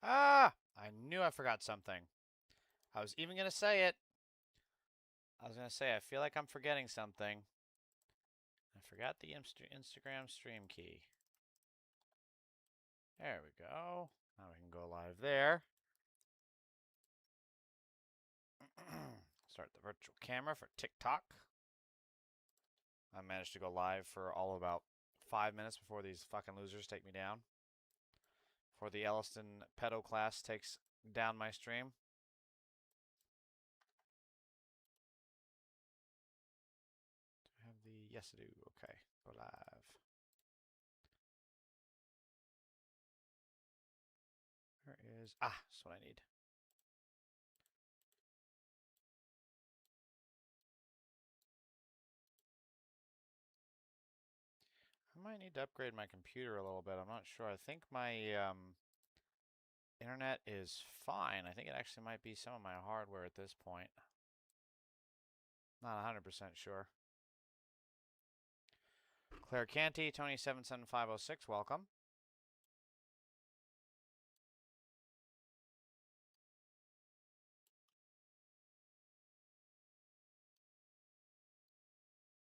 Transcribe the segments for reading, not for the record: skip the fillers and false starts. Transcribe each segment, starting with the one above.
Ah! I knew I forgot something. I was even going to say it. I was going to say, I feel like I'm forgetting something. I forgot the Instagram stream key. There we go. Now we can go live there. Start the virtual camera for TikTok. I managed to go live for all about 5 minutes before these fucking losers take me down. Before the Elliston pedo class takes down my stream. Do I have the... Yes, I do. Okay. Go live. Where is... Ah, that's what I need. I might need to upgrade my computer a little bit. I'm not sure. I think my internet is fine. I think it actually might be some of my hardware at this point. Not 100% sure. Claire Canty, Tony77506, welcome.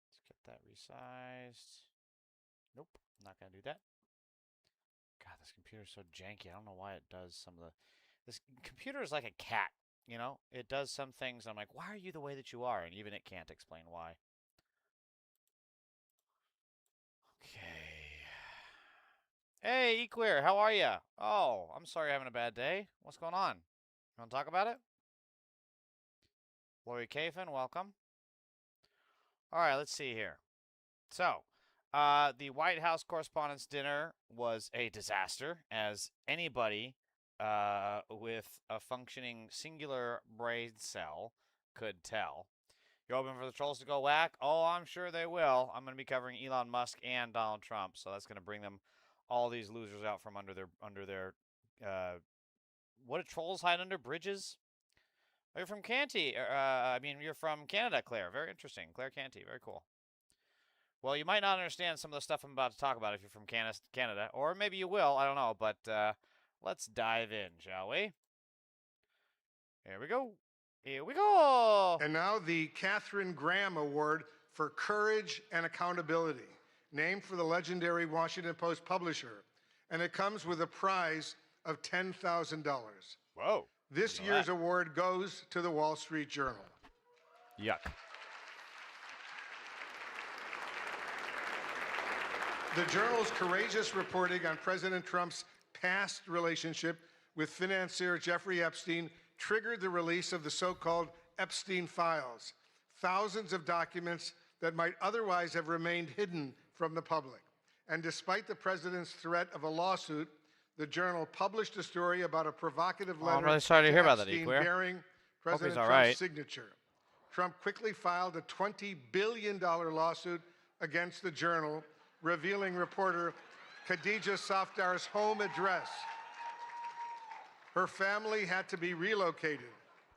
Let's get that resized. Nope, not going to do that. God, this computer is so janky. I don't know why it does some of the... This computer is like a cat, you know? It does some things. I'm like, why are you the way that you are? And even it can't explain why. Okay. Hey, Equeer, how are you? Oh, I'm sorry you're having a bad day. What's going on? You want to talk about it? Lori Kafin, welcome. All right, let's see here. So, the White House Correspondents' Dinner was a disaster, as anybody with a functioning singular brain cell could tell. You're open for the trolls to go whack? Oh, I'm sure they will. I'm going to be covering Elon Musk and Donald Trump, so that's going to bring them all these losers out from under their what do trolls hide under? Bridges? Oh, you're from Canty. I mean, you're from Canada, Claire. Very interesting. Claire Canty. Very cool. Well, you might not understand some of the stuff I'm about to talk about if you're from Canada, or maybe you will. I don't know, but let's dive in, shall we? Here we go. Here we go. And now the Katharine Graham Award for Courage and Accountability, named for the legendary Washington Post publisher. And it comes with a prize of $10,000. Whoa. This year's award goes to the Wall Street Journal. Yuck. The Journal's courageous reporting on President Trump's past relationship with financier Jeffrey Epstein triggered the release of the so-called Epstein files, thousands of documents that might otherwise have remained hidden from the public. And despite the president's threat of a lawsuit, the Journal published a story about a provocative letter I'm really sorry to hear about that, Epstein Equeer. bearing President all Trump's right. signature. Trump quickly filed a $20 billion lawsuit against the Journal, revealing reporter Khadija Safdar's home address. Her family had to be relocated.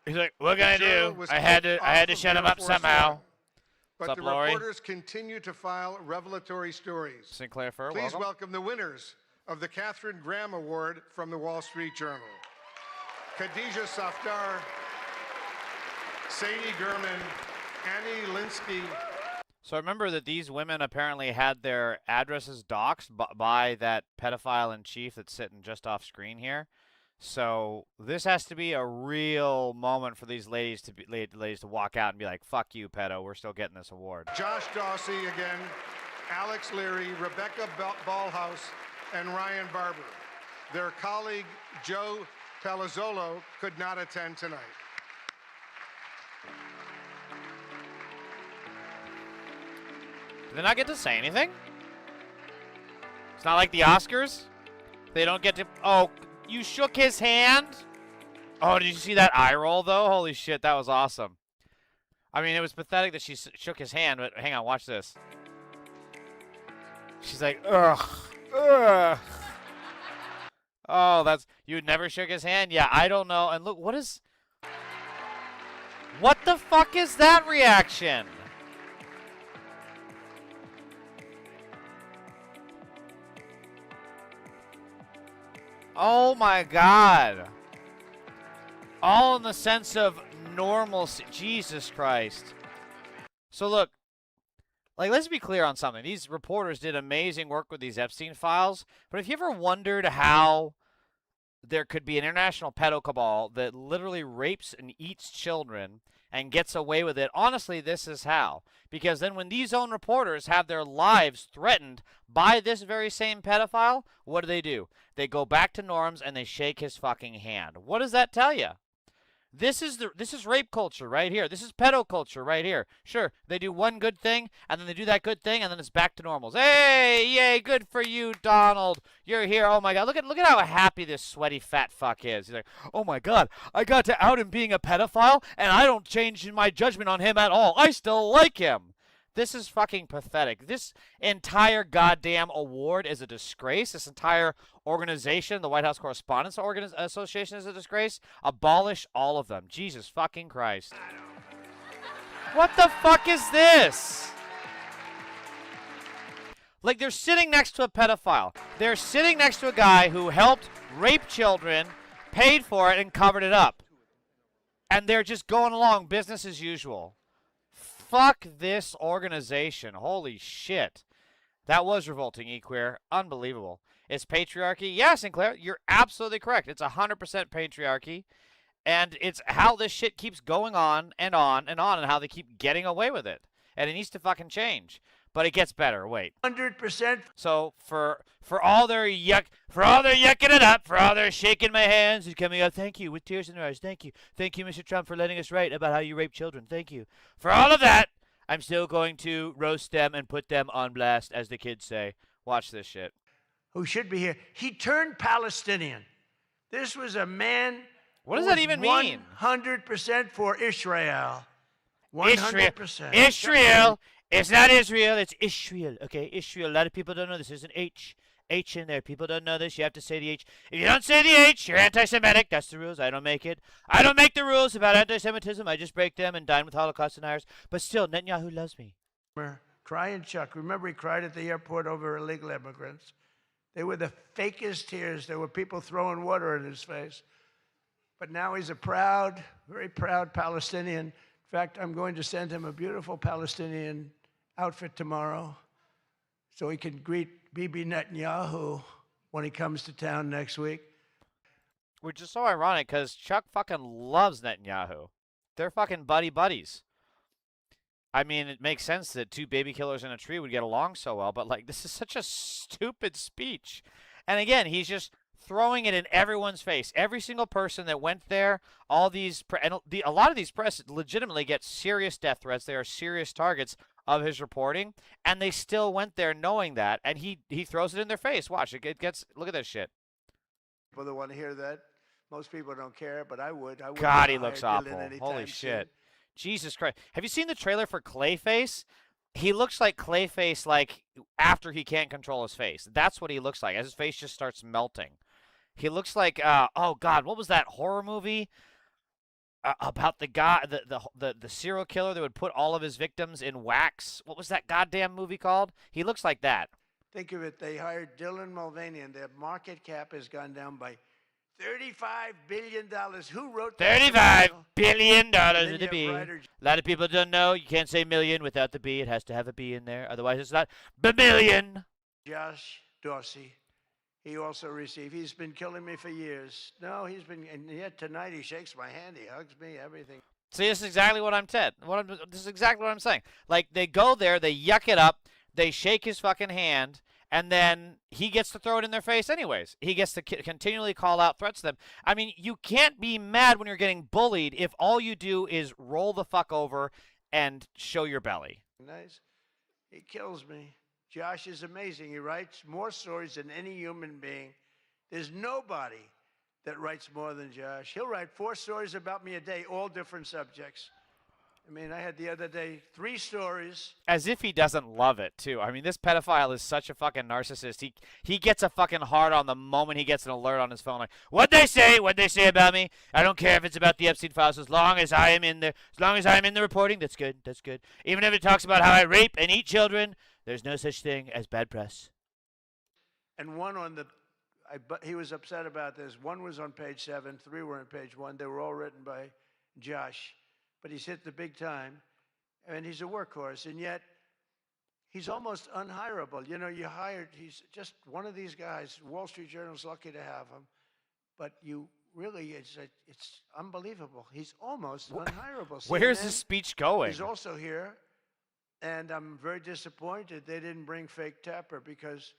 He's like, what can I do? I had to shut him up somehow. But the reporters continue to file revelatory stories. Sinclair Fur, Please welcome the winners of the Katharine Graham Award from the Wall Street Journal. Khadija Safdar, Sadie Gurman, Annie Linsky. So remember that these women apparently had their addresses doxed by that pedophile in chief that's sitting just off screen here. So this has to be a real moment for these ladies to walk out and be like, "Fuck you, pedo. We're still getting this award." Josh Dawsey again, Alex Leary, Rebecca Ballhaus, and Ryan Barber. Their colleague Joe Palazzolo could not attend tonight. Do they not get to say anything? It's not like the Oscars. They don't get to. Oh, you shook his hand? Oh, did you see that eye roll, though? Holy shit, that was awesome. I mean, it was pathetic that she shook his hand, but hang on, watch this. She's like, ugh, ugh. Oh, you never shook his hand? Yeah, I don't know. And look, what the fuck is that reaction? Oh my God. All in the sense of normalcy. Jesus Christ. So look, like, let's be clear on something. These reporters did amazing work with these Epstein files, but if you ever wondered how there could be an international pedo cabal that literally rapes and eats children and gets away with it, honestly, this is how. Because then when these own reporters have their lives threatened by this very same pedophile, what do? They go back to norms and they shake his fucking hand. What does that tell you? This is rape culture right here. This is pedo culture right here. Sure, they do one good thing, and then they do that good thing, and then it's back to normals. Hey, yay, good for you, Donald. You're here. Oh my God, look at how happy this sweaty fat fuck is. He's like, oh my God, I got to out him being a pedophile, and I don't change my judgment on him at all. I still like him. This is fucking pathetic. This entire goddamn award is a disgrace. This entire organization, the White House Correspondents Association, is a disgrace. Abolish all of them. Jesus fucking Christ. What the fuck is this? Like, they're sitting next to a pedophile. They're sitting next to a guy who helped rape children, paid for it, and covered it up. And they're just going along business as usual. Fuck this organization. Holy shit. That was revolting, E-Queer. Unbelievable. It's patriarchy. Yeah, Sinclair, you're absolutely correct. It's 100% patriarchy. And it's how this shit keeps going on and on and on, and how they keep getting away with it. And it needs to fucking change. But it gets better. Wait. 100%. So for all their yucking it up, for all their shaking my hands and coming up, thank you, with tears in their eyes, thank you, Mr. Trump, for letting us write about how you rape children, thank you. For all of that, I'm still going to roast them and put them on blast, as the kids say. Watch this shit. Who should be here. He turned Palestinian. This was a man. What does that even mean? 100% for Israel. 100%. Israel. It's not Israel, it's Israel. Okay, Israel. A lot of people don't know this. There's an H in there. People don't know this. You have to say the H. If you don't say the H, you're anti-Semitic. That's the rules. I don't make it. I don't make the rules about anti-Semitism. I just break them and dine with Holocaust deniers. But still, Netanyahu loves me. Crying Chuck. Remember he cried at the airport over illegal immigrants? They were the fakest tears. There were people throwing water in his face. But now he's a proud, very proud Palestinian. In fact, I'm going to send him a beautiful Palestinian outfit tomorrow so he can greet Bibi Netanyahu when he comes to town next week. Which is so ironic because Chuck fucking loves Netanyahu. They're fucking buddies. I mean, it makes sense that two baby killers in a tree would get along so well, but, like, this is such a stupid speech. And again, he's just throwing it in everyone's face. Every single person that went there, all these, a lot of these press legitimately get serious death threats. They are serious targets of his reporting, and they still went there knowing that, and he throws it in their face. Watch, it gets, look at this shit. People that want to hear that, most people don't care, but I would. God, he looks awful. Holy shit. Jesus Christ. Have you seen the trailer for Clayface? He looks like Clayface, like, after he can't control his face. That's what he looks like, as his face just starts melting. He looks like, oh God, what was that horror movie about the guy, the serial killer that would put all of his victims in wax? What was that goddamn movie called? He looks like that. Think of it. They hired Dylan Mulvaney, and their market cap has gone down by $35 billion. Who wrote that? $35 billion with a B. A lot of people don't know. You can't say million without the B. It has to have a B in there. Otherwise, it's not billion. Josh Dorsey. He also received. He's been killing me for years. No, he's been, and yet tonight he shakes my hand. He hugs me. Everything. See, this is exactly what I'm saying. This is exactly what I'm saying. Like, they go there, they yuck it up, they shake his fucking hand, and then he gets to throw it in their face anyways. He gets to continually call out threats to them. I mean, you can't be mad when you're getting bullied if all you do is roll the fuck over and show your belly. Nice. He kills me. Josh is amazing. He writes more stories than any human being. There's nobody that writes more than Josh. He'll write 4 stories about me a day, all different subjects. I mean, I had the other day 3 stories. As if he doesn't love it, too. I mean, this pedophile is such a fucking narcissist. He gets a fucking hard on the moment he gets an alert on his phone. Like, what'd they say? What'd they say about me? I don't care if it's about the Epstein files. As long as I am in the reporting, that's good. That's good. Even if it talks about how I rape and eat children, there's no such thing as bad press. And one on the he was upset about this. One was on page 7, 3 were on page 1. They were all written by Josh. But he's hit the big time, and he's a workhorse, and yet he's almost unhireable. You know, he's just one of these guys. Wall Street Journal's lucky to have him, but it's unbelievable. He's almost unhireable. Where's CNN, his speech going? He's also here, and I'm very disappointed they didn't bring Fake Tapper because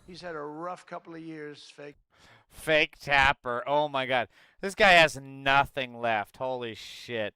he's had a rough couple of years. Fake Tapper. Oh my God, this guy has nothing left. Holy shit.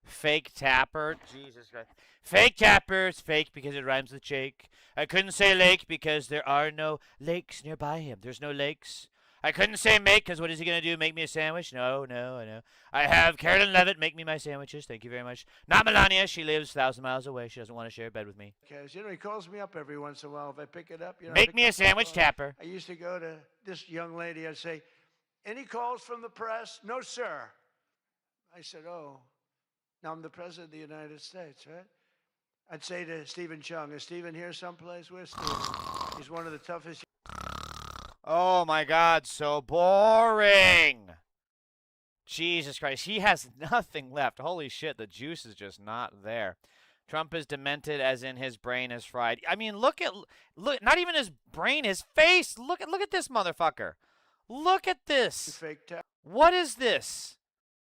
Fake Tapper. Jesus Christ. Fake Tapper is fake because it rhymes with Jake. I couldn't say lake because there are no lakes nearby him. There's no lakes. I couldn't say make because what is he going to do? Make me a sandwich? No, I know. I have Carolyn Levitt make me my sandwiches. Thank you very much. Not Melania. She lives 1,000 miles away. She doesn't want to share a bed with me. Because, you know, he calls me up every once in a while. If I pick it up, make me a sandwich, Tapper. I used to go to this young lady. I'd say, any calls from the press? No, sir. I said, oh. Now I'm the president of the United States, right? I'd say to Stephen Chung, is Stephen here someplace? Where's Stephen? He's one of the toughest. Oh my God, so boring. Jesus Christ, he has nothing left. Holy shit, the juice is just not there. Trump is demented as in his brain is fried. I mean, look, not even his brain, his face. Look at this motherfucker. Look at this. What is this?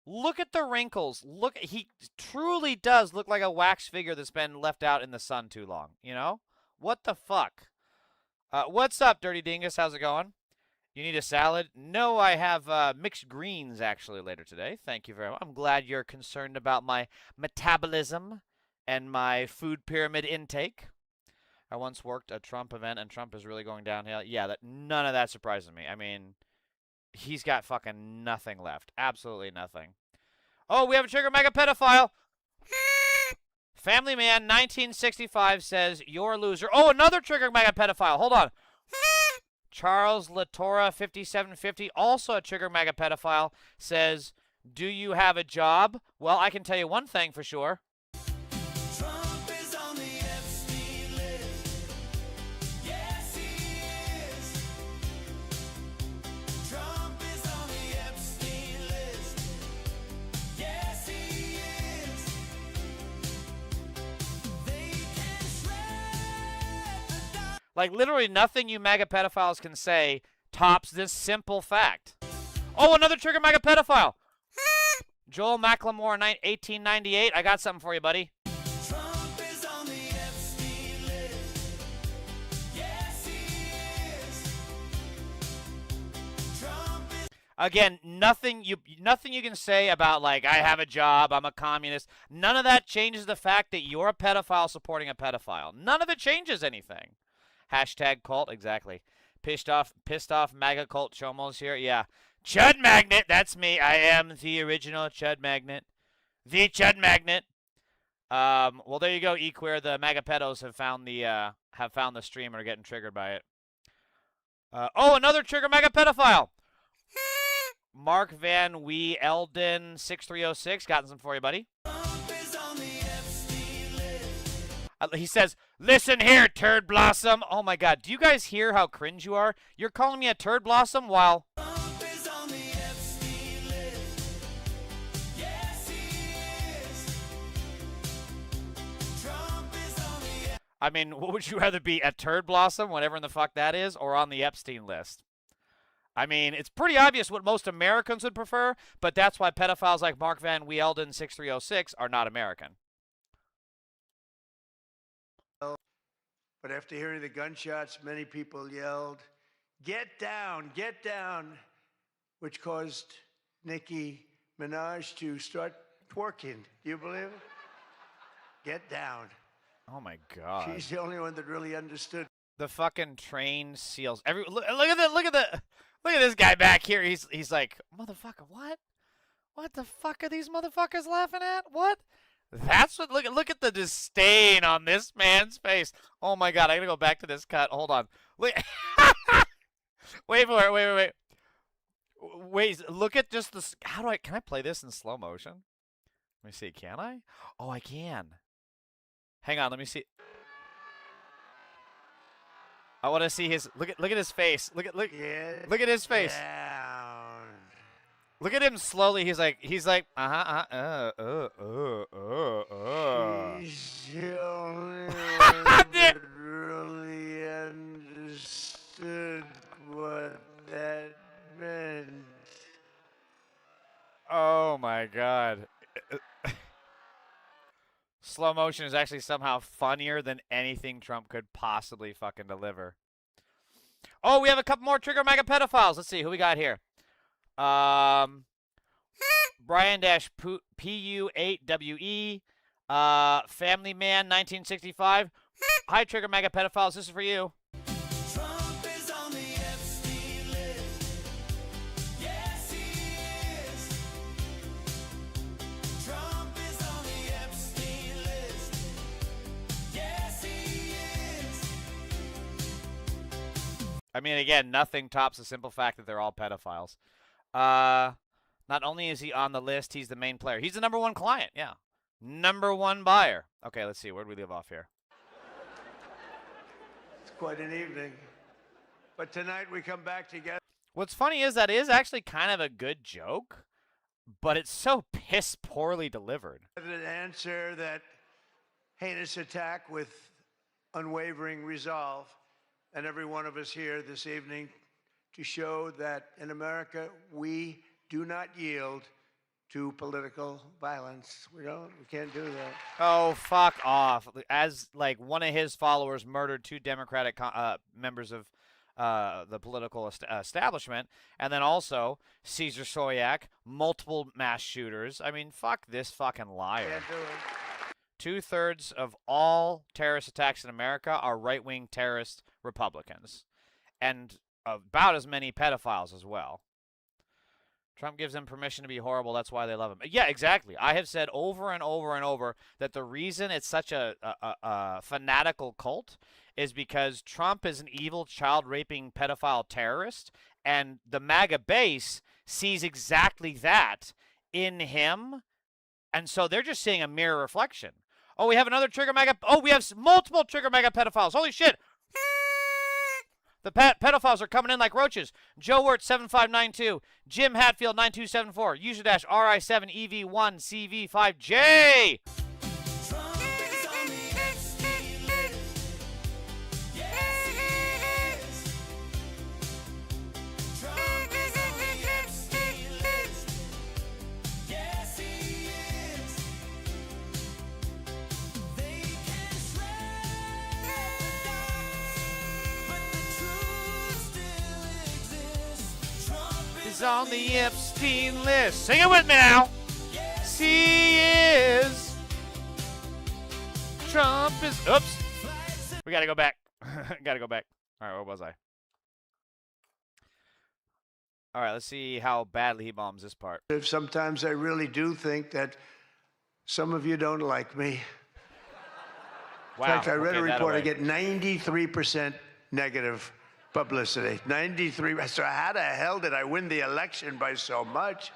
Look at the wrinkles. Look, he truly does look like a wax figure that's been left out in the sun too long, you know? What the fuck? What's up, Dirty Dingus? How's it going? You need a salad? No, I have mixed greens, actually, later today. Thank you very much. I'm glad you're concerned about my metabolism and my food pyramid intake. I once worked a Trump event, and Trump is really going downhill. Yeah, none of that surprises me. I mean, he's got fucking nothing left. Absolutely nothing. Oh, we have a trigger mega pedophile. Family Man 1965 says, you're a loser. Oh, another trigger mega pedophile. Hold on. Charles Latora 5750, also a trigger mega pedophile, says, do you have a job? Well, I can tell you one thing for sure. Trump is on the Epstein list. Yes, he is. Trump is on the Epstein list. Yes, he is. They can shred the dust. Like, literally nothing you MAGA pedophiles can say tops this simple fact. Oh, another trigger MAGA pedophile. Joel McLemore, 1898. I got something for you, buddy. Trump is on the Epstein list. Yes, he is. Trump is. Again, nothing you can say about, like, I have a job, I'm a communist. None of that changes the fact that you're a pedophile supporting a pedophile. None of it changes anything. Hashtag cult, exactly. Pissed off MAGA cult chomos here. Yeah. Chud Magnet, that's me. I am the original Chud Magnet. The Chud Magnet. Well, there you go, Equeer. The MAGA pedos have found the stream and are getting triggered by it. Oh, another trigger MAGA pedophile. Mark Van Wee Elden 6306. Got some for you, buddy. Trump is on the Epstein list. He says, listen here, turd blossom. Oh my God, do you guys hear how cringe you are? You're calling me a turd blossom while... Trump is on the Epstein list. Yes, he is. Trump is on the. I mean, what would you rather be, a turd blossom, whatever in the fuck that is, or on the Epstein list? I mean, it's pretty obvious what most Americans would prefer, but that's why pedophiles like Mark Van Weelden 6306 are not American. But after hearing the gunshots, many people yelled, get down, which caused Nicki Minaj to start twerking. Do you believe it? Get down. Oh my God. She's the only one that really understood. The fucking trained seals. Look at this guy back here. He's like, motherfucker, what? What the fuck are these motherfuckers laughing at? What? That's what. Look at the disdain on this man's face. Oh my God, I gotta go back to this cut. Hold on. Wait. Wait for it. Wait. Look at just this. Can I play this in slow motion? Let me see. Can I? Oh, I can. Hang on. Let me see. I want to see his look at his face. Look at Get look at his face. down. Look at him slowly. He's like He's the only one that really understood what that meant. Oh my god. Slow motion is actually somehow funnier than anything Trump could possibly fucking deliver. Oh, we have a couple more Trigger Mega Pedophiles. Let's see who we got here. Brian-PU8WE, Family Man 1965. Hi, Trigger Mega Pedophiles. This is for you. Trump is on the Epstein list. Yes, he is. Trump is on the Epstein list. Yes, he is. I mean, again, nothing tops the simple fact that they're all pedophiles. Not only is he on the list, he's the main player. He's the number one client, yeah. Number one buyer. Okay, let's see. Where do we leave off here? It's quite an evening. But tonight we come back together. What's funny is that is actually kind of a good joke, but it's so piss poorly delivered. To answer that heinous attack with unwavering resolve, and every one of us here this evening to show that in America we do not yield to political violence. We can't do that. Oh, fuck off. As, like, one of his followers murdered two Democratic members of the political establishment, and then also Caesar Soyak, multiple mass shooters. I mean, fuck this fucking liar. Can't do it. 2/3 of all terrorist attacks in America are right-wing terrorist Republicans, and about as many pedophiles as well. Trump gives them permission to be horrible. That's why they love him. Yeah, exactly. I have said over and over and over that the reason it's such a fanatical cult is because Trump is an evil, child-raping, pedophile terrorist, and the MAGA base sees exactly that in him, and so they're just seeing a mirror reflection. Oh, we have another Trigger MAGA. Oh, we have multiple Trigger MAGA pedophiles. Holy shit. The pedophiles are coming in like roaches. Joe Wirt 7592, Jim Hatfield 9274, user dash RI7EV1CV5J. Trump is on the Epstein list. Yes, he is. Trump is on the Epstein list. Yes, he is. They can shred the dots, but the truth still exists. Trump Is on the Epstein list. Sing it with me now. Yes, He is. Trump is. Oops. We gotta go back. Gotta go back. All right, where was I? All right, let's see how badly he bombs this part. Sometimes I really do think that some of you don't like me. Wow. In fact, I read a okay, that report. I away. get 93% negative publicity. 93. So how the hell did I win the election by so much?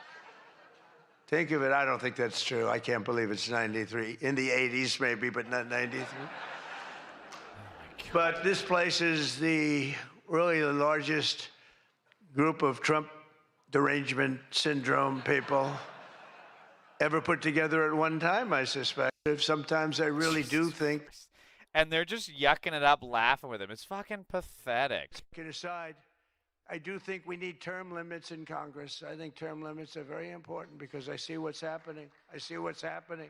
Think of it. I don't think that's true. I can't believe it's 93. In the 80s, maybe, but not 93. But this place is really the largest group of Trump derangement syndrome people ever put together at one time, I suspect. Sometimes I really do think. And they're just yucking it up, laughing with him. It's fucking pathetic. Kidding aside, I do think we need term limits in Congress. I think term limits are very important because I see what's happening. I see what's happening.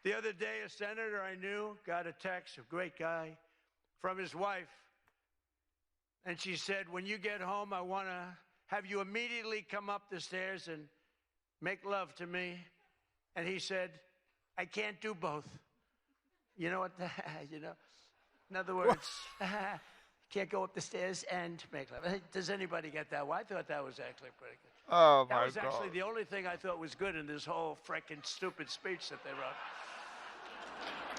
The other day, a senator I knew got a text, a great guy, from his wife. And she said, when you get home, I want to have you immediately come up the stairs and make love to me. And he said, I can't do both. You know what? In other words, can't go up the stairs and make love. Does anybody get that? Well, I thought that was actually pretty good. Oh, That my was God. actually the only thing I thought was good in this whole frickin' stupid speech that they wrote.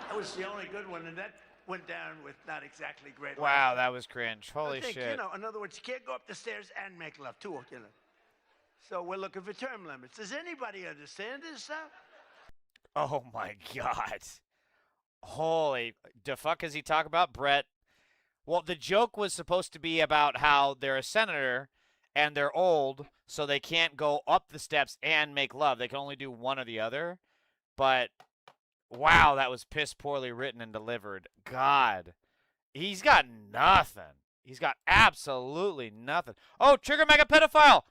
That was the only good one, and that went down with not exactly great. Wow, that was cringe. I Holy think, shit. in other words, you can't go up the stairs and make love, too, So we're looking for term limits. Does anybody understand this stuff? Oh, my God. Holy. The fuck does he talk about? Brett. Well, the joke was supposed to be about how they're a senator and they're old, so they can't go up the steps and make love. They can only do one or the other. But wow, that was piss poorly written and delivered. God, he's got nothing. He's got absolutely nothing. Oh, Trigger Mega Pedophile.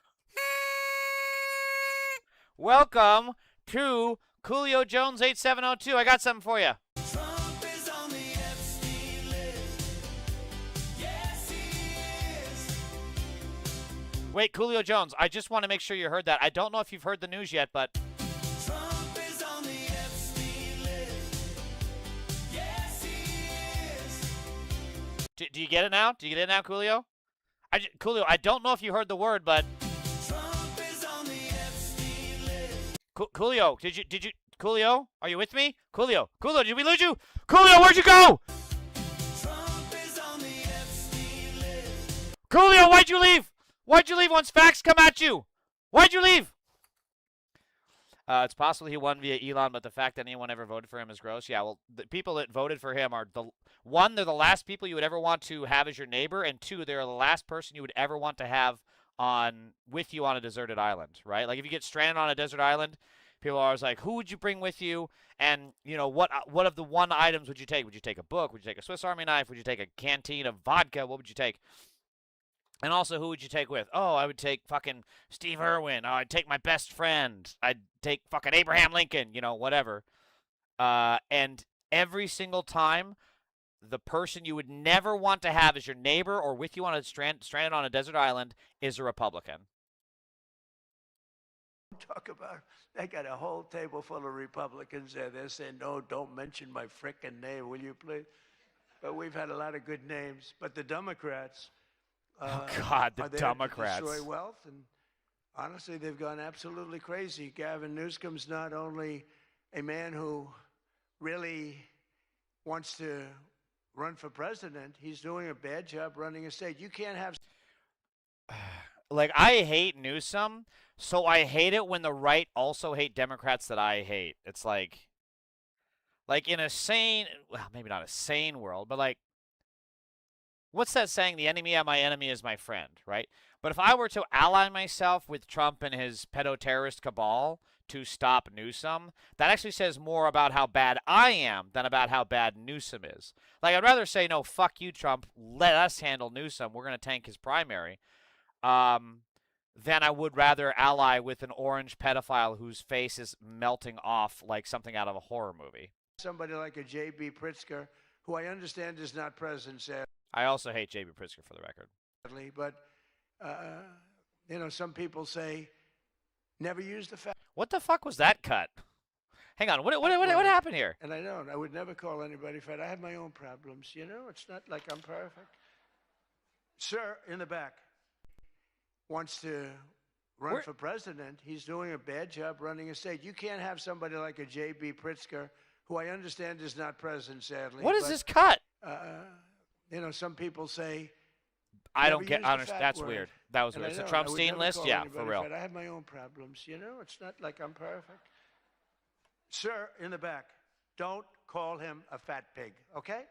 Welcome to Coolio Jones 8702. I got something for you. Trump is on the Epstein list. Yes, he is. Wait, Coolio Jones, I just want to make sure you heard that. I don't know if you've heard the news yet, but Trump is on the Epstein list. Yes, he is. do you get it now? Do you get it now, Coolio? Coolio, I don't know if you heard the word, but Trump is on the Epstein list. Coolio, did you Coolio, are you with me? Coolio, did we lose you? Coolio, where'd you go? Trump is on the Epstein list. Coolio, why'd you leave? Why'd you leave once facts come at you? Why'd you leave? It's possible he won via Elon, but the fact that anyone ever voted for him is gross. Yeah, well, the people that voted for him are they're the last people you would ever want to have as your neighbor, and two, they're the last person you would ever want to have with you on a deserted island, right? Like if you get stranded on a desert island, people are always like, who would you bring with you? And what of the one items would you take? Would you take a book? Would you take a Swiss Army knife? Would you take a canteen of vodka? What would you take? And also, who would you take with? Oh, I would take fucking Steve Irwin. Oh, I'd take my best friend. I'd take fucking Abraham Lincoln, whatever. And every single time, the person you would never want to have as your neighbor or with you on a stranded on a desert island is a Republican. Talk about, they got a whole table full of Republicans there. They're saying, no, don't mention my frickin' name, will you please? But we've had a lot of good names. But the Democrats, Oh, God, the are there Democrats. to destroy wealth, and honestly, they've gone absolutely crazy. Gavin Newsom's not only a man who really wants to run for president, he's doing a bad job running a state. You can't have. Like, I hate Newsom, so I hate it when the right also hate Democrats that I hate. It's like in a sane, well, maybe not a sane world, but like, what's that saying? The enemy of my enemy is my friend, right? But if I were to ally myself with Trump and his pedo-terrorist cabal to stop Newsom, that actually says more about how bad I am than about how bad Newsom is. Like, I'd rather say, no, fuck you, Trump, let us handle Newsom, we're going to tank his primary, than I would rather ally with an orange pedophile whose face is melting off like something out of a horror movie. Somebody like a J.B. Pritzker, who I understand is not president, sadly, I also hate J.B. Pritzker, for the record. but, some people say, never use the fact. What the fuck was that cut? Hang on, what happened here? And I would never call anybody fat. I have my own problems, It's not like I'm perfect. Sir, in the back, wants to run for president. He's doing a bad job running a state. You can't have somebody like a J.B. Pritzker, who I understand is not president, sadly. What is this cut? Some people say. I don't never get. use the fat That's word. weird. That was And weird. I It's a know, Trump I would Steen never list, call yeah, anybody for real. fat. I have my own problems, It's not like I'm perfect. Sir, in the back, don't call him a fat pig, okay?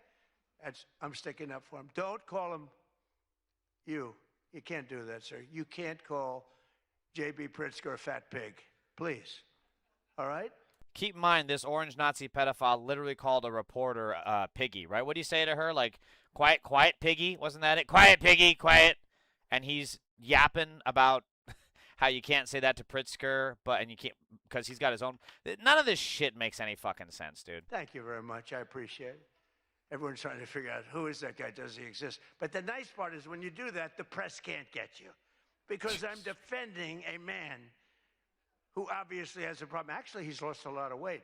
I'm sticking up for him. Don't call him you. You can't do that, sir. You can't call J.B. Pritzker a fat pig. Please. All right? Keep in mind, this orange Nazi pedophile literally called a reporter piggy, right? What do you say to her? Like, quiet, piggy? Wasn't that it? Quiet, piggy, quiet. And he's yapping about how you can't say that to Pritzker, and you can't, because he's got his own. None of this shit makes any fucking sense, dude. Thank you very much. I appreciate it. Everyone's trying to figure out who is that guy? Does he exist? But the nice part is when you do that, the press can't get you, because I'm defending a man who obviously has a problem. Actually, he's lost a lot of weight.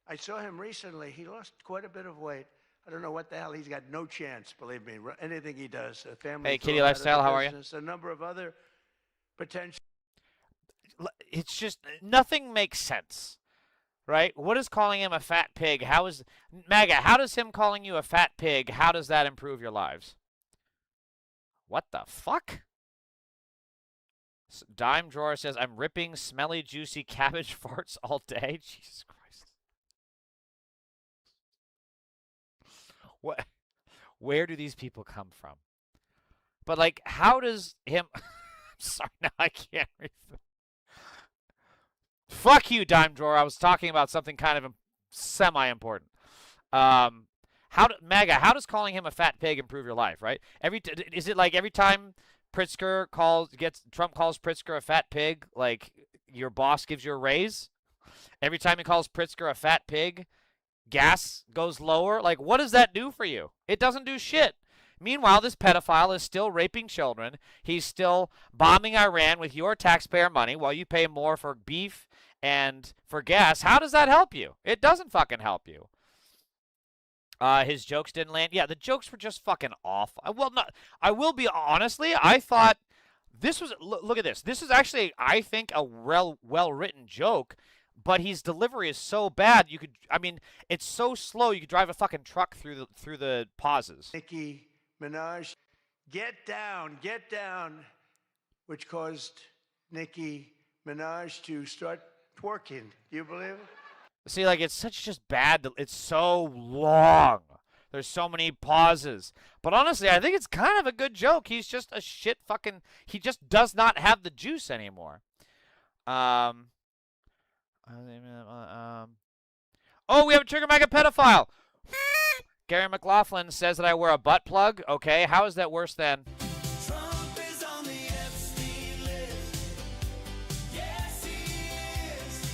I saw him recently. He lost quite a bit of weight. I don't know what the hell. He's got no chance, believe me. Anything he does, a family. Hey, Kitty Lifestyle, how are you? A number of other potential. It's just, nothing makes sense, right? What is calling him a fat pig? MAGA, how does him calling you a fat pig, how does that improve your lives? What the fuck? Dime Drawer says, I'm ripping smelly, juicy cabbage farts all day. Jesus Christ. Where do these people come from? But like, how does him? I'm sorry, now I can't read. Fuck you, Dime Drawer. I was talking about something kind of semi-important. MAGA? How does calling him a fat pig improve your life? Right? Is it like every time Trump calls Pritzker a fat pig, like your boss gives you a raise? Every time he calls Pritzker a fat pig, gas goes lower? Like, what does that do for you? It doesn't do shit. Meanwhile, this pedophile is still raping children. He's still bombing Iran with your taxpayer money while you pay more for beef and for gas. How does that help you? It doesn't fucking help you. His jokes didn't land. Yeah, the jokes were just fucking off. I will be honestly, I thought this was, look at this. This is actually, I think, a well-written joke, but his delivery is so bad, it's so slow, you could drive a fucking truck through the pauses. Nicki Minaj, get down, which caused Nicki Minaj to start twerking. Do you believe it? See, like, it's such just bad. It's so long. There's so many pauses. But honestly, I think it's kind of a good joke. He's just a shit fucking... He just does not have the juice anymore. Oh, we have a Trigger MAGA pedophile. Gary McLaughlin says that I wear a butt plug. Okay, how is that worse than... Trump is on the Epstein list. Yes, he is.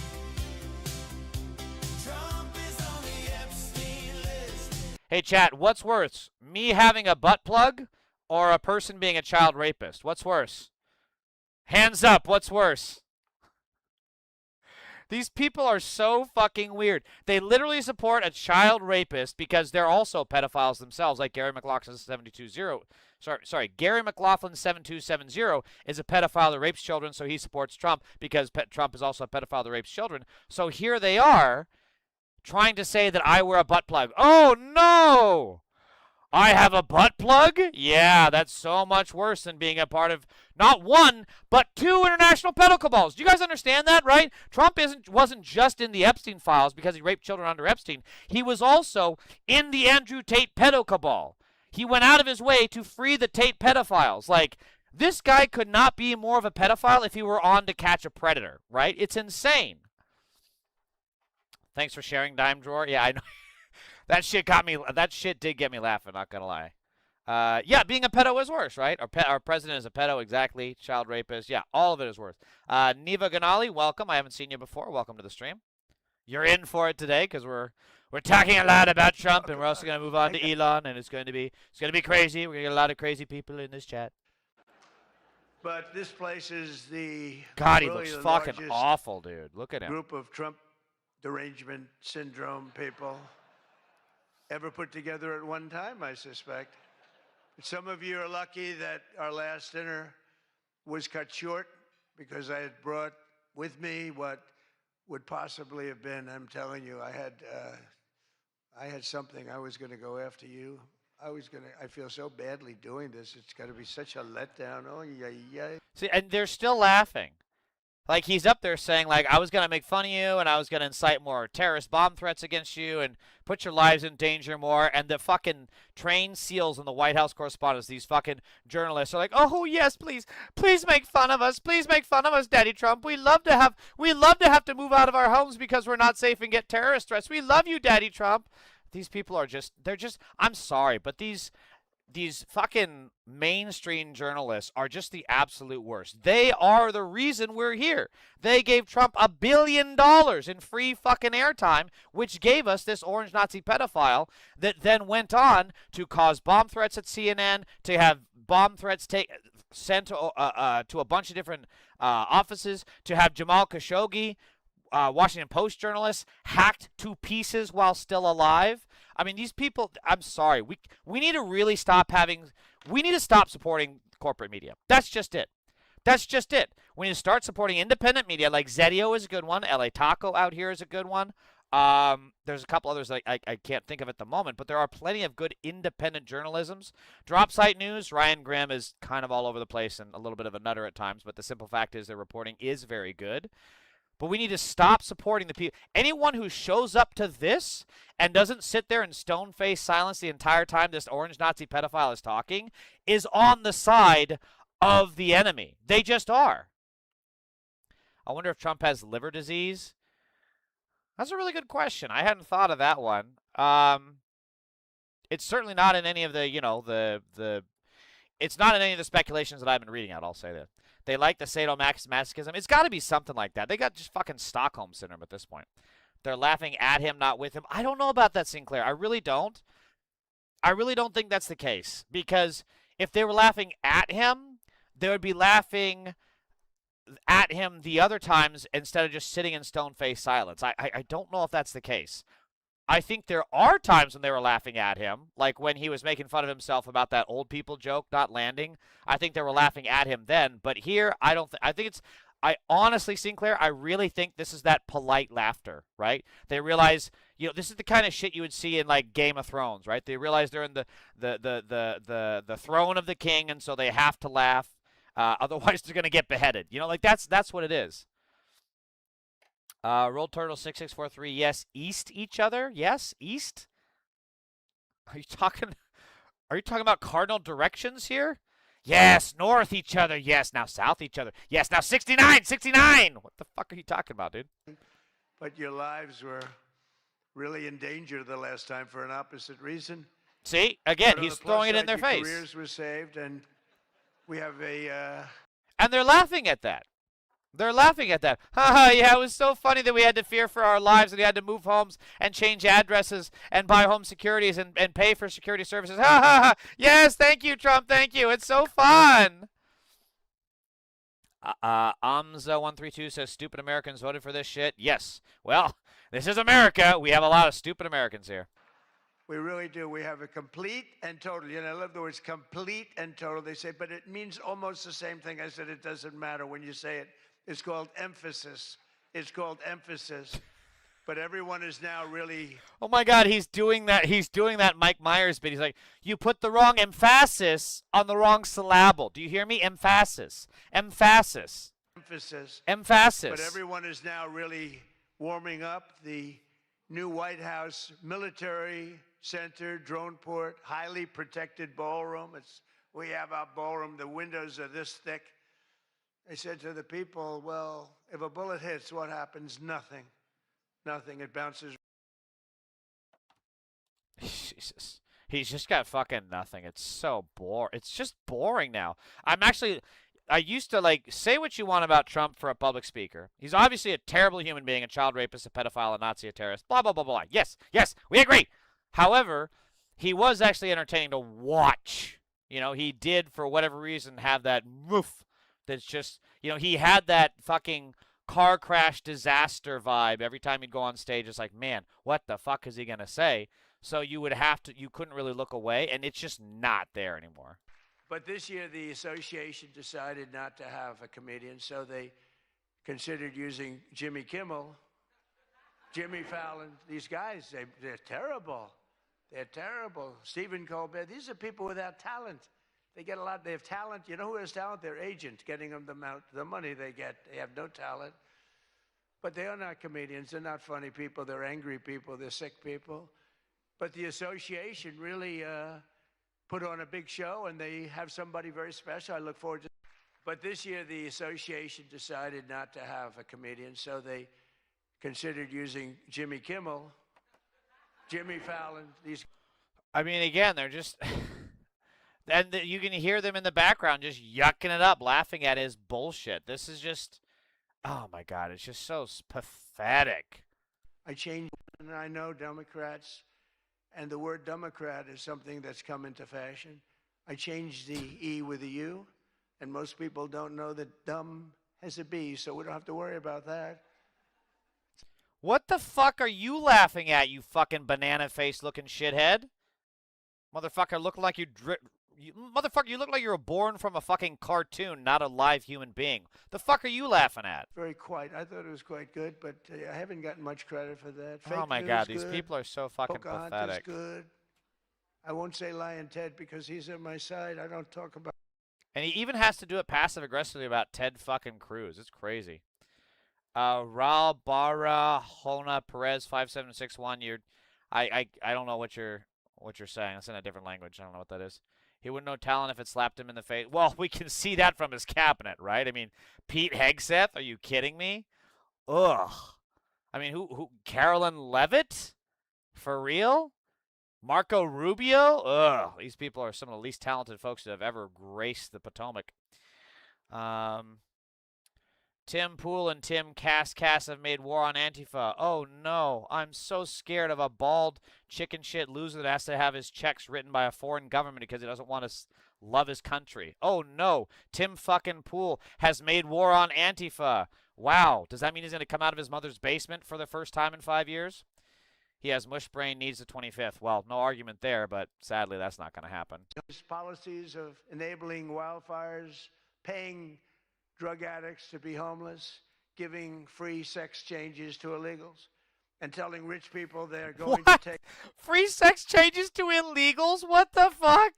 Trump is on the Epstein list. Hey, chat, what's worse? Me having a butt plug or a person being a child rapist? What's worse? Hands up, what's worse? These people are so fucking weird. They literally support a child rapist because they're also pedophiles themselves, like Gary McLaughlin 720. Gary McLaughlin 7270 is a pedophile that rapes children, so he supports Trump because Trump is also a pedophile that rapes children. So here they are trying to say that I wear a butt plug. Oh no! I have a butt plug? Yeah, that's so much worse than being a part of not one, but two international pedo cabals. Do you guys understand that, right? Trump wasn't just in the Epstein files because he raped children under Epstein. He was also in the Andrew Tate pedo cabal. He went out of his way to free the Tate pedophiles. Like, this guy could not be more of a pedophile if he were on to catch a predator, right? It's insane. Thanks for sharing, Dime Drawer. Yeah, I know. That shit did get me laughing, not gonna lie. Yeah, being a pedo is worse, right? Our president is a pedo, exactly. Child rapist. Yeah, all of it is worse. Neva Ganali, welcome. I haven't seen you before. Welcome to the stream. You're in for it today because we're talking a lot about Trump, and we're also gonna move on to Elon, and it's gonna be crazy. We're gonna get a lot of crazy people in this chat. But this place is the God, he really looks the fucking largest awful, dude. Look at him. group of Trump derangement syndrome people ever put together at one time, I suspect. But some of you are lucky that our last dinner was cut short because I had brought with me what would possibly have been, I'm telling you, I had something. I was going to go after you. I feel so badly doing this. It's going to be such a letdown. Oh, yeah. See, and they're still laughing. Like, he's up there saying, like, I was going to make fun of you, and I was going to incite more terrorist bomb threats against you and put your lives in danger more. And the fucking trained SEALs and the White House correspondents, these fucking journalists, are like, oh, yes, please make fun of us. Please make fun of us, Daddy Trump. We love to have to move out of our homes because we're not safe and get terrorist threats. We love you, Daddy Trump. These people are I'm sorry, but these fucking mainstream journalists are just the absolute worst. They are the reason we're here. They gave Trump $1 billion in free fucking airtime, which gave us this orange Nazi pedophile that then went on to cause bomb threats at CNN, to have bomb threats sent to a bunch of different offices, to have Jamal Khashoggi, Washington Post journalists, hacked to pieces while still alive. I mean, these people, I'm sorry, we need to really we need to stop supporting corporate media. That's just it. We need to start supporting independent media, like Zedio is a good one. LA Taco out here is a good one. There's a couple others I can't think of at the moment, but there are plenty of good independent journalisms. Drop Site News, Ryan Grimm is kind of all over the place and a little bit of a nutter at times, but the simple fact is their reporting is very good. But we need to stop supporting the people. Anyone who shows up to this and doesn't sit there in stone-faced silence the entire time this orange Nazi pedophile is talking is on the side of the enemy. They just are. I wonder if Trump has liver disease. That's a really good question. I hadn't thought of that one. It's certainly not in any of the, it's not in any of the speculations that I've been reading out, I'll say that. They like the sadomasochism. It's got to be something like that. They got just fucking Stockholm Syndrome at this point. They're laughing at him, not with him. I don't know about that, Sinclair. I really don't. I really don't think that's the case. Because if they were laughing at him, they would be laughing at him the other times instead of just sitting in stone-faced silence. I don't know if that's the case. I think there are times when they were laughing at him, like when he was making fun of himself about that old people joke not landing. I think they were laughing at him then. But here, I don't think. I think it's. I honestly, Sinclair, I really think this is that polite laughter, right? They realize, this is the kind of shit you would see in like Game of Thrones, right? They realize they're in the throne of the king, and so they have to laugh. Otherwise, they're gonna get beheaded. Like that's what it is. Roll Turtle 6643. Yes, east each other. Yes, east. Are you talking about cardinal directions here? Yes, north each other. Yes, now south each other. Yes, now 69, 69. What the fuck are you talking about, dude? But your lives were really in danger the last time for an opposite reason. See, again, But on he's the plus throwing it in side, their your face. Careers were saved, and we have a. And they're laughing at that. They're laughing at that. Haha, yeah, it was so funny that we had to fear for our lives and we had to move homes and change addresses and buy home securities and pay for security services. Ha ha ha. Yes, thank you, Trump. Thank you. It's so fun. Amza132 says, stupid Americans voted for this shit. Yes. Well, this is America. We have a lot of stupid Americans here. We really do. We have a complete and total. I love the words complete and total. They say, but it means almost the same thing. I said it doesn't matter when you say it. It's called emphasis. It's called emphasis. But everyone is now really. Oh my God, he's doing that. He's doing that Mike Myers bit. He's like, you put the wrong emphasis on the wrong syllable. Do you hear me? Emphasis. Emphasis. Emphasis. Emphasis. But everyone is now really warming up. The new White House military center, drone port, highly protected ballroom. We have our ballroom. The windows are this thick. I said to the people, well, if a bullet hits, what happens? Nothing. Nothing. It bounces. Jesus. He's just got fucking nothing. It's so boring. It's just boring now. I used to, say what you want about Trump for a public speaker. He's obviously a terrible human being, a child rapist, a pedophile, a Nazi, a terrorist, blah, blah, blah, blah. Yes, we agree. However, he was actually entertaining to watch. He did, for whatever reason, have that moof. That's just, he had that fucking car crash disaster vibe every time he'd go on stage. It's like, man, what the fuck is he going to say? So you couldn't really look away, and it's just not there anymore. But this year, the association decided not to have a comedian, so they considered using Jimmy Kimmel, Jimmy Fallon. These guys, they're terrible. They're terrible. Stephen Colbert, these are people without talent. They get a lot. They have talent. You know who has talent? Their agent, getting them the money they get. They have no talent. But they are not comedians. They're not funny people. They're angry people. They're sick people. But the association really put on a big show, and they have somebody very special. I look forward to. But this year, the association decided not to have a comedian, so they considered using Jimmy Kimmel, Jimmy Fallon. These. I mean, again, they're just. And you can hear them in the background just yucking it up, laughing at his bullshit. This is just, oh my God, it's just so pathetic. I changed, and I know Democrats, and the word Democrat is something that's come into fashion. I changed the E with a U, and most people don't know that dumb has a B, so we don't have to worry about that. What the fuck are you laughing at, you fucking banana-faced looking shithead? Motherfucker, look like Motherfucker, you look like you were born from a fucking cartoon, not a live human being. The fuck are you laughing at? Very quiet. I thought it was quite good, but I haven't gotten much credit for that. Oh my God, these people are so fucking pathetic. Good. I won't say Lion Ted because he's on my side. I don't talk about. And he even has to do it passive aggressively about Ted fucking Cruz. It's crazy. Raul Barra Hona Perez 5761. I don't know what you're saying. That's in a different language. I don't know what that is. He wouldn't know talent if it slapped him in the face. Well, we can see that from his cabinet, right? I mean, Pete Hegseth, are you kidding me? Ugh. I mean, who Carolyn Levitt? For real? Marco Rubio? Ugh. These people are some of the least talented folks that have ever graced the Potomac. Tim Pool and Tim Cass have made war on Antifa. Oh no, I'm so scared of a bald chicken shit loser that has to have his checks written by a foreign government because he doesn't want to love his country. Oh no, Tim fucking Pool has made war on Antifa. Wow, does that mean he's going to come out of his mother's basement for the first time in 5 years? He has mush brain, needs the 25th. Well, no argument there, but sadly that's not going to happen. His policies of enabling wildfires, paying drug addicts to be homeless, giving free sex changes to illegals, and telling rich people they're going to take free sex changes to illegals? What the fuck?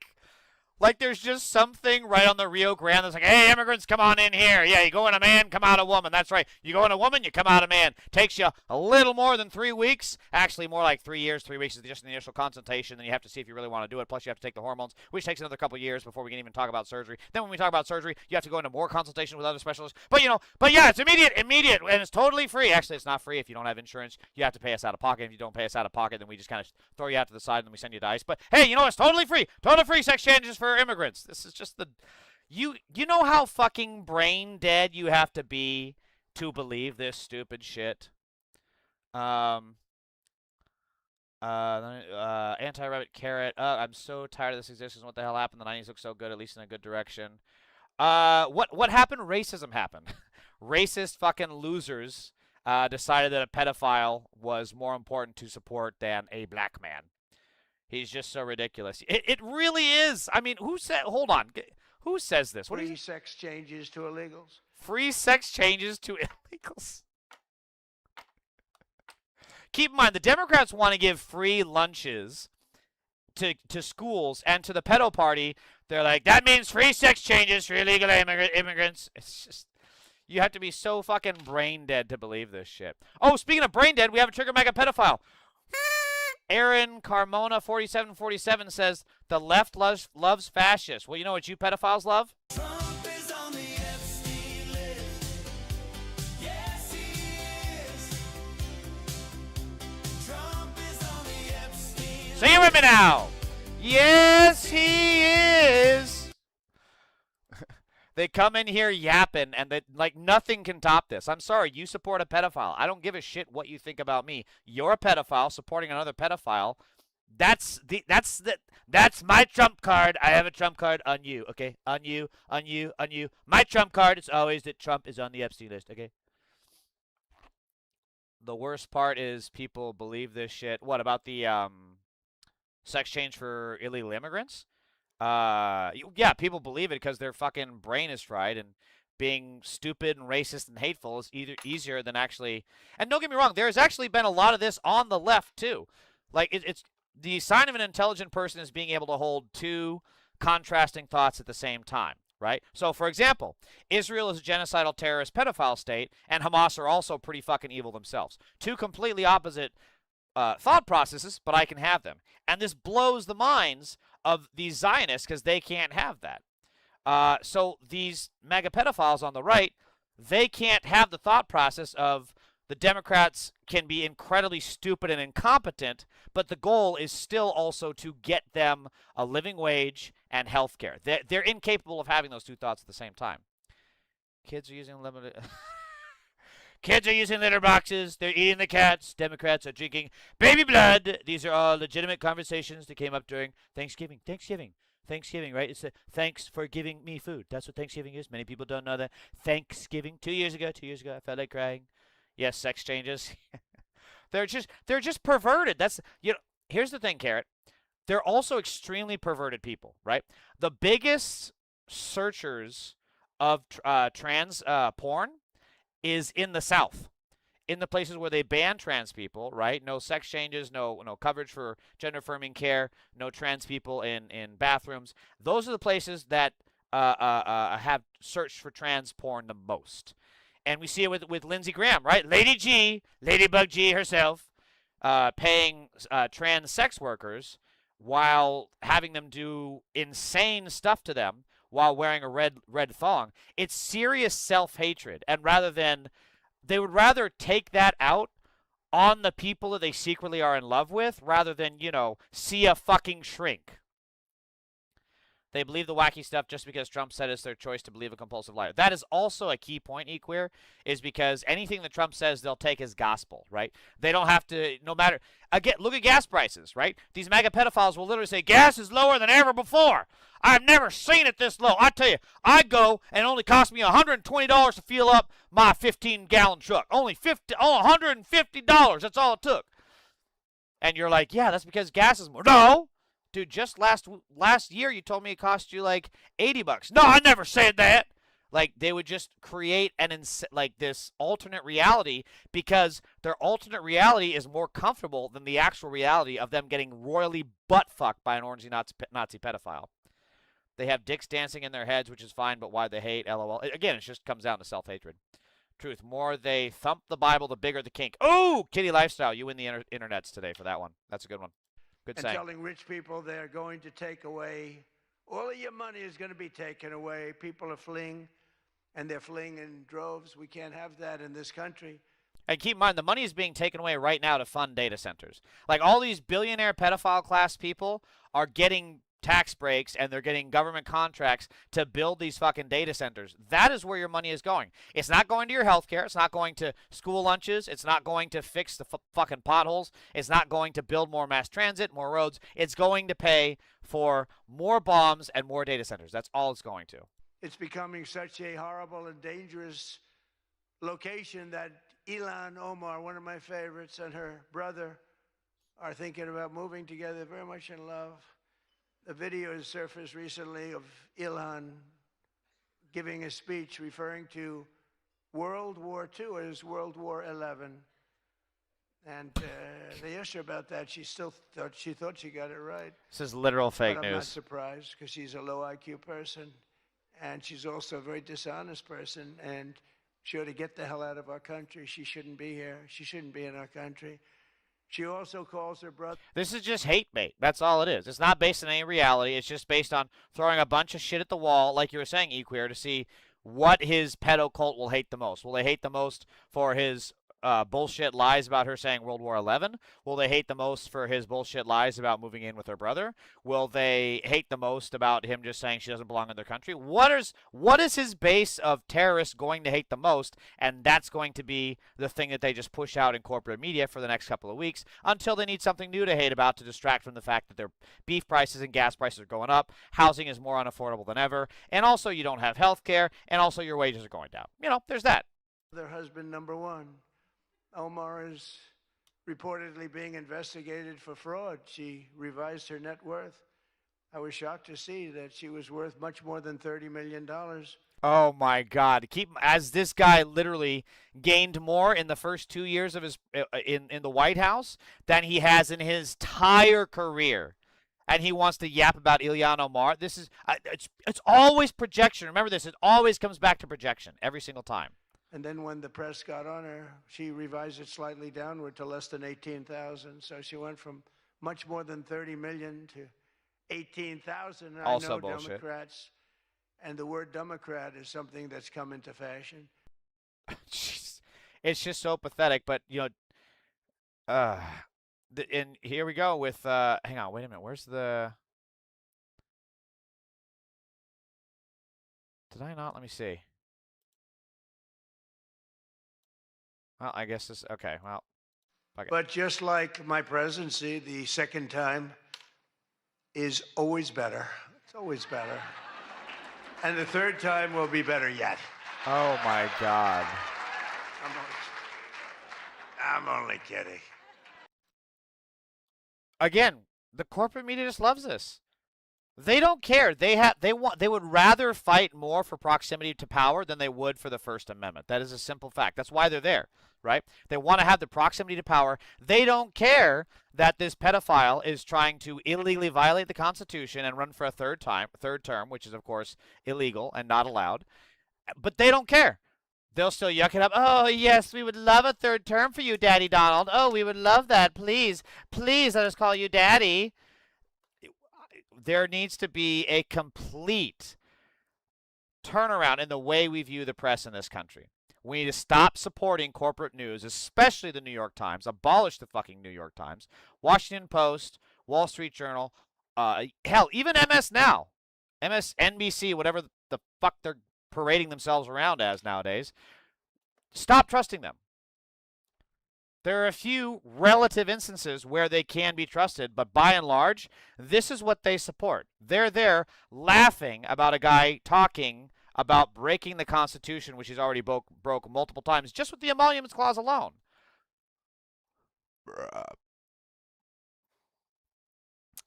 Like there's just something right on the Rio Grande that's like, hey, immigrants, come on in here. Yeah, you go in a man, come out a woman. That's right. You go in a woman, you come out a man. Takes you a little more than 3 weeks. Actually, more like 3 years. 3 weeks is just the initial consultation. Then you have to see if you really want to do it. Plus, you have to take the hormones, which takes another couple years before we can even talk about surgery. Then when we talk about surgery, you have to go into more consultation with other specialists. But, yeah, it's immediate, and it's totally free. Actually, it's not free if you don't have insurance. You have to pay us out of pocket. If you don't pay us out of pocket, then we just kind of throw you out to the side and then we send you to ICE. But, hey, it's totally free. Totally free sex changes for immigrants. This is just the you know how fucking brain dead you have to be to believe this stupid shit. Anti-rabbit carrot. I'm so tired of this existence. What the hell happened? The 90s look so good, at least in a good direction. What happened? Racism happened. Racist fucking losers decided that a pedophile was more important to support than a black man. He's just so ridiculous. It really is. I mean, who said? Hold on. Who says this? What free sex changes to illegals. Free sex changes to illegals. Keep in mind, the Democrats want to give free lunches to schools and to the pedo party. They're like, that means free sex changes for illegal immigrants. It's just, you have to be so fucking brain dead to believe this shit. Oh, speaking of brain dead, we have a trigger mega pedophile. Aaron Carmona 4747 says the left loves fascists. Well, you know what you pedophiles love? Trump is on the Epstein list. Yes, he is. Trump is on the Epstein list. Sing it with me now. Yes, he is. They come in here yapping, and like nothing can top this. I'm sorry, you support a pedophile. I don't give a shit what you think about me. You're a pedophile supporting another pedophile. That's my trump card. I have a trump card on you, okay? On you. My trump card is always that Trump is on the Epstein list, okay? The worst part is people believe this shit. What about the sex change for illegal immigrants? Yeah, people believe it because their fucking brain is fried, and being stupid and racist and hateful is easier than actually. And don't get me wrong, there has actually been a lot of this on the left too. Like it's the sign of an intelligent person is being able to hold two contrasting thoughts at the same time, right? So, for example, Israel is a genocidal terrorist pedophile state, and Hamas are also pretty fucking evil themselves. Two completely opposite thought processes, but I can have them. And this blows the minds of these Zionists because they can't have that. So these mega pedophiles on the right, they can't have the thought process of the Democrats can be incredibly stupid and incompetent, but the goal is still also to get them a living wage and health care. They're incapable of having those two thoughts at the same time. Kids are using limited... Kids are using litter boxes. They're eating the cats. Democrats are drinking baby blood. These are all legitimate conversations that came up during Thanksgiving. Thanksgiving, right? It's a thanks for giving me food. That's what Thanksgiving is. Many people don't know that. Thanksgiving. 2 years ago, I felt like crying. Yes, sex changes. They're just perverted. That's here's the thing, Carrot. They're also extremely perverted people, right? The biggest searchers of trans porn is in the South, in the places where they ban trans people, right? No sex changes, no coverage for gender affirming care, no trans people in bathrooms. Those are the places that have searched for trans porn the most. And we see it with Lindsey Graham, right? Lady G, Ladybug G herself, paying trans sex workers while having them do insane stuff to them while wearing a red thong. It's serious self-hatred. And they would rather take that out on the people that they secretly are in love with rather than, see a fucking shrink. They believe the wacky stuff just because Trump said it's their choice to believe a compulsive liar. That is also a key point, Equeer, is because anything that Trump says they'll take as gospel, right? They don't have to, no matter, again, look at gas prices, right? These mega pedophiles will literally say, gas is lower than ever before. I've never seen it this low. I tell you, I go and it only cost me $120 to fuel up my 15-gallon truck. Only $150, that's all it took. And you're like, yeah, that's because gas is more. No! Dude, just last year you told me it cost you like $80. No, I never said that. Like, they would just create this alternate reality because their alternate reality is more comfortable than the actual reality of them getting royally butt-fucked by an orangey Nazi pedophile. They have dicks dancing in their heads, which is fine, but why they hate, LOL. Again, it just comes down to self-hatred. Truth, more they thump the Bible, the bigger the kink. Ooh, kitty lifestyle. You win the internets today for that one. That's a good one. Good saying. And telling rich people they're going to take away, all of your money is going to be taken away. People are fleeing, and they're fleeing in droves. We can't have that in this country. And keep in mind, the money is being taken away right now to fund data centers. Like, all these billionaire pedophile class people are getting tax breaks and they're getting government contracts to build these fucking data centers. That is where your money is going. It's not going to your health care. It's not going to school lunches. It's not going to fix the fucking potholes. It's not going to build more mass transit, more roads. It's going to pay for more bombs and more data centers. That's all it's going to. It's becoming such a horrible and dangerous location that Ilhan Omar, one of my favorites, and her brother are thinking about moving together, very much in love. The video has surfaced recently of Ilhan giving a speech referring to World War II as World War XI. And they asked her about that. She thought she got it right. This is literal fake but news. I'm not surprised because she's a low IQ person. And she's also a very dishonest person. And she ought to get the hell out of our country. She shouldn't be here. She shouldn't be in our country. She also calls her brother. This is just hate bait. That's all it is. It's not based on any reality. It's just based on throwing a bunch of shit at the wall, like you were saying, Equeer, to see what his pedo cult will hate the most. Will they hate the most for his bullshit lies about her saying World War XI? Will they hate the most for his bullshit lies about moving in with her brother? Will they hate the most about him just saying she doesn't belong in their country? What is his base of terrorists going to hate the most? And that's going to be the thing that they just push out in corporate media for the next couple of weeks until they need something new to hate about to distract from the fact that their beef prices and gas prices are going up, housing is more unaffordable than ever, and also you don't have health care, and also your wages are going down. There's that. Their husband, number one. Omar is reportedly being investigated for fraud. She revised her net worth. I was shocked to see that she was worth much more than $30 million. Oh my God! As this guy literally gained more in the first 2 years of his in the White House than he has in his entire career, and he wants to yap about Ilhan Omar. This is it's always projection. Remember this. It always comes back to projection every single time. And then when the press got on her, she revised it slightly downward to less than 18,000. So she went from much more than 30 million to 18,000. Also I know bullshit. Democrats, and the word Democrat is something that's come into fashion. It's just so pathetic. But and here we go with. Hang on, wait a minute. Where's the? Did I not? Let me see. Well, I guess this. Okay. Well. Okay. But just like my presidency, the second time is always better. It's always better. And the third time will be better yet. Oh my God. I'm only kidding. Again, the corporate media just loves this. They don't care. They would rather fight more for proximity to power than they would for the First Amendment. That is a simple fact. That's why they're there, right? They want to have the proximity to power. They don't care that this pedophile is trying to illegally violate the Constitution and run for a third term, which is of course illegal and not allowed. But they don't care. They'll still yuck it up. Oh, yes, we would love a third term for you, Daddy Donald. Oh, we would love that. Please, please let us call you Daddy. There needs to be a complete turnaround in the way we view the press in this country. We need to stop supporting corporate news, especially the New York Times. Abolish the fucking New York Times, Washington Post, Wall Street Journal, hell, even MS Now, MSNBC, whatever the fuck they're parading themselves around as nowadays. Stop trusting them. There are a few relative instances where they can be trusted, but by and large, this is what they support. They're there laughing about a guy talking about breaking the Constitution, which he's already broke multiple times, just with the Emoluments Clause alone.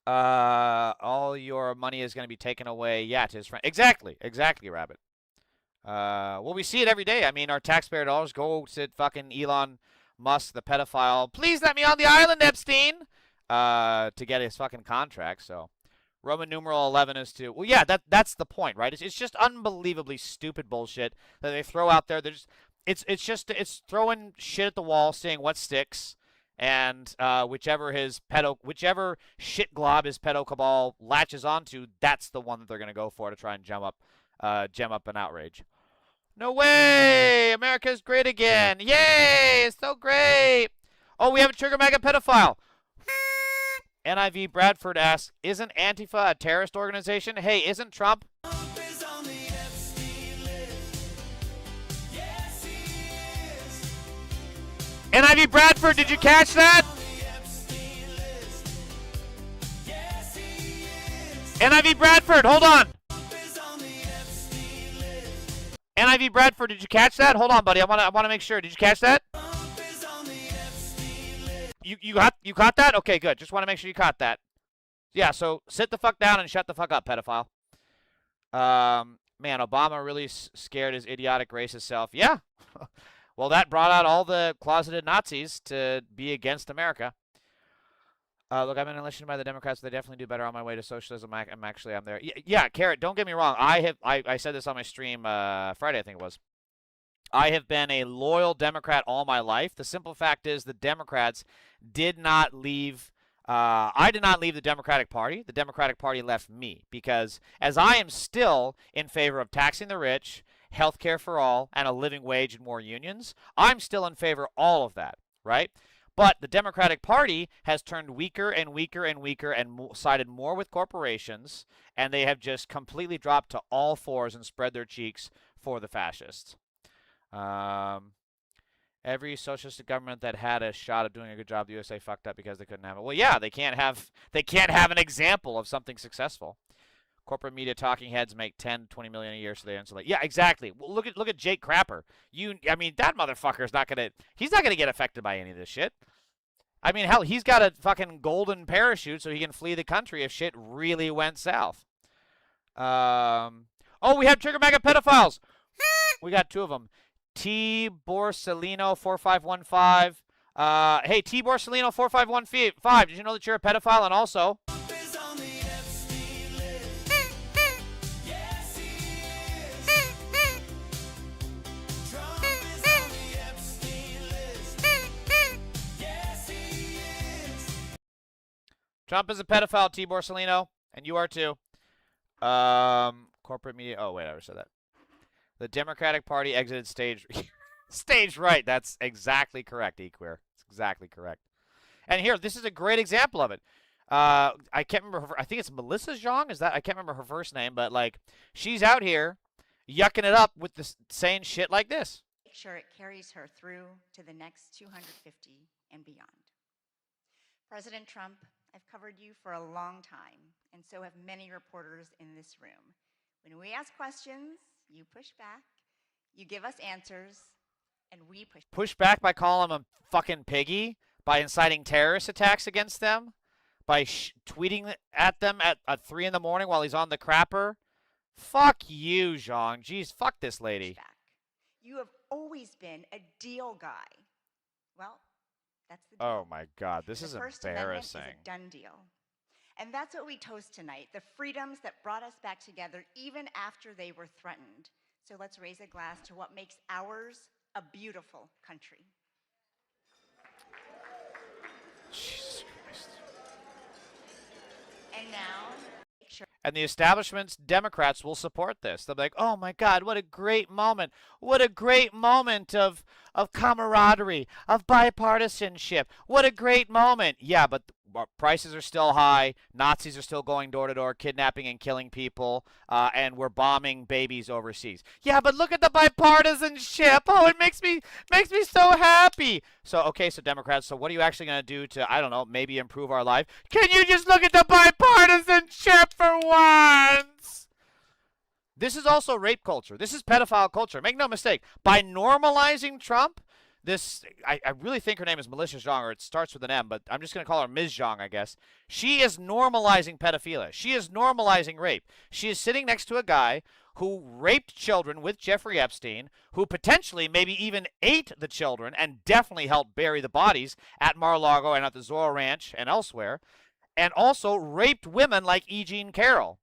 All your money is going to be taken away. Yeah, to his friend. Exactly, Rabbit. Well, we see it every day. I mean, our taxpayer dollars go to fucking Elon Musk, the pedophile. Please let me on the island, Epstein, to get his fucking contract. So, Roman numeral 11 is to. Well, yeah, that's the point, right? It's just unbelievably stupid bullshit that they throw out there. It's throwing shit at the wall, seeing what sticks, and whichever shit glob his pedo cabal latches onto, that's the one that they're gonna go for to try and gem up an outrage. No way! America's great again! Yay! It's so great! Oh, we have a trigger mega pedophile. NIV Bradford asks, isn't Antifa a terrorist organization? Hey, isn't Trump? Trump is on the Epstein list. Yes, he is. NIV Bradford, did you catch that? On the Epstein list. Yes, he is. NIV Bradford, hold on. Trump is on the Epstein list. NIV Bradford, did you catch that? Hold on, buddy. I want to make sure. Did you catch that? Trump is on the Epstein list. You caught that? Okay, good. Just want to make sure you caught that. Yeah, so sit the fuck down and shut the fuck up, pedophile. Man, Obama really scared his idiotic racist self. Yeah. Well, that brought out all the closeted Nazis to be against America. Look, I've been enlisted by the Democrats. They definitely do better on my way to socialism. I'm there. Yeah, Carrot, don't get me wrong. I said this on my stream Friday, I think it was. I have been a loyal Democrat all my life. The simple fact is the Democrats did not leave. I did not leave the Democratic Party. The Democratic Party left me because as I am still in favor of taxing the rich, health care for all, and a living wage and more unions, I'm still in favor of all of that, right? But the Democratic Party has turned weaker and weaker and weaker and sided more with corporations, and they have just completely dropped to all fours and spread their cheeks for the fascists. Every socialist government that had a shot of doing a good job, the USA fucked up because they couldn't have it. Well, yeah, they can't have an example of something successful. Corporate media talking heads make 10, 20 million a year, so they insulate. Yeah, exactly. Well, look at Jake Crapper. I mean, that motherfucker's he's not gonna get affected by any of this shit. I mean, hell, he's got a fucking golden parachute so he can flee the country if shit really went south. Oh, we have trigger mega pedophiles. We got two of them. T. Borsellino 4515. Hey, T. Borsellino 4515. Did you know that you're a pedophile? And also, Trump is on the Epstein list. Yes, he is. Trump is on the Epstein list. Yes, he is. Trump is a pedophile, T. Borsellino, and you are too. Corporate media. Oh, wait, I already said that. The Democratic Party exited stage right. That's exactly correct, Equeer. It's exactly correct. And here, this is a great example of it. I can't remember I think it's Melissa Zhang. I can't remember her first name, but like she's out here yucking it up with this saying shit like this. Make sure it carries her through to the next 250 and beyond. President Trump, I've covered you for a long time, and so have many reporters in this room. When we ask questions, you push back, you give us answers, and we push back by calling him a fucking piggy, by inciting terrorist attacks against them, by tweeting at them at 3 in the morning while he's on the crapper. Fuck you, Zhang. Jeez, fuck this lady. back. You have always been a deal guy. Well, that's the deal. Oh my God, this is The First Amendment embarrassing. is a done deal. And that's what we toast tonight, the freedoms that brought us back together even after they were threatened. So let's raise a glass to what makes ours a beautiful country. Jesus Christ. And now, And the establishment's Democrats will support this. They'll be like, oh my God, what a great moment. What a great moment of camaraderie, of bipartisanship. What a great moment. Yeah, but prices are still high. Nazis are still going door to door, kidnapping and killing people, and we're bombing babies overseas. Yeah, but look at the bipartisanship. Oh, it makes me so happy. So, okay, so Democrats, so what are you actually going to do to, I don't know, maybe improve our life? Can you just look at the bipartisanship for once? This is also rape culture. This is pedophile culture. Make no mistake. By normalizing Trump, I really think her name is Melissa Zhang, or it starts with an M, but I'm just going to call her Ms. Zhang, I guess. She is normalizing pedophilia. She is normalizing rape. She is sitting next to a guy who raped children with Jeffrey Epstein, who potentially maybe even ate the children and definitely helped bury the bodies at Mar-a-Lago and at the Zorro Ranch and elsewhere, and also raped women like E. Jean Carroll.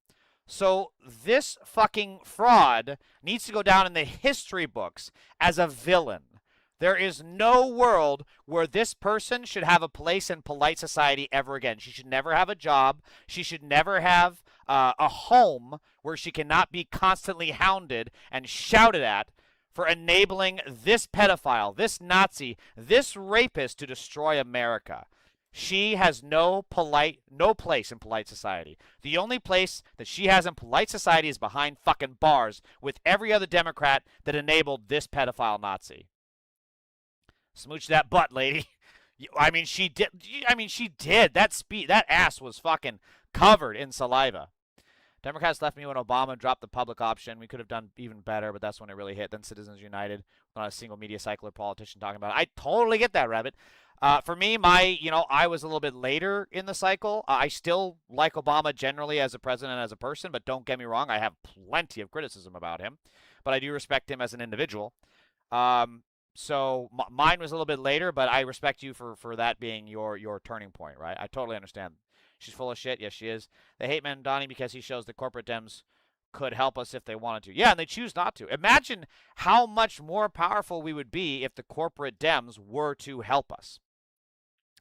So this fucking fraud needs to go down in the history books as a villain. There is no world where this person should have a place in polite society ever again. She should never have a job. She should never have a home where she cannot be constantly hounded and shouted at for enabling this pedophile, this Nazi, this rapist to destroy America. She has no place in polite society. The only place that she has in polite society is behind fucking bars with every other Democrat that enabled this pedophile Nazi. Smooch that butt, lady. I mean, she did. That ass was fucking covered in saliva. Democrats left me when Obama dropped the public option. We could have done even better, but that's when it really hit. Then Citizens United, not a single media cycle or politician talking about it. I totally get that, Rabbit. For me, I was a little bit later in the cycle. I still like Obama generally as a president and as a person, but don't get me wrong, I have plenty of criticism about him. But I do respect him as an individual. So mine was a little bit later, but I respect you for that being your turning point, right? I totally understand. She's full of shit. Yes, she is. They hate Mamdani because he shows the corporate Dems could help us if they wanted to. Yeah, and they choose not to. Imagine how much more powerful we would be if the corporate Dems were to help us.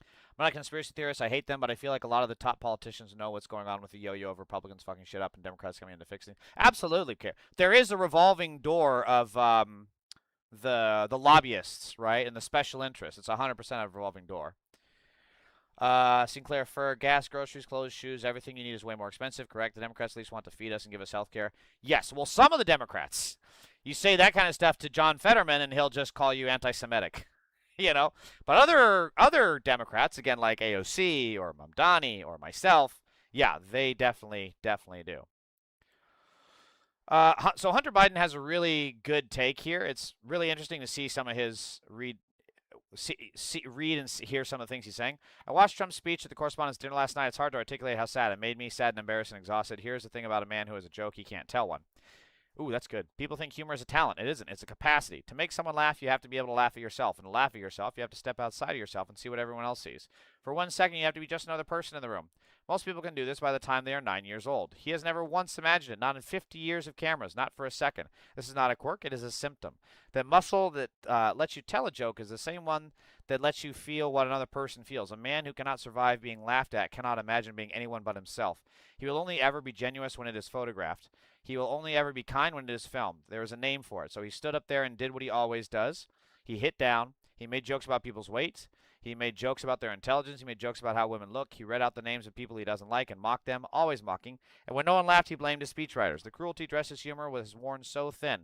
I'm not a conspiracy theorist. I hate them, but I feel like a lot of the top politicians know what's going on with the yo-yo of Republicans fucking shit up and Democrats coming in to fix it. Absolutely care. There is a revolving door of the lobbyists, right, and the special interests. It's 100% a revolving door. Sinclair Fur, gas, groceries, clothes, shoes, everything you need is way more expensive, correct? The Democrats at least want to feed us and give us health care. Yes, well, some of the Democrats. You say that kind of stuff to John Fetterman, and he'll just call you anti-Semitic. You know? But other Democrats, again, like AOC or Mamdani or myself, yeah, they definitely do. So Hunter Biden has a really good take here. It's really interesting to see some of his read and hear some of the things he's saying. I watched Trump's speech at the Correspondent's dinner last night. It's hard to articulate how sad. It made me sad and embarrassed and exhausted. Here's the thing about a man who is a joke. He can't tell one. Ooh, that's good. People think humor is a talent. It isn't. It's a capacity. To make someone laugh, you have to be able to laugh at yourself. And to laugh at yourself, you have to step outside of yourself and see what everyone else sees. For 1 second, you have to be just another person in the room. Most people can do this by the time they are 9 years old. He has never once imagined it, not in 50 years of cameras, not for a second. This is not a quirk, it is a symptom. The muscle that lets you tell a joke is the same one that lets you feel what another person feels. A man who cannot survive being laughed at cannot imagine being anyone but himself. He will only ever be genuine when it is photographed. He will only ever be kind when it is filmed. There is a name for it. So he stood up there and did what he always does. He hit down. He made jokes about people's weight. He made jokes about their intelligence. He made jokes about how women look. He read out the names of people he doesn't like and mocked them, always mocking. And when no one laughed, he blamed his speechwriters. The cruelty dressed his humor was worn so thin.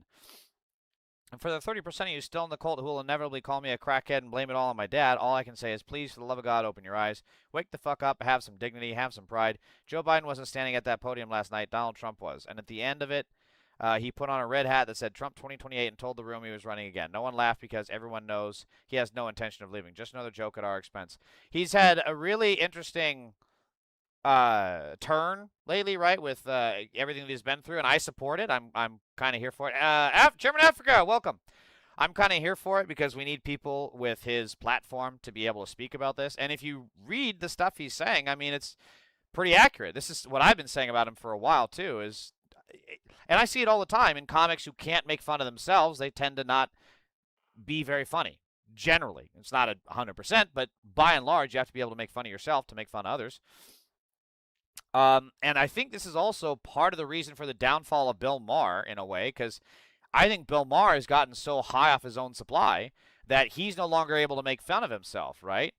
And for the 30% of you still in the cult who will inevitably call me a crackhead and blame it all on my dad, all I can say is, please, for the love of God, open your eyes. Wake the fuck up, have some dignity, have some pride. Joe Biden wasn't standing at that podium last night. Donald Trump was. And at the end of it, he put on a red hat that said Trump 2028 and told the room he was running again. No one laughed because everyone knows he has no intention of leaving. Just another joke at our expense. He's had a really interesting turn lately, right, with everything that he's been through, and I support it. I'm kind of here for it. Chairman Africa, welcome. I'm kind of here for it because we need people with his platform to be able to speak about this. And if you read the stuff he's saying, I mean, it's pretty accurate. This is what I've been saying about him for a while, too, is and I see it all the time in comics who can't make fun of themselves. They tend to not be very funny. Generally, it's not 100%, but by and large, you have to be able to make fun of yourself to make fun of others. And I think this is also part of the reason for the downfall of Bill Maher in a way, because I think Bill Maher has gotten so high off his own supply that he's no longer able to make fun of himself, right?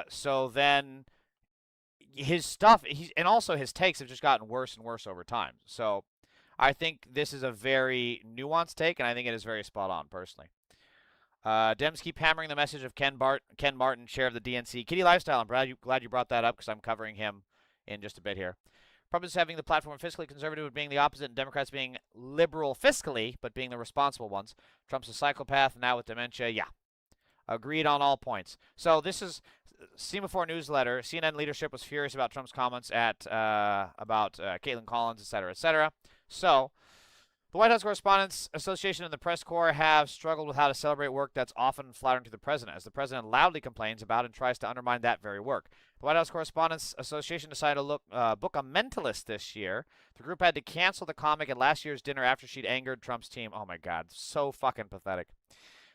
So then his stuff, and also his takes have just gotten worse and worse over time. So I think this is a very nuanced take, and I think it is very spot on, personally. Dems keep hammering the message of Ken Martin, chair of the DNC. Kitty Lifestyle, I'm glad you brought that up because I'm covering him in just a bit here. Republicans having the platform fiscally conservative being the opposite, and Democrats being liberal fiscally, but being the responsible ones. Trump's a psychopath, now with dementia. Yeah. Agreed on all points. So this is Semaphore newsletter. CNN leadership was furious about Trump's comments about Caitlin Collins, et cetera, et cetera. So the White House Correspondents Association and the Press Corps have struggled with how to celebrate work that's often flattering to the president, as the president loudly complains about and tries to undermine that very work. The White House Correspondents Association decided to book a mentalist this year. The group had to cancel the comic at last year's dinner after she'd angered Trump's team. Oh, my God. So fucking pathetic.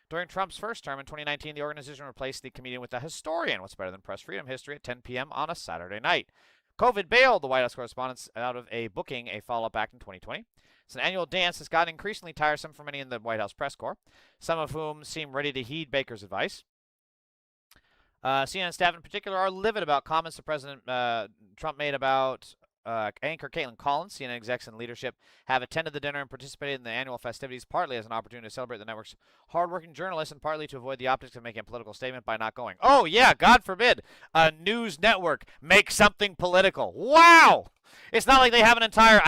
During Trump's first term in 2019, the organization replaced the comedian with a historian. What's better than press freedom history at 10 p.m. on a Saturday night? COVID bailed the White House Correspondents out of booking a follow-up act in 2020. It's an annual dance that's gotten increasingly tiresome for many in the White House press corps, some of whom seem ready to heed Baker's advice. CNN staff in particular are livid about comments that President Trump made about anchor Caitlin Collins. CNN execs and leadership have attended the dinner and participated in the annual festivities, partly as an opportunity to celebrate the network's hardworking journalists and partly to avoid the optics of making a political statement by not going. Oh, yeah, God forbid a news network make something political. Wow! It's not like they have an entire,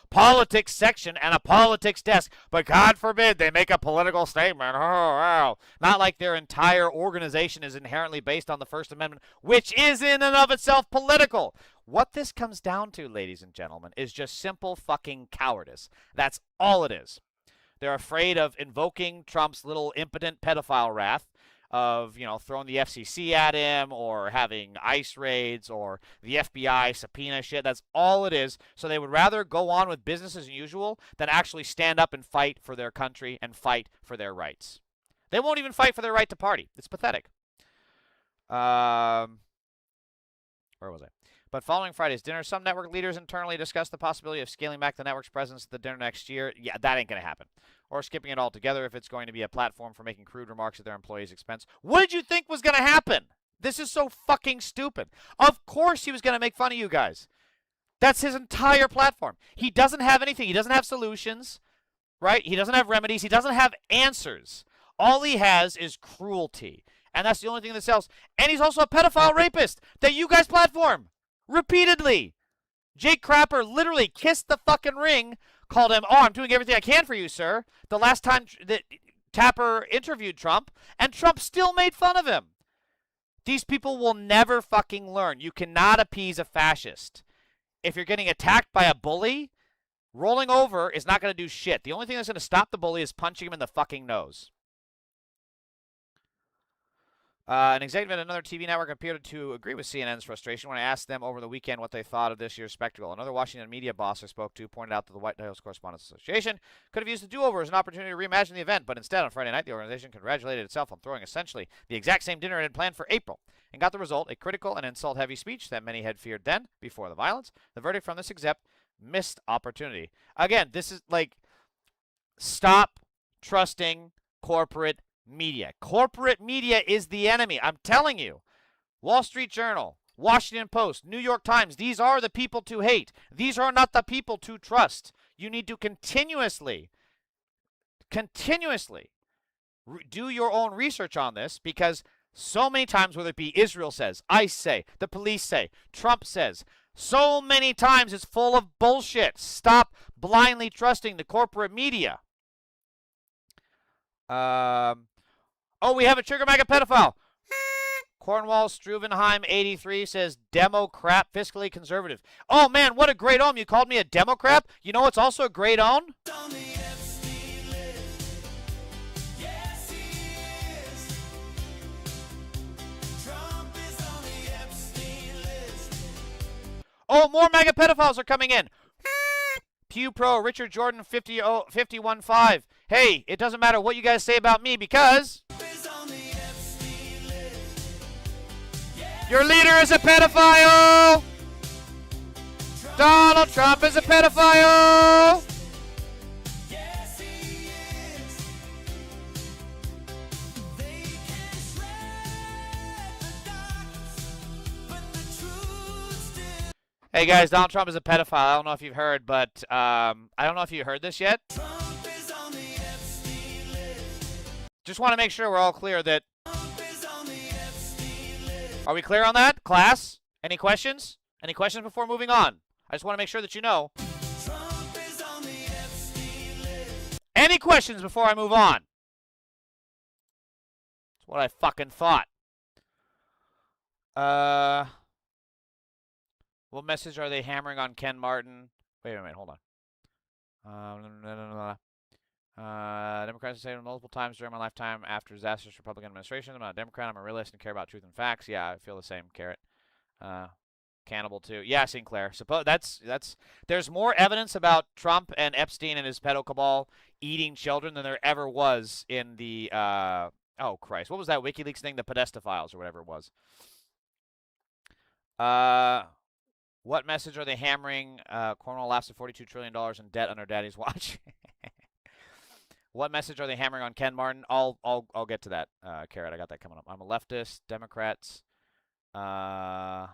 politics section and a politics desk, but God forbid they make a political statement. Oh, wow. Not like their entire organization is inherently based on the First Amendment, which is in and of itself political. What this comes down to, ladies and gentlemen, is just simple fucking cowardice. That's all it is. They're afraid of invoking Trump's little impotent pedophile wrath, of, throwing the FCC at him or having ICE raids or the FBI subpoena shit. That's all it is. So they would rather go on with business as usual than actually stand up and fight for their country and fight for their rights. They won't even fight for their right to party. It's pathetic. Where was I? But following Friday's dinner, some network leaders internally discussed the possibility of scaling back the network's presence at the dinner next year. Yeah, that ain't going to happen. Or skipping it altogether if it's going to be a platform for making crude remarks at their employees' expense. What did you think was going to happen? This is so fucking stupid. Of course he was going to make fun of you guys. That's his entire platform. He doesn't have anything. He doesn't have solutions, right? He doesn't have remedies. He doesn't have answers. All he has is cruelty. And that's the only thing that sells. And he's also a pedophile rapist that you guys platform. Repeatedly. Jake Crapper literally kissed the fucking ring, called him, "Oh, I'm doing everything I can for you, sir," the last time that Tapper interviewed Trump, and Trump still made fun of him. These people will never fucking learn. You cannot appease a fascist. If you're getting attacked by a bully, rolling over is not going to do shit. The only thing that's going to stop the bully is punching him in the fucking nose. An executive at another TV network appeared to agree with CNN's frustration when I asked them over the weekend what they thought of this year's spectacle. Another Washington media boss I spoke to pointed out that the White House Correspondents Association could have used the do-over as an opportunity to reimagine the event, but instead, on Friday night, the organization congratulated itself on throwing essentially the exact same dinner it had planned for April, and got the result, a critical and insult-heavy speech that many had feared then, before the violence. The verdict from this exec, missed opportunity. Again, this is like, stop trusting corporate media. Corporate media is the enemy. I'm telling you. Wall Street Journal, Washington Post, New York Times, these are the people to hate. These are not the people to trust. You need to continuously do your own research on this, because so many times, whether it be Israel says, ICE say, the police say, Trump says, so many times it's full of bullshit. Stop blindly trusting the corporate media. Oh, we have a trigger MAGA pedophile. Cornwall Struvenheim 83 says, Democrat, fiscally conservative. Oh, man, what a great own. You called me a Democrat? You know what's also a great own? On the Epstein list. Yes, he is. Trump is on the Epstein list. Oh, more MAGA pedophiles are coming in. Pew Pro, Richard Jordan, 51.5. Hey, it doesn't matter what you guys say about me because your leader is a pedophile. Donald Trump is a pedophile. Yes, he is. They can shred the darkness, but the truth still. Hey guys, Donald Trump is a pedophile. I don't know if you've heard, but I don't know if you heard this yet. Trump is on the Epstein list. Just want to make sure we're all clear that. Trump is on the Epstein list. Are we clear on that, class? Any questions? Any questions before moving on? I just want to make sure that you know. Trump is on the Epstein list. Any questions before I move on? That's what I fucking thought. What message are they hammering on Ken Martin? Wait a minute, hold on. Democrats have said multiple times during my lifetime after disastrous Republican administration. I'm not a Democrat. I'm a realist and care about truth and facts. Yeah, I feel the same. Carrot. Cannibal too. Yeah, Sinclair. Suppose that's. There's more evidence about Trump and Epstein and his pedo cabal eating children than there ever was in the. Oh Christ, what was that WikiLeaks thing? The Podesta files or whatever it was. What message are they hammering? Cornwall laughs at $42 trillion in debt under Daddy's watch. What message are they hammering on Ken Martin? I'll get to that, Carrot. I got that coming up. I'm a leftist. Democrats. I'm a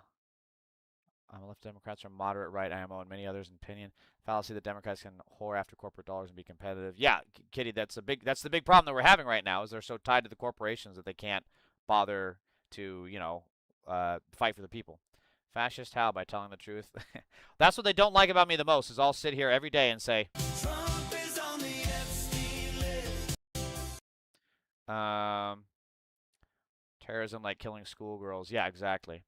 left. Democrats are moderate right, IMO, and many others in opinion. Fallacy that Democrats can whore after corporate dollars and be competitive. Yeah, Kitty, that's the big problem that we're having right now is they're so tied to the corporations that they can't bother to, fight for the people. Fascist how? By telling the truth. That's what they don't like about me the most is I'll sit here every day and say, Trump is on the Epstein list. terrorism like killing schoolgirls. Yeah, exactly.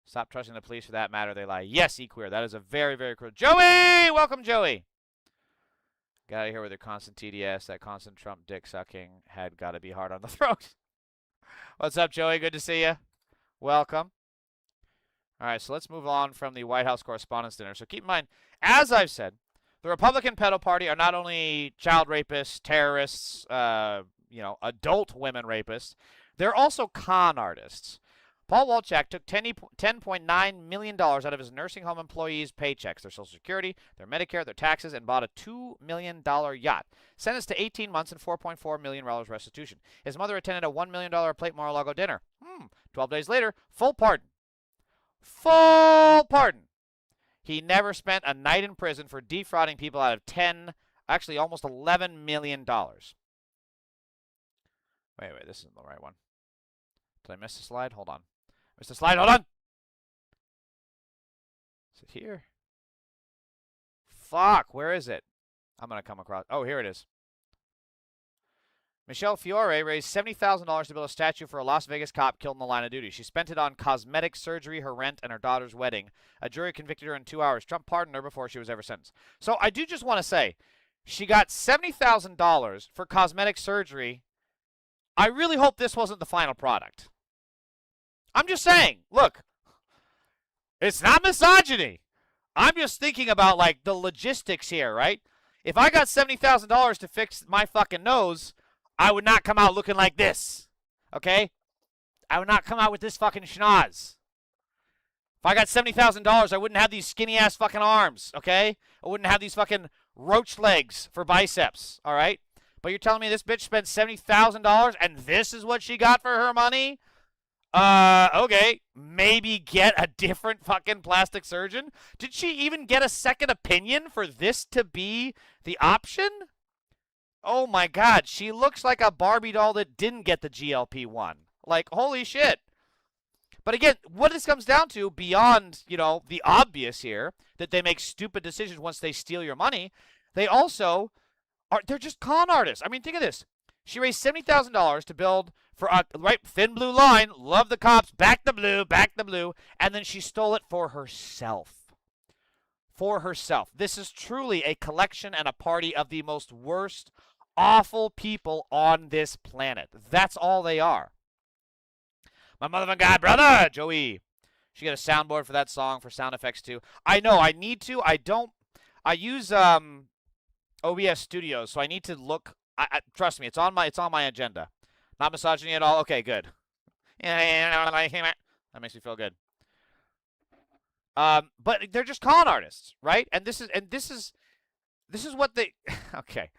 Stop trusting the police for that matter. They lie. Yes, E-Queer. That is a very, very cruel. Joey! Welcome, Joey. Got out of here with your constant TDS. That constant Trump dick sucking had got to be hard on the throat. What's up, Joey? Good to see you. Welcome. All right, so let's move on from the White House Correspondents' Dinner. So keep in mind, as I've said, the Republican pedo party are not only child rapists, terrorists, adult women rapists, they're also con artists. Paul Wolchak took $10.9 million out of his nursing home employees' paychecks, their Social Security, their Medicare, their taxes, and bought a $2 million yacht. Sentenced to 18 months and $4.4 million restitution. His mother attended a $1 million plate Mar-a-Lago dinner. 12 days later, full pardon. Full pardon. He never spent a night in prison for defrauding people out of almost $11 million. Wait, this isn't the right one. Did I miss the slide? Hold on. Missed the slide, hold on! Is it here? Fuck, where is it? I'm going to come across. Oh, here it is. Michelle Fiore raised $70,000 to build a statue for a Las Vegas cop killed in the line of duty. She spent it on cosmetic surgery, her rent, and her daughter's wedding. A jury convicted her in 2 hours. Trump pardoned her before she was ever sentenced. So I do just want to say, she got $70,000 for cosmetic surgery. I really hope this wasn't the final product. I'm just saying, look, it's not misogyny. I'm just thinking about, like, the logistics here, right? If I got $70,000 to fix my fucking nose, I would not come out looking like this, okay? I would not come out with this fucking schnoz. If I got $70,000, I wouldn't have these skinny-ass fucking arms, okay? I wouldn't have these fucking roach legs for biceps, all right? But you're telling me this bitch spent $70,000 and this is what she got for her money? Okay. Maybe get a different fucking plastic surgeon? Did she even get a second opinion for this to be the option? Oh my God, she looks like a Barbie doll that didn't get the GLP-1. Like, holy shit. But again, what this comes down to, beyond, the obvious here, that they make stupid decisions once they steal your money, they also they're just con artists. I mean, think of this. She raised $70,000 to build for a thin blue line, love the cops, back the blue, and then she stole it for herself. For herself. This is truly a collection and a party of the most worst, awful people on this planet. That's all they are. My motherfucking God, brother, Joey. She got a soundboard for that song for sound effects too. I know, I need to. I don't. I use OBS Studios, so I need to look. Trust me, it's on my agenda. Not misogyny at all. Okay, good. That makes me feel good. But they're just con artists, right? And this is what they. Okay.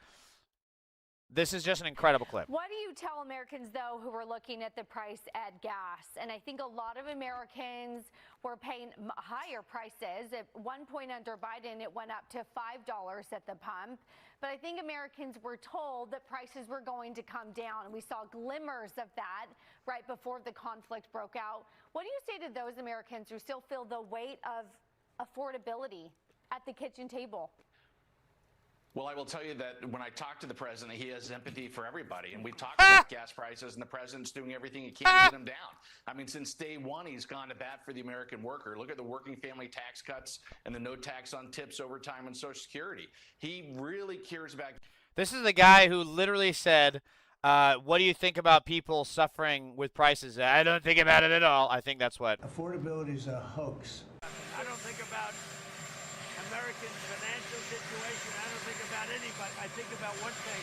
This is just an incredible clip. What do you tell Americans, though, who are looking at the price at gas? And I think a lot of Americans were paying higher prices. At one point under Biden, it went up to $5 at the pump. But I think Americans were told that prices were going to come down. And we saw glimmers of that right before the conflict broke out. What do you say to those Americans who still feel the weight of affordability at the kitchen table? Well, I will tell you that when I talk to the president, he has empathy for everybody. And we talked about gas prices, and the president's doing everything he can to get them down. I mean, since day one, he's gone to bat for the American worker. Look at the working family tax cuts and the no tax on tips, overtime, and Social Security. He really cares about. This is the guy who literally said, what do you think about people suffering with prices? I don't think about it at all. I think that's what. Affordability is a hoax. I don't think about Americans' financial situation. I don't think about anybody. I think about one thing.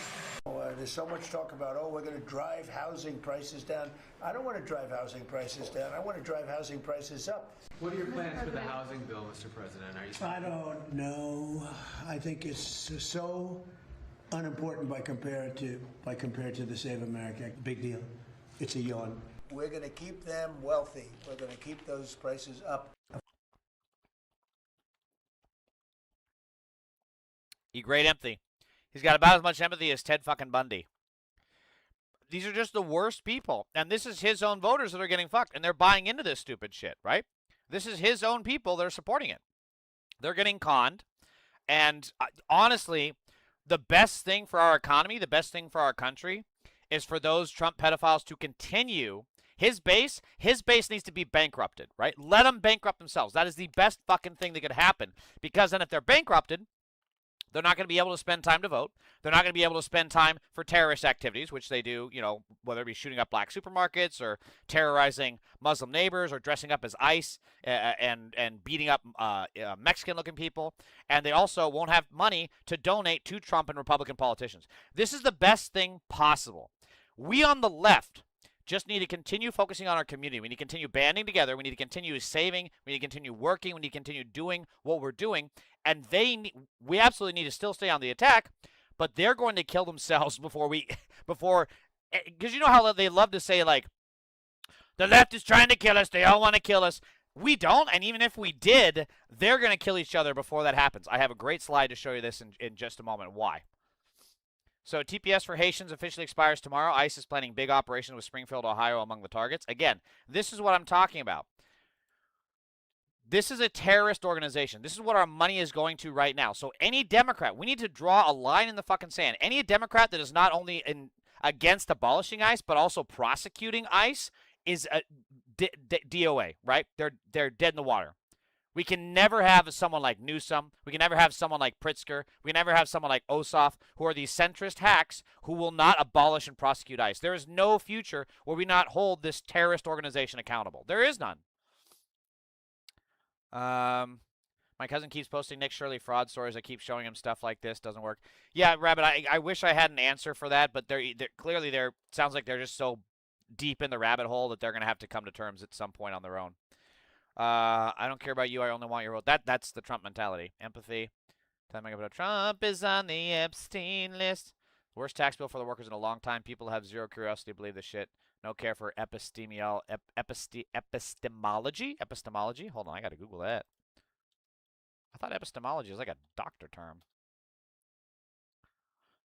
There's so much talk about, we're going to drive housing prices down. I don't want to drive housing prices down. I want to drive housing prices up. What are your plans for the housing bill, Mr. President? I don't know. I think it's so unimportant by compared to the Save America. Big deal. It's a yawn. We're going to keep them wealthy. We're going to keep those prices up. Great empathy. He's got about as much empathy as Ted fucking Bundy. These are just the worst people. And this is his own voters that are getting fucked. And they're buying into this stupid shit, right? This is his own people that are supporting it. They're getting conned. And honestly, the best thing for our economy, the best thing for our country, is for those Trump pedophiles to continue. His base needs to be bankrupted, right? Let them bankrupt themselves. That is the best fucking thing that could happen. Because then if they're bankrupted, they're not going to be able to spend time to vote. They're not going to be able to spend time for terrorist activities, which they do, whether it be shooting up black supermarkets or terrorizing Muslim neighbors or dressing up as ICE and beating up Mexican-looking people. And they also won't have money to donate to Trump and Republican politicians. This is the best thing possible. We on the left just need to continue focusing on our community. We need to continue banding together. We need to continue saving. We need to continue working. We need to continue doing what we're doing. And we absolutely need to still stay on the attack, but they're going to kill themselves because you know how they love to say, like, the left is trying to kill us. They all want to kill us. We don't, and even if we did, they're going to kill each other before that happens. I have a great slide to show you this in just a moment. Why? So TPS for Haitians officially expires tomorrow. ICE is planning big operations with Springfield, Ohio among the targets. Again, this is what I'm talking about. This is a terrorist organization. This is what our money is going to right now. So any Democrat, we need to draw a line in the fucking sand. Any Democrat that is not only against abolishing ICE, but also prosecuting ICE is a DOA, right? They're dead in the water. We can never have someone like Newsom. We can never have someone like Pritzker. We can never have someone like Ossoff, who are these centrist hacks who will not abolish and prosecute ICE. There is no future where we not hold this terrorist organization accountable. There is none. My cousin keeps posting Nick Shirley fraud stories. I keep showing him stuff like this. Doesn't work. Yeah, Rabbit, I wish I had an answer for that, but they're clearly sounds like they're just so deep in the rabbit hole that they're going to have to come to terms at some point on their own. I don't care about you. I only want your vote. That's the Trump mentality. Empathy. Time about Trump is on the Epstein list. Worst tax bill for the workers in a long time. People have zero curiosity to believe this shit. No care for epistemology. Epistemology? Hold on, I gotta Google that. I thought epistemology was like a doctor term.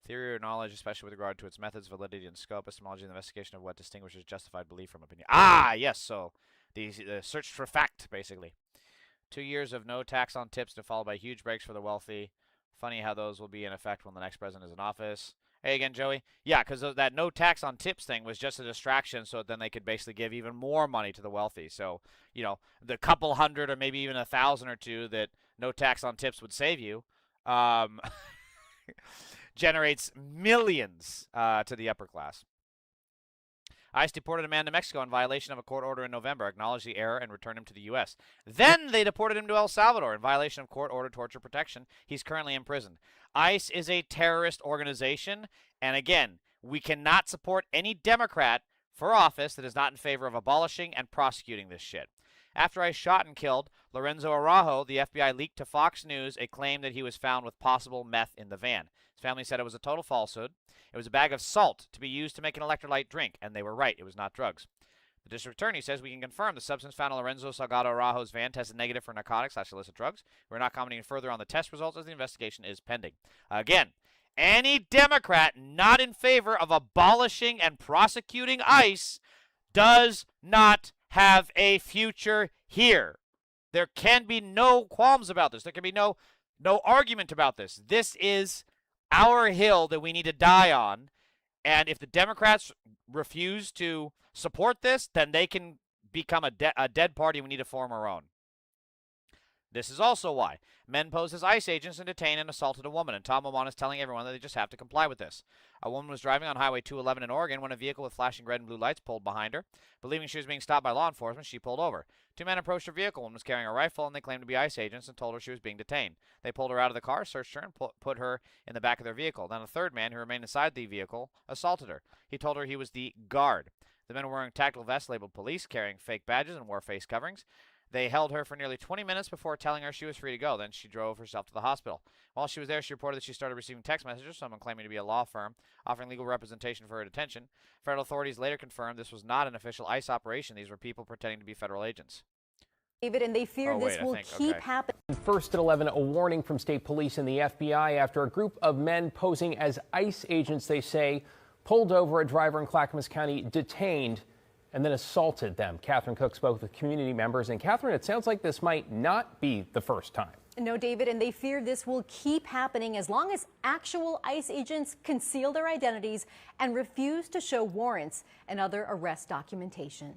Theory or knowledge, especially with regard to its methods, validity, and scope. Epistemology is the investigation of what distinguishes justified belief from opinion. Ah, yes, so the search for fact, basically. 2 years of no tax on tips to followed by huge breaks for the wealthy. Funny how those will be in effect when the next president is in office. Hey again, Joey. Yeah, because that no tax on tips thing was just a distraction so then they could basically give even more money to the wealthy. So, the couple hundred or maybe even 1,000 or two that no tax on tips would save you generates millions to the upper class. ICE deported a man to Mexico in violation of a court order in November, acknowledged the error, and returned him to the U.S. Then they deported him to El Salvador in violation of court order torture protection. He's currently imprisoned. ICE is a terrorist organization, and again, we cannot support any Democrat for office that is not in favor of abolishing and prosecuting this shit. After ICE shot and killed Lorenzo Araujo, the FBI leaked to Fox News a claim that he was found with possible meth in the van. His family said it was a total falsehood. It was a bag of salt to be used to make an electrolyte drink, and they were right. It was not drugs. The district attorney says we can confirm the substance found in Lorenzo Salgado Araujo's van tested negative for narcotics/illicit drugs. We're not commenting further on the test results as the investigation is pending. Again, any Democrat not in favor of abolishing and prosecuting ICE does not have a future here. There can be no qualms about this. There can be no argument about this. This is our hill that we need to die on. And if the Democrats refuse to support this, then they can become a dead party. We need to form our own. This is also why men posed as ICE agents and detained and assaulted a woman, and Tom Lamont is telling everyone that they just have to comply with this. A woman was driving on Highway 211 in Oregon when a vehicle with flashing red and blue lights pulled behind her. Believing she was being stopped by law enforcement, she pulled over. Two men approached her vehicle. One was carrying a rifle, and they claimed to be ICE agents and told her she was being detained. They pulled her out of the car, searched her, and put her in the back of their vehicle. Then a third man, who remained inside the vehicle, assaulted her. He told her he was the guard. The men were wearing tactical vests labeled police, carrying fake badges, and wore face coverings. They held her for nearly 20 minutes before telling her she was free to go. Then she drove herself to the hospital. While she was there, she reported that she started receiving text messages, someone claiming to be a law firm, offering legal representation for her detention. Federal authorities later confirmed this was not an official ICE operation. These were people pretending to be federal agents. David, and they fear this will keep happening. First at 11, a warning from state police and the FBI after a group of men posing as ICE agents, they say, pulled over a driver in Clackamas County, detained, and then assaulted them. Catherine Cook spoke with community members. And Catherine, it sounds like this might not be the first time. No, David, and they fear this will keep happening as long as actual ICE agents conceal their identities and refuse to show warrants and other arrest documentation.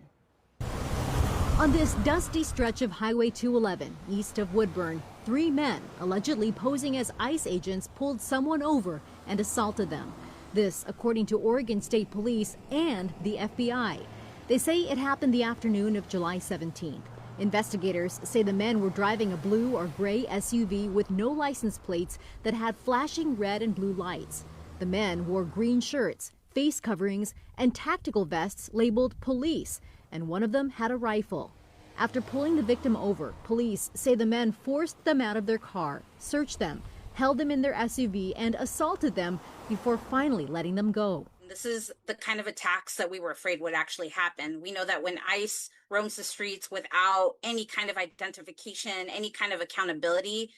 On this dusty stretch of Highway 211, east of Woodburn, 3 men, allegedly posing as ICE agents, pulled someone over and assaulted them. This, according to Oregon State Police and the FBI. They say it happened the afternoon of July 17th. Investigators say the men were driving a blue or gray SUV with no license plates that had flashing red and blue lights. The men wore green shirts, face coverings, and tactical vests labeled police, and one of them had a rifle. After pulling the victim over, police say the men forced them out of their car, searched them, held them in their SUV, and assaulted them before finally letting them go. This is the kind of attacks that we were afraid would actually happen. We know that when ICE roams the streets without any kind of identification, any kind of accountability,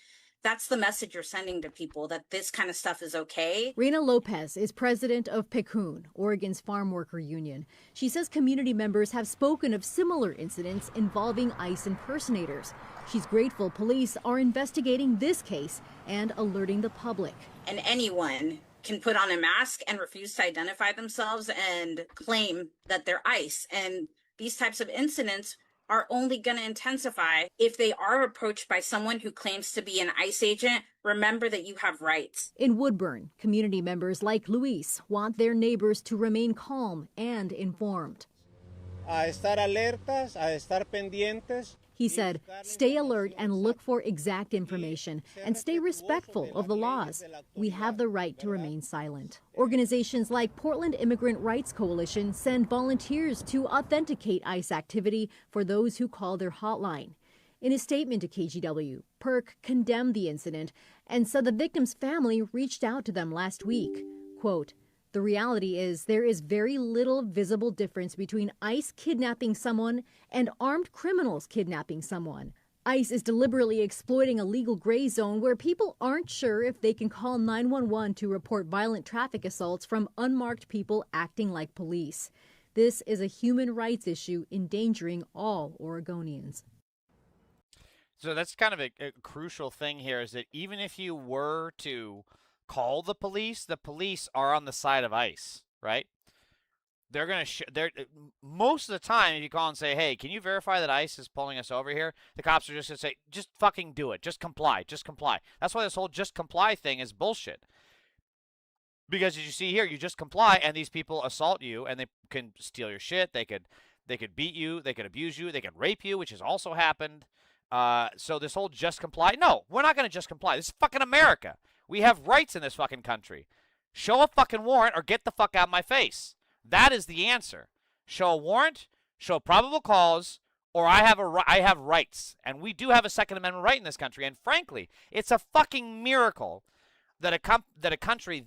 that's the message you're sending to people, that this kind of stuff is okay. Rena Lopez is president of PICUN, Oregon's farm worker union. She says community members have spoken of similar incidents involving ICE impersonators. She's grateful police are investigating this case and alerting the public. And anyone can put on a mask and refuse to identify themselves and claim that they're ICE. And these types of incidents are only going to intensify. If they are approached by someone who claims to be an ICE agent, remember that you have rights. In Woodburn, community members like Luis want their neighbors to remain calm and informed. A estar alertas, a estar pendientes. He said, stay alert and look for exact information and stay respectful of the laws. We have the right to remain silent. Organizations like Portland Immigrant Rights Coalition send volunteers to authenticate ICE activity for those who call their hotline. In a statement to KGW, PERC condemned the incident and said the victim's family reached out to them last week. Quote, the reality is there is very little visible difference between ICE kidnapping someone and armed criminals kidnapping someone. ICE is deliberately exploiting a legal gray zone where people aren't sure if they can call 911 to report violent traffic assaults from unmarked people acting like police. This is a human rights issue endangering all Oregonians. So that's kind of a crucial thing here, is that even if you were to call the police are on the side of ICE, right? They're going to most of the time, if you call and say, hey, can you verify that ICE is pulling us over here? The cops are just going to say, just fucking do it. Just comply. Just comply. That's why this whole just comply thing is bullshit. Because as you see here, you just comply, and these people assault you, and they can steal your shit. They could beat you. They could abuse you. They could rape you, which has also happened. So this whole just comply. No, we're not going to just comply. This is fucking America. We have rights in this fucking country. Show a fucking warrant or get the fuck out of my face. That is the answer. Show a warrant, show probable cause, or I have rights. And we do have a Second Amendment right in this country. And frankly, it's a fucking miracle that a country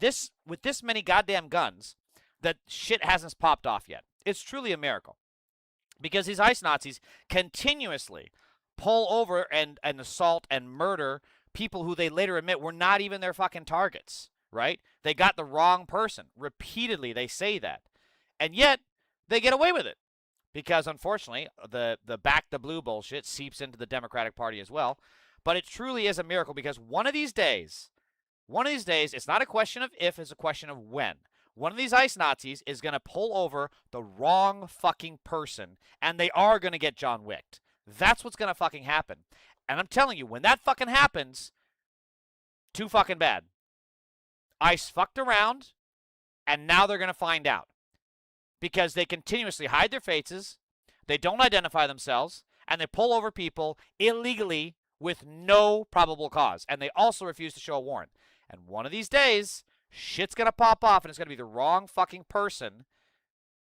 with this many goddamn guns, that shit hasn't popped off yet. It's truly a miracle. Because these ICE Nazis continuously pull over and assault and murder people who they later admit were not even their fucking targets, right? They got the wrong person. Repeatedly, they say that. And yet, they get away with it. Because, unfortunately, the back the blue bullshit seeps into the Democratic Party as well. But it truly is a miracle, because one of these days, it's not a question of if, it's a question of when. One of these ICE Nazis is going to pull over the wrong fucking person, and they are going to get John Wicked. That's what's going to fucking happen. And I'm telling you, when that fucking happens, too fucking bad. ICE fucked around, and now they're going to find out. Because they continuously hide their faces, they don't identify themselves, and they pull over people illegally with no probable cause. And they also refuse to show a warrant. And one of these days, shit's going to pop off, and it's going to be the wrong fucking person.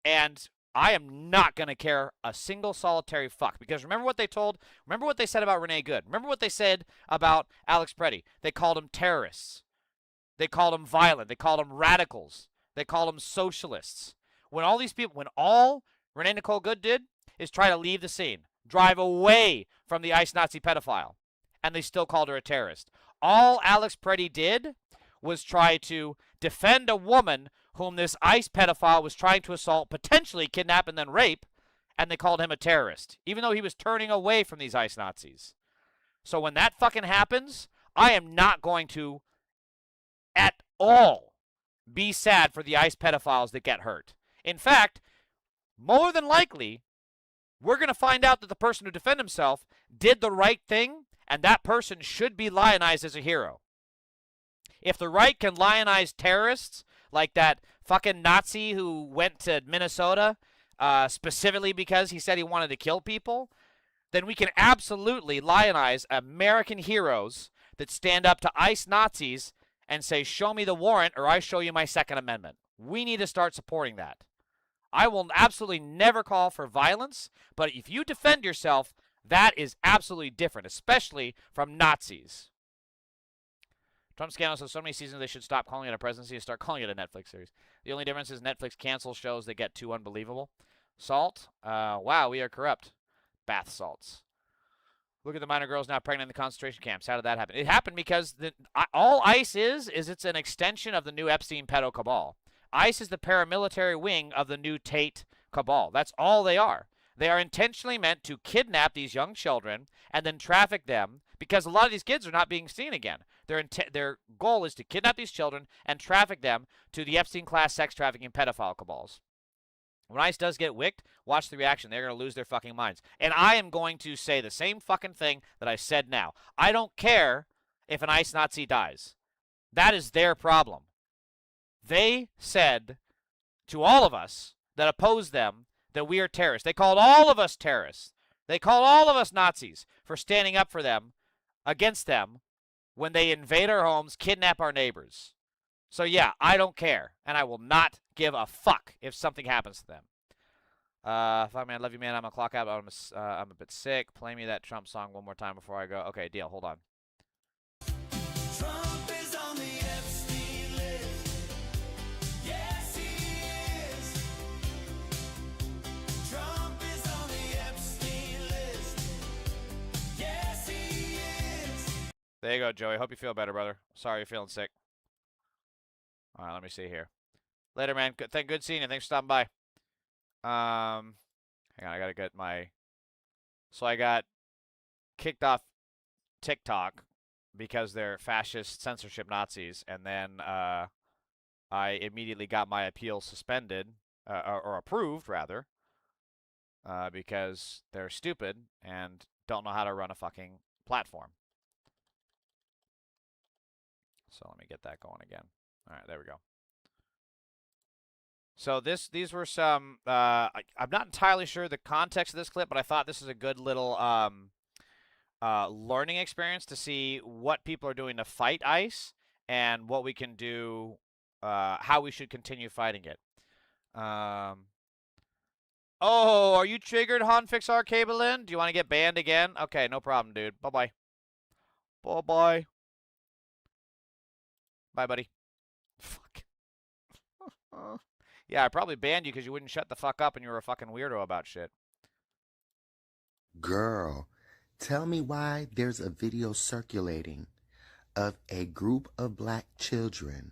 And I am not going to care a single solitary fuck. Because remember what they said about Renee Good. Remember what they said about Alex Preddy. They called them terrorists. They called them violent. They called them radicals. They called them socialists. When all Renee Nicole Good did is try to leave the scene, drive away from the ICE Nazi pedophile, and they still called her a terrorist. All Alex Preddy did was try to defend a woman whom this ICE pedophile was trying to assault, potentially kidnap, and then rape, and they called him a terrorist, even though he was turning away from these ICE Nazis. So when that fucking happens, I am not going to at all be sad for the ICE pedophiles that get hurt. In fact, more than likely, we're going to find out that the person who defended himself did the right thing, and that person should be lionized as a hero. If the right can lionize terrorists, like that fucking Nazi who went to Minnesota specifically because he said he wanted to kill people, then we can absolutely lionize American heroes that stand up to ICE Nazis and say, show me the warrant or I show you my Second Amendment. We need to start supporting that. I will absolutely never call for violence, but if you defend yourself, that is absolutely different, especially from Nazis. Trump scandal says so many seasons they should stop calling it a presidency and start calling it a Netflix series. The only difference is Netflix cancels shows that get too unbelievable. Salt? Wow, we are corrupt. Bath salts. Look at the minor girls now pregnant in the concentration camps. How did that happen? It happened because all ICE is it's an extension of the new Epstein pedo cabal. ICE is the paramilitary wing of the new Tate cabal. That's all they are. They are intentionally meant to kidnap these young children and then traffic them, because a lot of these kids are not being seen again. Their goal is to kidnap these children and traffic them to the Epstein-class sex trafficking pedophile cabals. When ICE does get wicked, watch the reaction. They're going to lose their fucking minds. And I am going to say the same fucking thing that I said now. I don't care if an ICE Nazi dies. That is their problem. They said to all of us that opposed them that we are terrorists. They called all of us terrorists. They called all of us Nazis for standing up for them, against them, when they invade our homes, kidnap our neighbors. So yeah, I don't care, and I will not give a fuck if something happens to them. Fuck man, love you man. I'm gonna clock out. I'm a bit sick. Play me that Trump song one more time before I go. Okay, deal. Hold on. Trump is on the Epstein list. Yes, he is. Trump is on the Epstein list. Yes, he is. There you go, Joey. Hope you feel better, brother. Sorry you're feeling sick. All right, let me see here. Later, man. Good seeing you. Thanks for stopping by. Hang on, I gotta get my. So I got kicked off TikTok because they're fascist censorship Nazis, and then I immediately got my appeal suspended or approved rather because they're stupid and don't know how to run a fucking platform. So let me get that going again. All right, there we go. So these were some. I'm not entirely sure the context of this clip, but I thought this is a good little learning experience to see what people are doing to fight ICE and what we can do, how we should continue fighting it. Oh, are you triggered, Hanfix Cablein? Do you want to get banned again? Okay, no problem, dude. Bye-bye. Bye-bye. Bye, buddy. Fuck. Yeah, I probably banned you because you wouldn't shut the fuck up and you were a fucking weirdo about shit. Girl, tell me why there's a video circulating of a group of black children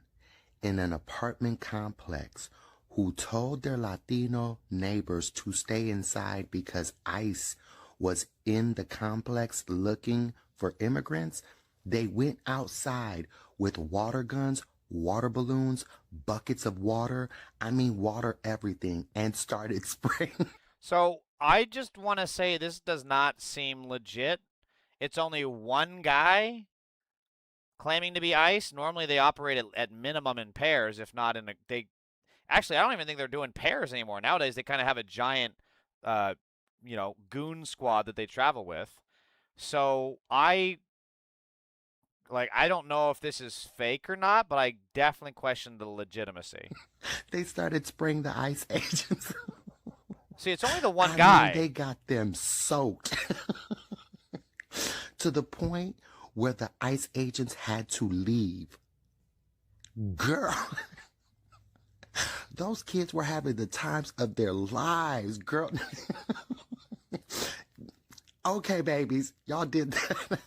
in an apartment complex who told their Latino neighbors to stay inside because ICE was in the complex looking for immigrants. They went outside with water guns, water balloons, buckets of water, water everything, and started spraying. So I just want to say this does not seem legit. It's only one guy claiming to be ICE. Normally they operate at minimum in pairs, if not in a... Actually, I don't even think they're doing pairs anymore. Nowadays, they kind of have a giant, goon squad that they travel with. So I don't know if this is fake or not, but I definitely question the legitimacy. They started spraying the ICE agents. See, it's only the one guy. They got them soaked to the point where the ICE agents had to leave. Girl. Those kids were having the times of their lives, girl. Okay, babies, y'all did that.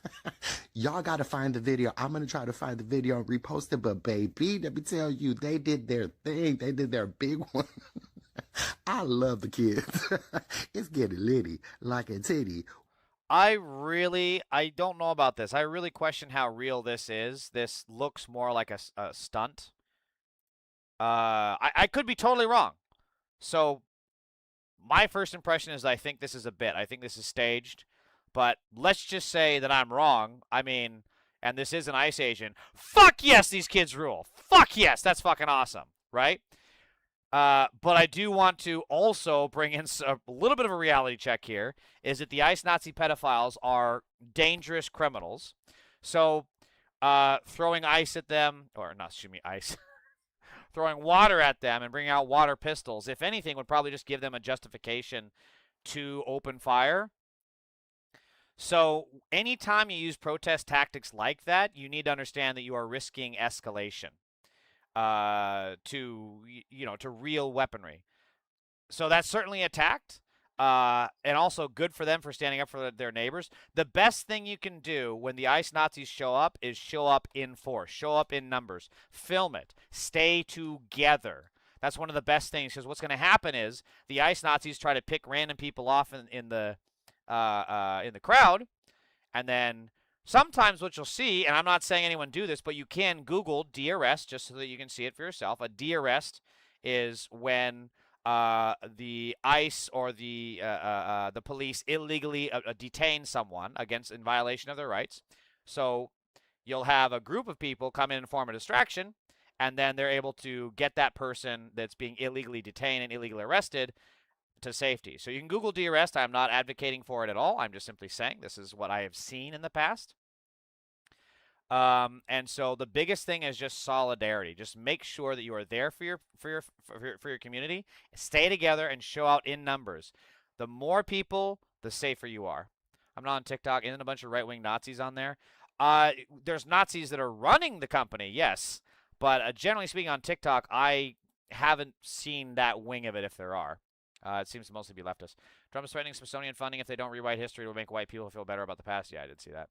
Y'all got to find the video. I'm going to try to find the video and repost it. But, baby, let me tell you, they did their thing. They did their big one. I love the kids. It's getting litty like a titty. I don't know about this. I really question how real this is. This looks more like a stunt. I could be totally wrong. So my first impression is I think this is a bit. I think this is staged. But let's just say that I'm wrong. And this is an ICE agent. Fuck yes, these kids rule. Fuck yes, that's fucking awesome, right? But I do want to also bring in a little bit of a reality check here, is that the ICE Nazi pedophiles are dangerous criminals. So throwing ice at them, or not, excuse me, ice, throwing water at them and bringing out water pistols, if anything, would probably just give them a justification to open fire. So anytime you use protest tactics like that, you need to understand that you are risking escalation to real weaponry. So that's certainly a tact, and also good for them for standing up for their neighbors. The best thing you can do when the ICE Nazis show up is show up in force, show up in numbers, film it, stay together. That's one of the best things, because what's going to happen is the ICE Nazis try to pick random people off in the crowd, and then sometimes what you'll see, and I'm not saying anyone do this, but you can Google de-arrest just so that you can see it for yourself. A de-arrest is when the ICE or the police illegally detain someone in violation of their rights. So you'll have a group of people come in and form a distraction, and then they're able to get that person that's being illegally detained and illegally arrested to safety. So you can Google de-arrest. I'm not advocating for it at all. I'm just simply saying this is what I have seen in the past. And so the biggest thing is just solidarity. Just make sure that you are there for your community. Stay together and show out in numbers. The more people, the safer you are. I'm not on TikTok. Isn't a bunch of right-wing Nazis on there? There's Nazis that are running the company, yes. But generally speaking, on TikTok, I haven't seen that wing of it, if there are. It seems to mostly be leftist. Trump is threatening Smithsonian funding. If they don't rewrite history, it will make white people feel better about the past. Yeah, I did see that.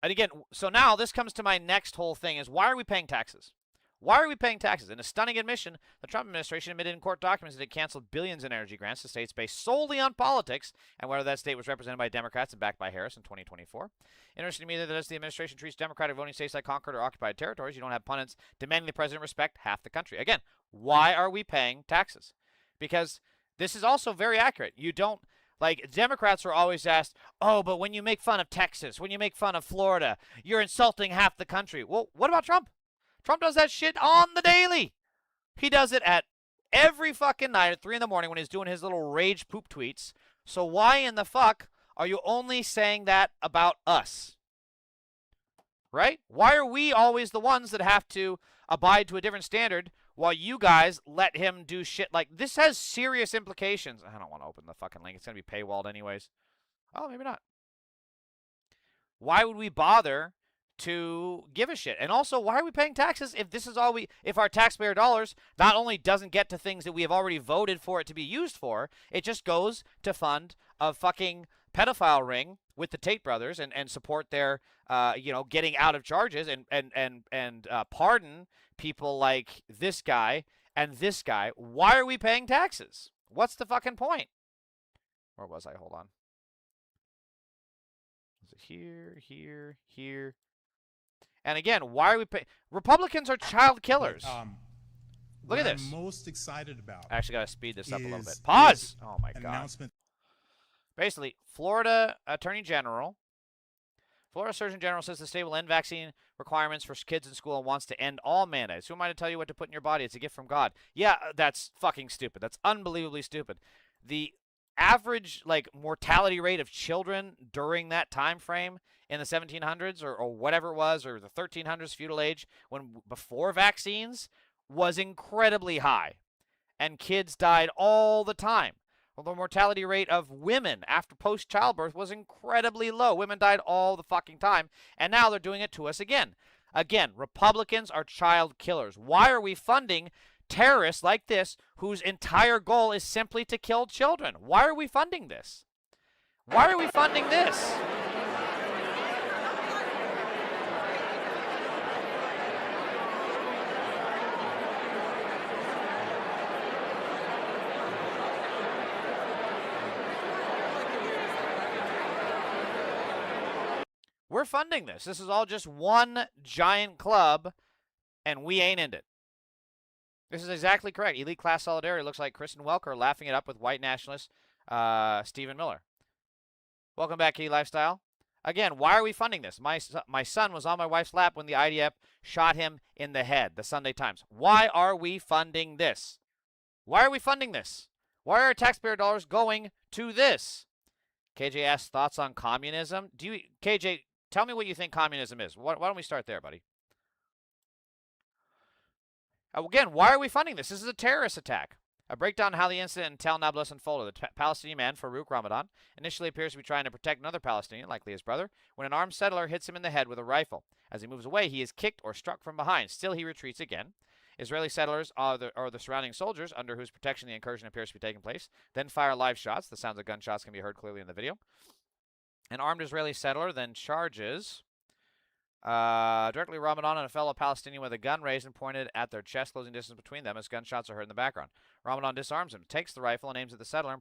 And again, so now this comes to my next whole thing is, why are we paying taxes? Why are we paying taxes? In a stunning admission, the Trump administration admitted in court documents that it canceled billions in energy grants to states based solely on politics, and whether that state was represented by Democrats and backed by Harris in 2024. Interesting to me that as the administration treats Democratic voting states like conquered or occupied territories, you don't have pundits demanding the president respect half the country. Again, why are we paying taxes? Because this is also very accurate. You don't, like, Democrats are always asked, oh, but when you make fun of Texas, when you make fun of Florida, you're insulting half the country. Well, what about Trump? Trump does that shit on the daily. He does it at every fucking night at 3 in the morning when he's doing his little rage poop tweets. So why in the fuck are you only saying that about us? Right? Why are we always the ones that have to abide to a different standard while you guys let him do shit like this? Has serious implications. I don't want to open the fucking link. It's going to be paywalled anyways. Oh, maybe not. Why would we bother to give a shit? And also, why are we paying taxes if this is all if our taxpayer dollars not only doesn't get to things that we have already voted for it to be used for, it just goes to fund a fucking pedophile ring with the Tate brothers and support their, getting out of charges and pardon people like this guy and this guy. Why are we paying taxes? What's the fucking point? Where was I? Hold on. Was it here, here? And again, why are we paying? Republicans are child killers. Look at this. What I'm most excited about. I actually got to speed this up a little bit. Pause. Oh my god. Announcement. Basically, Florida Surgeon General says the state will end vaccine requirements for kids in school and wants to end all mandates. Who am I to tell you what to put in your body? It's a gift from God. Yeah, that's fucking stupid. That's unbelievably stupid. The average mortality rate of children during that time frame in the 1700s or whatever it was, or the 1300s, feudal age, before vaccines, was incredibly high, and kids died all the time. Well, the mortality rate of women after post-childbirth was incredibly low. Women died all the fucking time, and now they're doing it to us again. Again, Republicans are child killers. Why are we funding terrorists like this whose entire goal is simply to kill children? Why are we funding this? Why are we funding this? We're funding this. This is all just one giant club, and we ain't in it. This is exactly correct. Elite class solidarity looks like Kristen Welker laughing it up with white nationalist Stephen Miller. Welcome back, Key Lifestyle. Again, why are we funding this? My son was on my wife's lap when the IDF shot him in the head, the Sunday Times. Why are we funding this? Why are we funding this? Why are our taxpayer dollars going to this? KJ asks thoughts on communism. KJ, tell me what you think communism is. Why don't we start there, buddy? Again, why are we funding this? This is a terrorist attack. A breakdown of how the incident in Tel Nablus unfolded. The Palestinian man, Farouk Ramadan, initially appears to be trying to protect another Palestinian, likely his brother, when an armed settler hits him in the head with a rifle. As he moves away, he is kicked or struck from behind. Still, he retreats again. Israeli settlers or the surrounding soldiers, under whose protection the incursion appears to be taking place, then fire live shots. The sounds of gunshots can be heard clearly in the video. An armed Israeli settler then charges directly Ramadan and a fellow Palestinian with a gun raised and pointed at their chest, closing distance between them as gunshots are heard in the background. Ramadan disarms him, takes the rifle, and aims at the settler and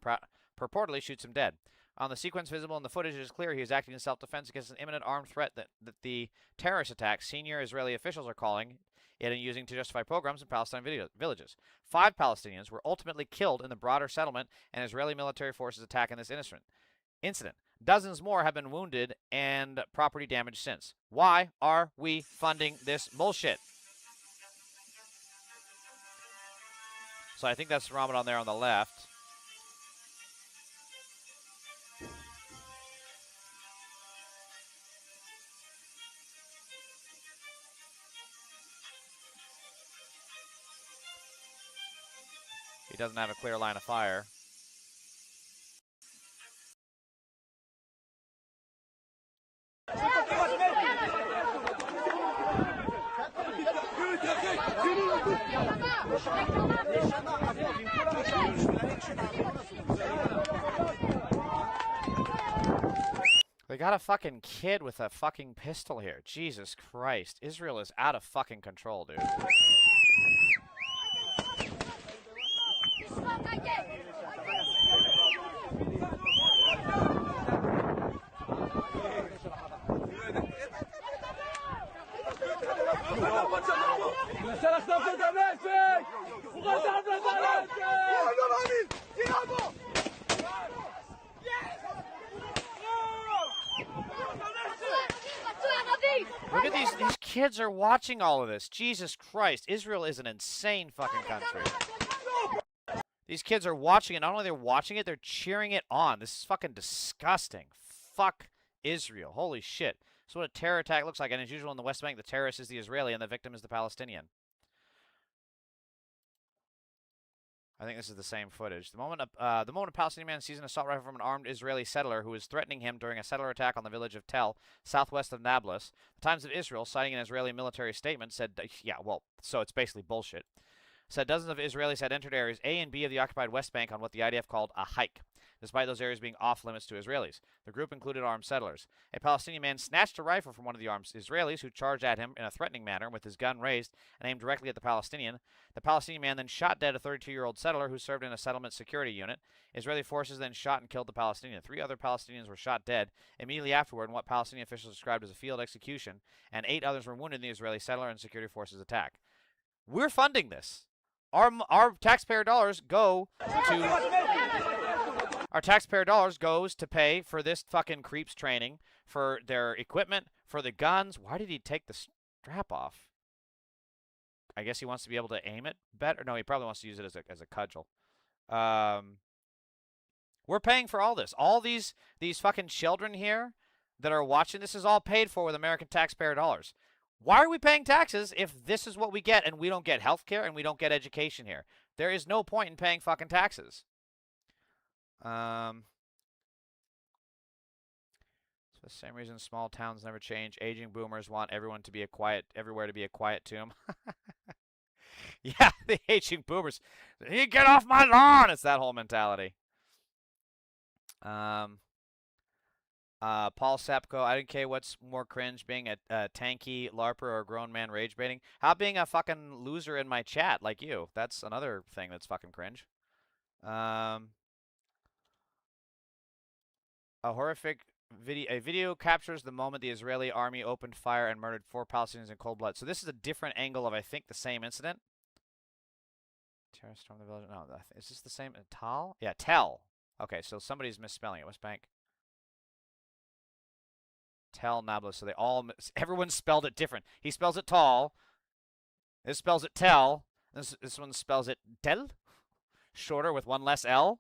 purportedly shoots him dead. On the sequence visible in the footage, it is clear he is acting in self-defense against an imminent armed threat that the terrorist attack senior Israeli officials are calling it and using to justify pogroms in Palestine villages. 5 Palestinians were ultimately killed in the broader settlement, and Israeli military forces attack in this incident. Dozens more have been wounded and property damaged since. Why are we funding this bullshit? So I think that's Ramadan there on the left. He doesn't have a clear line of fire. They got a fucking kid with a fucking pistol here. Jesus Christ. Israel is out of fucking control, dude. Look at these kids are watching all of this. Jesus Christ. Israel is an insane fucking country. These kids are watching it. Not only they're watching it, they're cheering it on. This is fucking disgusting. Fuck Israel. Holy shit. That's what a terror attack looks like. And as usual in the West Bank, the terrorist is the Israeli and the victim is the Palestinian. I think this is the same footage. The moment a Palestinian man sees an assault rifle from an armed Israeli settler who is threatening him during a settler attack on the village of Tel, southwest of Nablus. The Times of Israel, citing an Israeli military statement, said, yeah, well, so it's basically bullshit, said dozens of Israelis had entered areas A and B of the occupied West Bank on what the IDF called a hike, despite those areas being off-limits to Israelis. The group included armed settlers. A Palestinian man snatched a rifle from one of the armed Israelis, who charged at him in a threatening manner with his gun raised and aimed directly at the Palestinian. The Palestinian man then shot dead a 32-year-old settler who served in a settlement security unit. Israeli forces then shot and killed the Palestinian. 3 other Palestinians were shot dead immediately afterward in what Palestinian officials described as a field execution, and 8 others were wounded in the Israeli settler and security forces attack. We're funding this. Our taxpayer dollars go to... Our taxpayer dollars goes to pay for this fucking creep's training, for their equipment, for the guns. Why did he take the strap off? I guess he wants to be able to aim it better. No, he probably wants to use it as a cudgel. We're paying for all this. All these fucking children here that are watching this is all paid for with American taxpayer dollars. Why are we paying taxes if this is what we get and we don't get health care and we don't get education here? There is no point in paying fucking taxes. It's the same reason small towns never change. Aging boomers want everywhere to be a quiet tomb. Yeah, the aging boomers. You get off my lawn. It's that whole mentality. Paul Sapko, I don't care what's more cringe, being a tanky LARPer or a grown man rage baiting. How being a fucking loser in my chat like you. That's another thing that's fucking cringe. A horrific video captures the moment the Israeli army opened fire and murdered 4 Palestinians in cold blood. So this is a different angle of, I think, the same incident. Terrorist stormed the village. No, is this the same? Tal? Yeah, Tel. Okay, so somebody's misspelling it. West Bank. Tel Nablus. So everyone spelled it different. He spells it tall. This spells it Tel. This one spells it Tel. Shorter with one less L.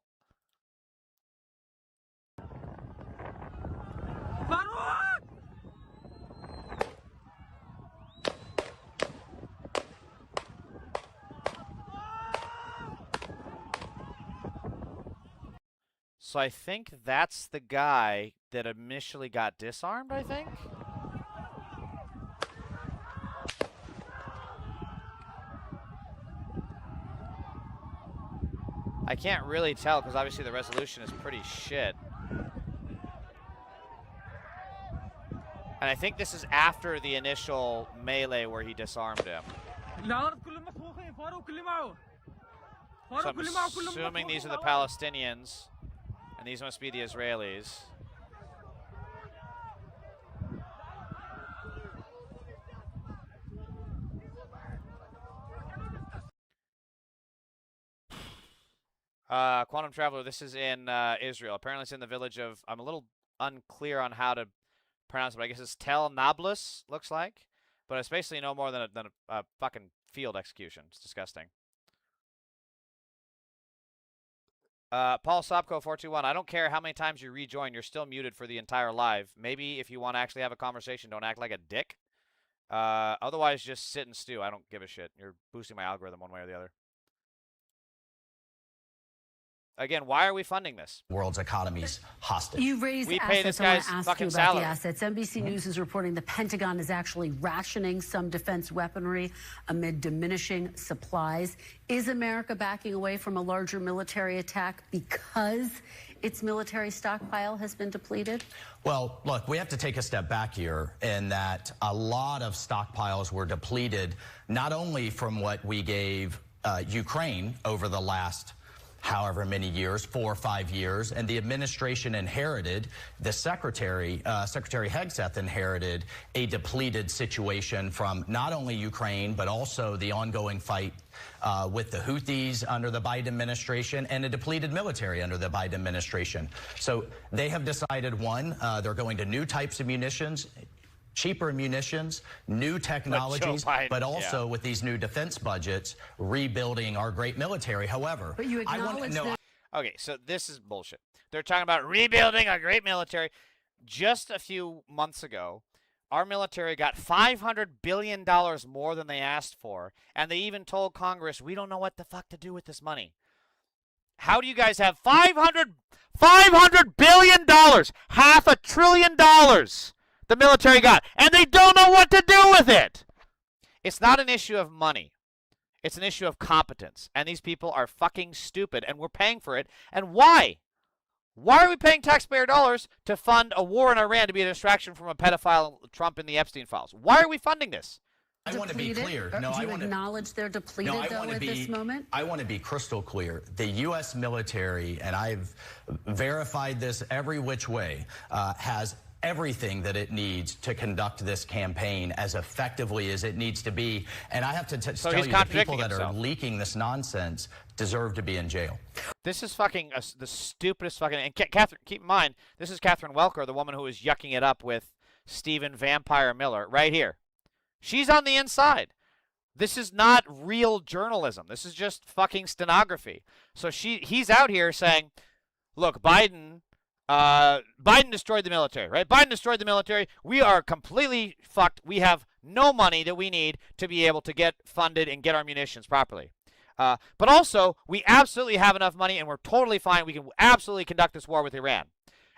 So I think that's the guy that initially got disarmed, I think? I can't really tell because obviously the resolution is pretty shit. And I think this is after the initial melee where he disarmed him. So I'm assuming these are the Palestinians. And these must be the Israelis. Quantum Traveler, this is in Israel. Apparently it's in the village of, I'm a little unclear on how to pronounce it, but I guess it's Tel Nablus, looks like. But it's basically no more than a fucking field execution. It's disgusting. Paul Sopko 421, I don't care how many times you rejoin, you're still muted for the entire live. Maybe if you want to actually have a conversation, don't act like a dick. Otherwise, just sit and stew. I don't give a shit. You're boosting my algorithm one way or the other. Again, why are we funding this? World's economy's hostage. You raised we assets. pay this guy's I want to ask fucking you about salary. the assets. NBC News is reporting the Pentagon is actually rationing some defense weaponry amid diminishing supplies. Is America backing away from a larger military attack because its military stockpile has been depleted? Well, look, we have to take a step back here in that a lot of stockpiles were depleted, not only from what we gave Ukraine over the last however many years, 4 or 5 years, and the administration inherited, the Secretary Hegseth inherited a depleted situation from not only Ukraine, but also the ongoing fight with the Houthis under the Biden administration and a depleted military under the Biden administration. So they have decided, one, they're going to new types of munitions. cheaper munitions, new technologies, Biden, but also with these new defense budgets, rebuilding our great military. However, But you acknowledge that. Okay, so this is bullshit. They're talking about rebuilding our great military. Just a few months ago, our military got $500 billion more than they asked for, and they even told Congress, we don't know what the fuck to do with this money. How do you guys have $500 billion, $500 billion the military got, and they don't know what to do with it? It's not an issue of money. It's an issue of competence, and these people are fucking stupid, and we're paying for it. And why? Why are we paying taxpayer dollars to fund a war in Iran to be a distraction from a pedophile Trump in the Epstein files? Why are we funding this? I want to be clear. Do you acknowledge they're depleted, though, at this moment? I want to be crystal clear. The U.S. military, and I've verified this every which way, has everything that it needs to conduct this campaign as effectively as it needs to be. And I have to tell you, the people that are leaking this nonsense deserve to be in jail. This is fucking the stupidest fucking... And Catherine, keep in mind, this is Catherine Welker, the woman who was yucking it up with Stephen Vampire Miller, right here. She's on the inside. This is not real journalism. This is just fucking stenography. So he's out here saying, look, Biden destroyed the military, right? Biden destroyed the military. We are completely fucked. We have no money that we need to be able to get funded and get our munitions properly. But also, we absolutely have enough money and we're totally fine. We can absolutely conduct this war with Iran.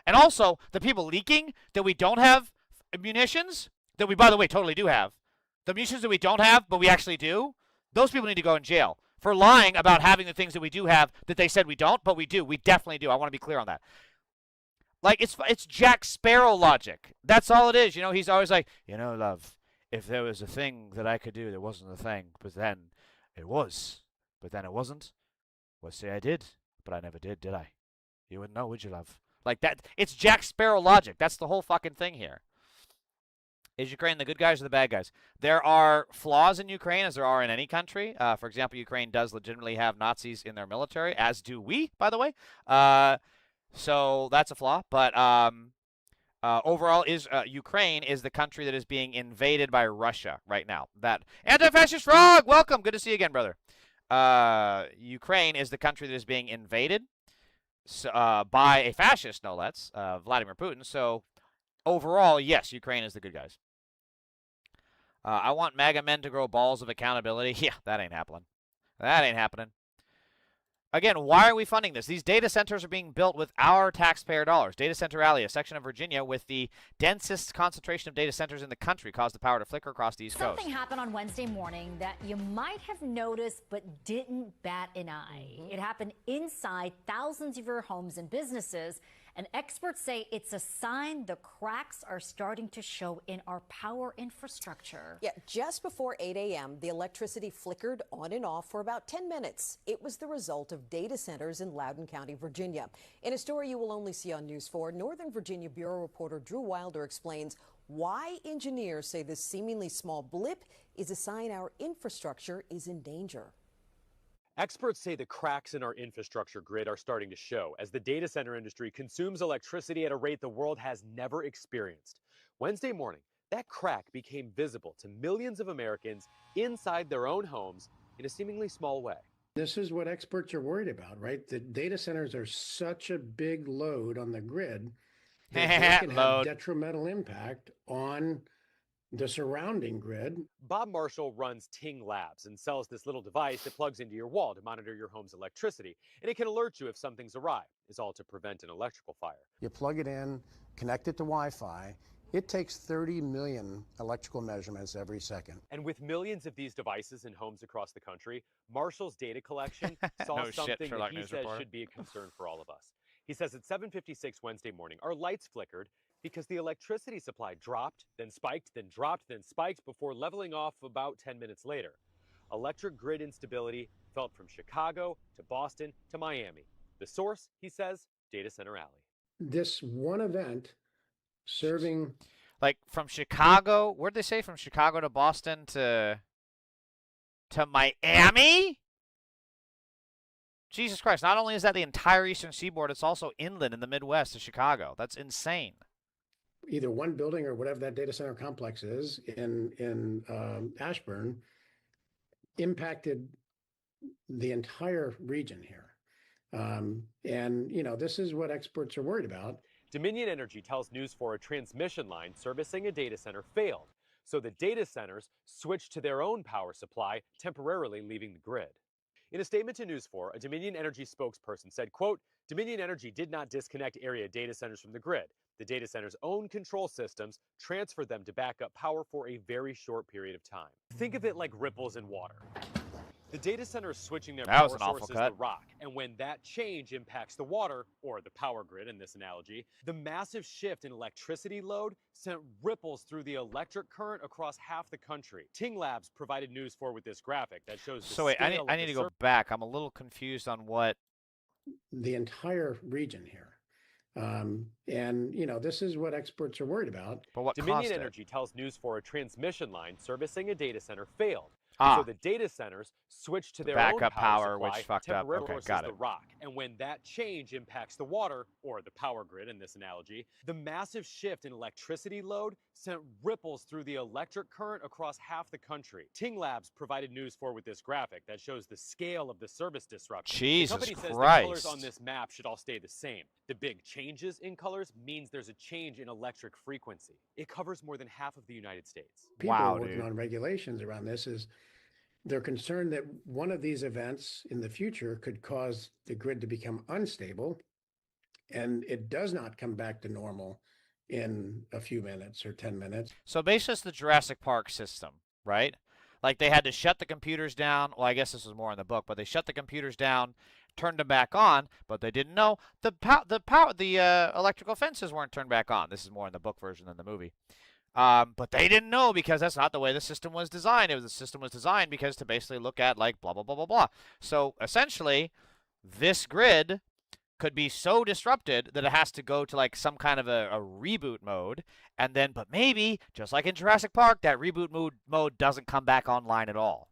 And also, the people leaking that we don't have munitions, that we, by the way, totally do have, the munitions that we don't have, but we actually do, those people need to go in jail for lying about having the things that we do have that they said we don't, but we do. We definitely do. I want to be clear on that. Like, it's Jack Sparrow logic. That's all it is. You know, he's always like, you know, love, if there was a thing that I could do, there wasn't a thing, but then it was. But then it wasn't. Well, say I did, but I never did I? You wouldn't know, would you, love? Like that. It's Jack Sparrow logic. That's the whole fucking thing here. Is Ukraine the good guys or the bad guys? There are flaws in Ukraine, as there are in any country. For example, Ukraine does legitimately have Nazis in their military, as do we, by the way. So that's a flaw. But overall, Ukraine is the country that is being invaded by Russia right now. That anti-fascist frog, welcome. Good to see you again, brother. Ukraine is the country that is being invaded by a fascist, no less, Vladimir Putin. So overall, yes, Ukraine is the good guys. I want MAGA men to grow balls of accountability. Yeah, that ain't happening. That ain't happening. Again, why are we funding this? These data centers are being built with our taxpayer dollars. Data Center Alley, a section of Virginia with the densest concentration of data centers in the country, caused the power to flicker across the East Coast. Something happened on Wednesday morning that you might have noticed but didn't bat an eye. It happened inside thousands of your homes and businesses, and experts say it's a sign the cracks are starting to show in our power infrastructure. Yeah, just before 8 a.m., the electricity flickered on and off for about 10 minutes. It was the result of data centers in Loudoun County, Virginia. In a story you will only see on News 4, Northern Virginia Bureau reporter Drew Wilder explains why engineers say this seemingly small blip is a sign our infrastructure is in danger. Experts say the cracks in our infrastructure grid are starting to show as the data center industry consumes electricity at a rate the world has never experienced. Wednesday morning, that crack became visible to millions of Americans inside their own homes in a seemingly small way. This is what experts are worried about, right? The data centers are such a big load on the grid that they can have detrimental impact on the surrounding grid. Bob Marshall runs Ting Labs and sells this little device that plugs into your wall to monitor your home's electricity, and it can alert you if something's awry. It's all to prevent an electrical fire. You plug it in, connect it to Wi-Fi. It takes 30 million electrical measurements every second. And with millions of these devices in homes across the country, Marshall's data collection saw something that he says should be a concern for all of us. He says at 7:56 Wednesday morning, our lights flickered because the electricity supply dropped, then spiked, then dropped, then spiked before leveling off about 10 minutes later. Electric grid instability felt from Chicago to Boston to Miami. The source, he says, Data Center Alley. This one event serving... Like from Chicago, where'd they say? From Chicago to Boston to Miami? Jesus Christ, not only is that the entire eastern seaboard, it's also inland in the Midwest to Chicago. That's insane. either one building or whatever that data center complex is in Ashburn impacted the entire region here. And, you know, this is what experts are worried about. Dominion Energy tells News 4 a transmission line servicing a data center failed, so the data centers switched to their own power supply, temporarily leaving the grid. In a statement to News 4, a Dominion Energy spokesperson said, quote, Dominion Energy did not disconnect area data centers from the grid. The data centers' own control systems transferred them to backup power for a very short period of time. Think of it like ripples in water. The data center is switching their power sources to the rock, and when that change impacts the water, or the power grid in this analogy, the massive shift in electricity load sent ripples through the electric current across half the country. Ting Labs provided News 4 with this graphic that shows the So wait, scale I need to go back. I'm a little confused on what the entire region here. And, you know, this is what experts are worried about. But what Dominion Energy tells News 4 a transmission line servicing a data center failed. Ah. So the data centers switched to their backup own power power, supply, which fucked up. temporarily Okay, sources got the it. rock. And when that change impacts the water, or the power grid in this analogy, the massive shift in electricity load sent ripples through the electric current across half the country. Ting Labs provided News 4 with this graphic that shows the scale of the service disruption. Jesus the company says the colors on Christ. this map should all stay the same. The big changes in colors means there's a change in electric frequency. It covers more than half of the United States. People are working on regulations around this. Is they're concerned that one of these events in the future could cause the grid to become unstable, and it does not come back to normal in a few minutes or 10 minutes. So basically it's the Jurassic Park system, right? Like they had to shut the computers down. Well, I guess this was more in the book, but they shut the computers down, turned them back on, but they didn't know the electrical fences weren't turned back on. This is more in the book version than the movie. But they didn't know because that's not the way the system was designed. The system was designed because to basically look at like blah, blah, blah, blah, blah. So essentially, this grid could be so disrupted that it has to go to like some kind of a reboot mode. And then, but maybe, just like in Jurassic Park, that reboot mode doesn't come back online at all.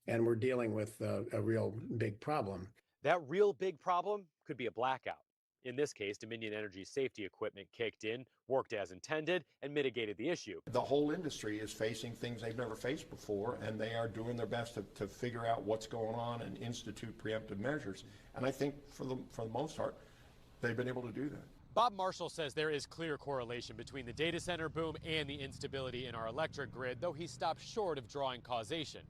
And we're dealing with a real big problem. That real big problem could be a blackout. In this case, Dominion Energy's safety equipment kicked in, worked as intended, and mitigated the issue. The whole industry is facing things they've never faced before, and they are doing their best to figure out what's going on and institute preemptive measures. And I think for the most part, they've been able to do that. Bob Marshall says there is clear correlation between the data center boom and the instability in our electric grid, though he stopped short of drawing causation.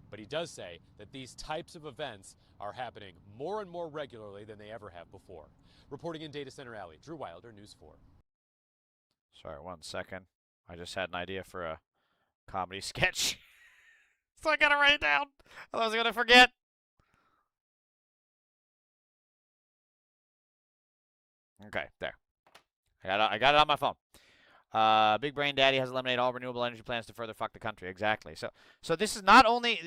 But he does say that these types of events are happening more and more regularly than they ever have before. Reporting in Data Center Alley, Drew Wilder, News 4. Sorry, 1 second. I just had an idea for a comedy sketch. So I gotta write it down. Otherwise I was gonna forget. Okay, there. I got it on my phone. Big Brain Daddy has eliminated all renewable energy plans to further fuck the country. Exactly. So this is not only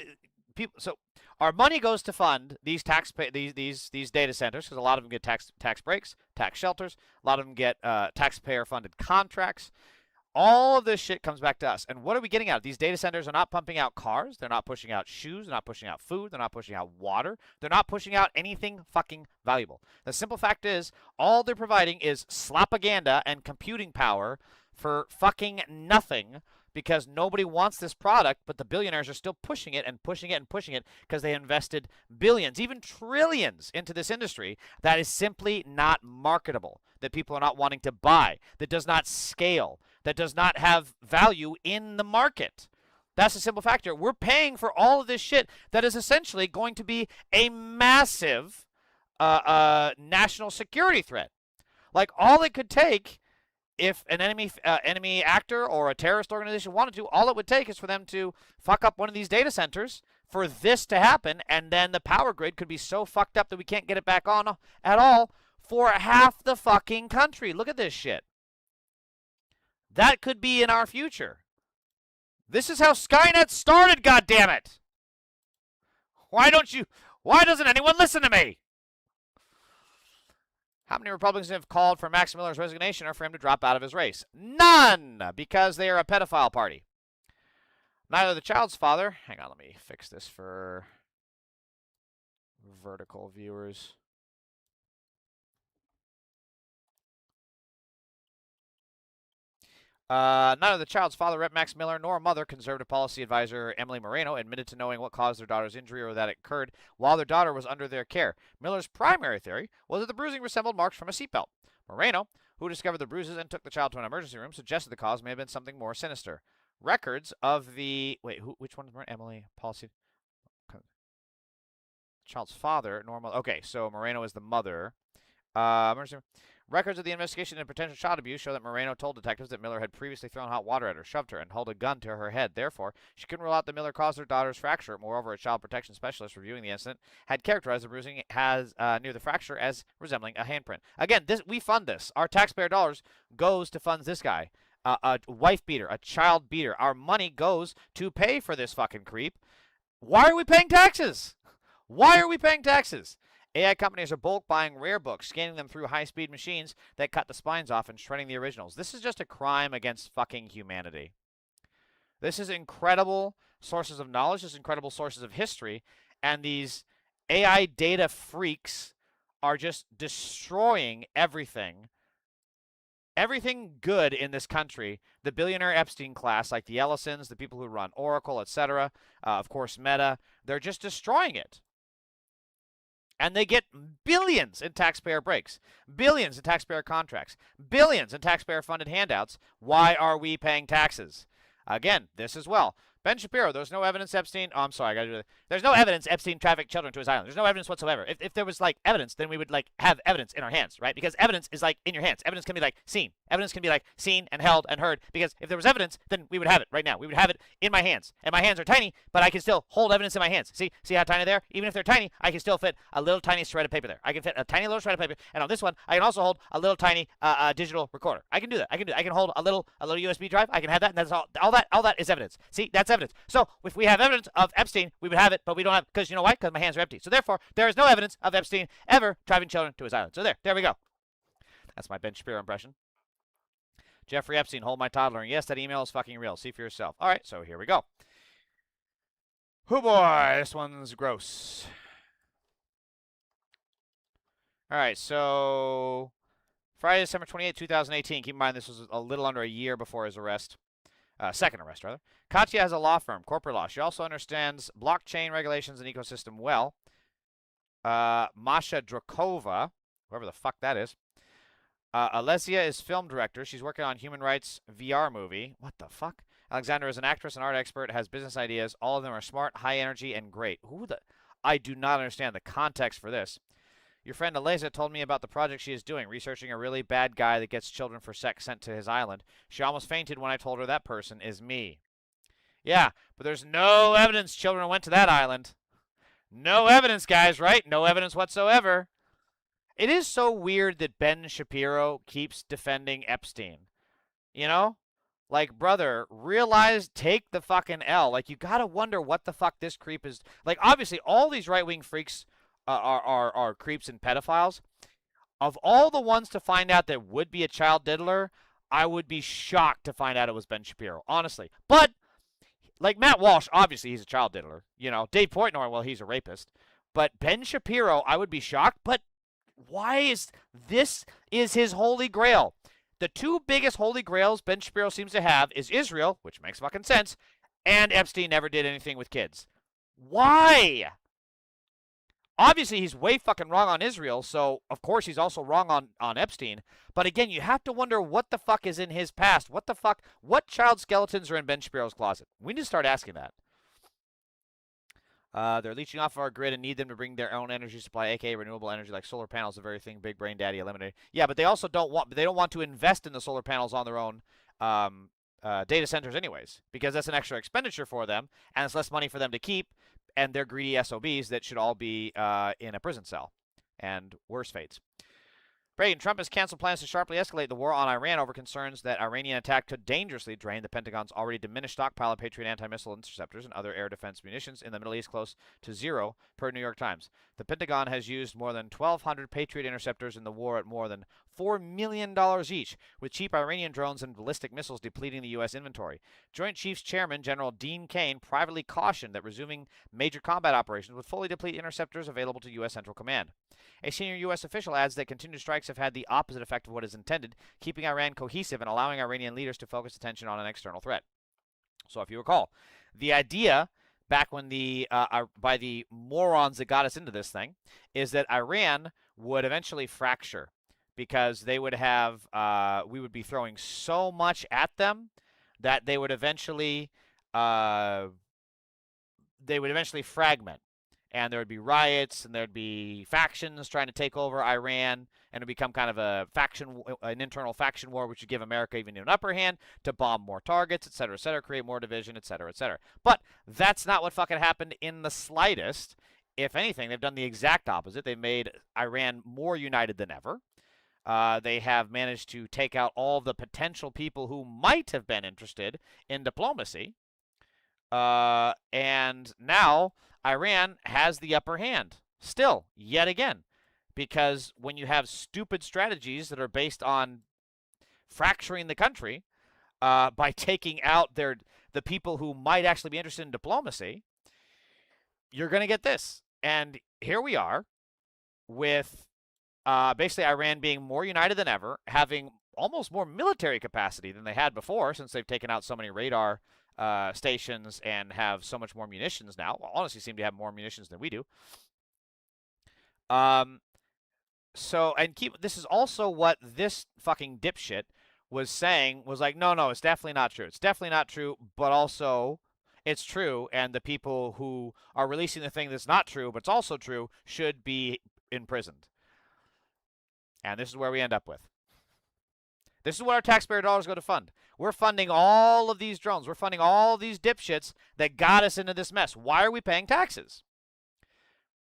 people. So our money goes to fund these these data centers because a lot of them get tax breaks, tax shelters. A lot of them get taxpayer funded contracts. All of this shit comes back to us. And what are we getting out? These data centers are not pumping out cars. They're not pushing out shoes. They're not pushing out food. They're not pushing out water. They're not pushing out anything fucking valuable. The simple fact is, all they're providing is slapaganda and computing power for fucking nothing because nobody wants this product, but the billionaires are still pushing it and pushing it and pushing it because they invested billions, even trillions into this industry that is simply not marketable, that people are not wanting to buy, that does not scale, that does not have value in the market. That's a simple factor. We're paying for all of this shit that is essentially going to be a massive national security threat. Like all it could take, if an enemy actor or a terrorist organization wanted to, all it would take is for them to fuck up one of these data centers for this to happen, and then the power grid could be so fucked up that we can't get it back on at all for half the fucking country. Look at this shit. That could be in our future. This is how Skynet started, goddammit! Why doesn't anyone listen to me? How many Republicans have called for Max Miller's resignation or for him to drop out of his race? None! Because they are a pedophile party. Neither the child's father... Hang on, let me fix this for vertical viewers. Neither the child's father, Rep. Max Miller, nor mother, conservative policy advisor Emily Moreno, admitted to knowing what caused their daughter's injury or that it occurred while their daughter was under their care. Miller's primary theory was that the bruising resembled marks from a seatbelt. Moreno, who discovered the bruises and took the child to an emergency room, suggested the cause may have been something more sinister. Records of the... Wait, which one is more? Emily, policy... Child's father, normal... Okay, so Moreno is the mother. Emergency room. Records of the investigation into potential child abuse show that Moreno told detectives that Miller had previously thrown hot water at her, shoved her, and held a gun to her head. Therefore, she couldn't rule out that Miller caused her daughter's fracture. Moreover, a child protection specialist reviewing the incident had characterized the bruising near the fracture as resembling a handprint. Again, we fund this. Our taxpayer dollars goes to fund this guy. A wife beater, a child beater. Our money goes to pay for this fucking creep. Why are we paying taxes? Why are we paying taxes? AI companies are bulk buying rare books, scanning them through high-speed machines that cut the spines off and shredding the originals. This is just a crime against fucking humanity. This is incredible sources of knowledge, this is incredible sources of history, and these AI data freaks are just destroying everything. Everything good in this country, the billionaire Epstein class, like the Ellisons, the people who run Oracle, etc., of course Meta, they're just destroying it. And they get billions in taxpayer breaks, billions in taxpayer contracts, billions in taxpayer-funded handouts. Why are we paying taxes? Again, this as well. Ben Shapiro, there's no evidence Epstein... Oh, I'm sorry, I gotta do that. There's no evidence Epstein trafficked children to his island. There's no evidence whatsoever. If there was, like, evidence, then we would, like, have evidence in our hands, right? Because evidence is, like, in your hands. Evidence can be, like, seen. Evidence can be, like, seen and held and heard. Because if there was evidence, then we would have it right now. We would have it in my hands. And my hands are tiny, but I can still hold evidence in my hands. See how tiny they are? Even if they're tiny, I can still fit a little tiny shred of paper there. I can fit a tiny little shred of paper. And on this one, I can also hold a little tiny digital recorder. I can do that. I can hold a little USB drive. I can have that, and that's all that is evidence. See, that's evidence. So if we have evidence of Epstein, we would have it, but we don't have, because you know why? Because my hands are empty. So therefore, there is no evidence of Epstein ever driving children to his island. So there we go. That's my Ben Shapiro impression. Jeffrey Epstein, hold my toddler. And yes, that email is fucking real. See for yourself. All right, so here we go. Oh boy, this one's gross. All right, so Friday, December 28, 2018. Keep in mind this was a little under a year before his arrest. Second arrest, rather. Katya has a law firm, corporate law. She also understands blockchain regulations and ecosystem well. Masha Drakova, whoever the fuck that is. Alesia is film director. She's working on human rights VR movie. What the fuck? Alexandra is an actress and art expert, has business ideas. All of them are smart, high energy, and great. I do not understand the context for this. Your friend Alesia told me about the project she is doing, researching a really bad guy that gets children for sex sent to his island. She almost fainted when I told her that person is me. Yeah, but there's no evidence children went to that island. No evidence, guys, right? No evidence whatsoever. It is so weird that Ben Shapiro keeps defending Epstein. You know? Like, brother, take the fucking L. Like, you gotta wonder what the fuck this creep is. Like, obviously, all these right-wing freaks are creeps and pedophiles. Of all the ones to find out that would be a child diddler, I would be shocked to find out it was Ben Shapiro, honestly. But, like Matt Walsh, obviously he's a child diddler. You know, Dave Portnoy, well, he's a rapist. But Ben Shapiro, I would be shocked. But why is his holy grail? The two biggest holy grails Ben Shapiro seems to have is Israel, which makes fucking sense, and Epstein never did anything with kids. Why? Obviously, he's way fucking wrong on Israel, so of course he's also wrong on Epstein. But again, you have to wonder what the fuck is in his past. What child skeletons are in Ben Shapiro's closet? We need to start asking that. They're leeching off our grid and need them to bring their own energy supply, aka renewable energy, like solar panels, the very thing Big Brain Daddy eliminated. Yeah, but they also don't want to invest in the solar panels on their own data centers anyways, because that's an extra expenditure for them, and it's less money for them to keep, and they're greedy SOBs that should all be in a prison cell, and worse fates. Reagan, Trump has canceled plans to sharply escalate the war on Iran over concerns that Iranian attack could dangerously drain the Pentagon's already diminished stockpile of Patriot anti-missile interceptors and other air defense munitions in the Middle East close to zero, per New York Times. The Pentagon has used more than 1,200 Patriot interceptors in the war at more than $4 million each, with cheap Iranian drones and ballistic missiles depleting the U.S. inventory. Joint Chiefs Chairman General Dean Cain privately cautioned that resuming major combat operations would fully deplete interceptors available to U.S. Central Command. A senior U.S. official adds that continued strikes strikes have had the opposite effect of what is intended, keeping Iran cohesive and allowing Iranian leaders to focus attention on an external threat. So if you recall, the idea back when by the morons that got us into this thing is that Iran would eventually fracture because they would have, we would be throwing so much at them that they would eventually fragment. And there would be riots, and there'd be factions trying to take over Iran, and it would become kind of an internal faction war, which would give America even an upper hand to bomb more targets, et cetera, create more division, et cetera, et cetera. But that's not what fucking happened in the slightest. If anything, they've done the exact opposite. They've made Iran more united than ever. They have managed to take out all the potential people who might have been interested in diplomacy. And now Iran has the upper hand, still, yet again, because when you have stupid strategies that are based on fracturing the country by taking out the people who might actually be interested in diplomacy, you're going to get this. And here we are with basically Iran being more united than ever, having almost more military capacity than they had before since they've taken out so many radar stations and have so much more munitions now. Well, honestly, seem to have more munitions than we do. This is also what this fucking dipshit was saying, was like, no, it's definitely not true. It's definitely not true, but also it's true, and the people who are releasing the thing that's not true, but it's also true, should be imprisoned. And this is where we end up with. This is what our taxpayer dollars go to fund. We're funding all of these drones. We're funding all of these dipshits that got us into this mess. Why are we paying taxes?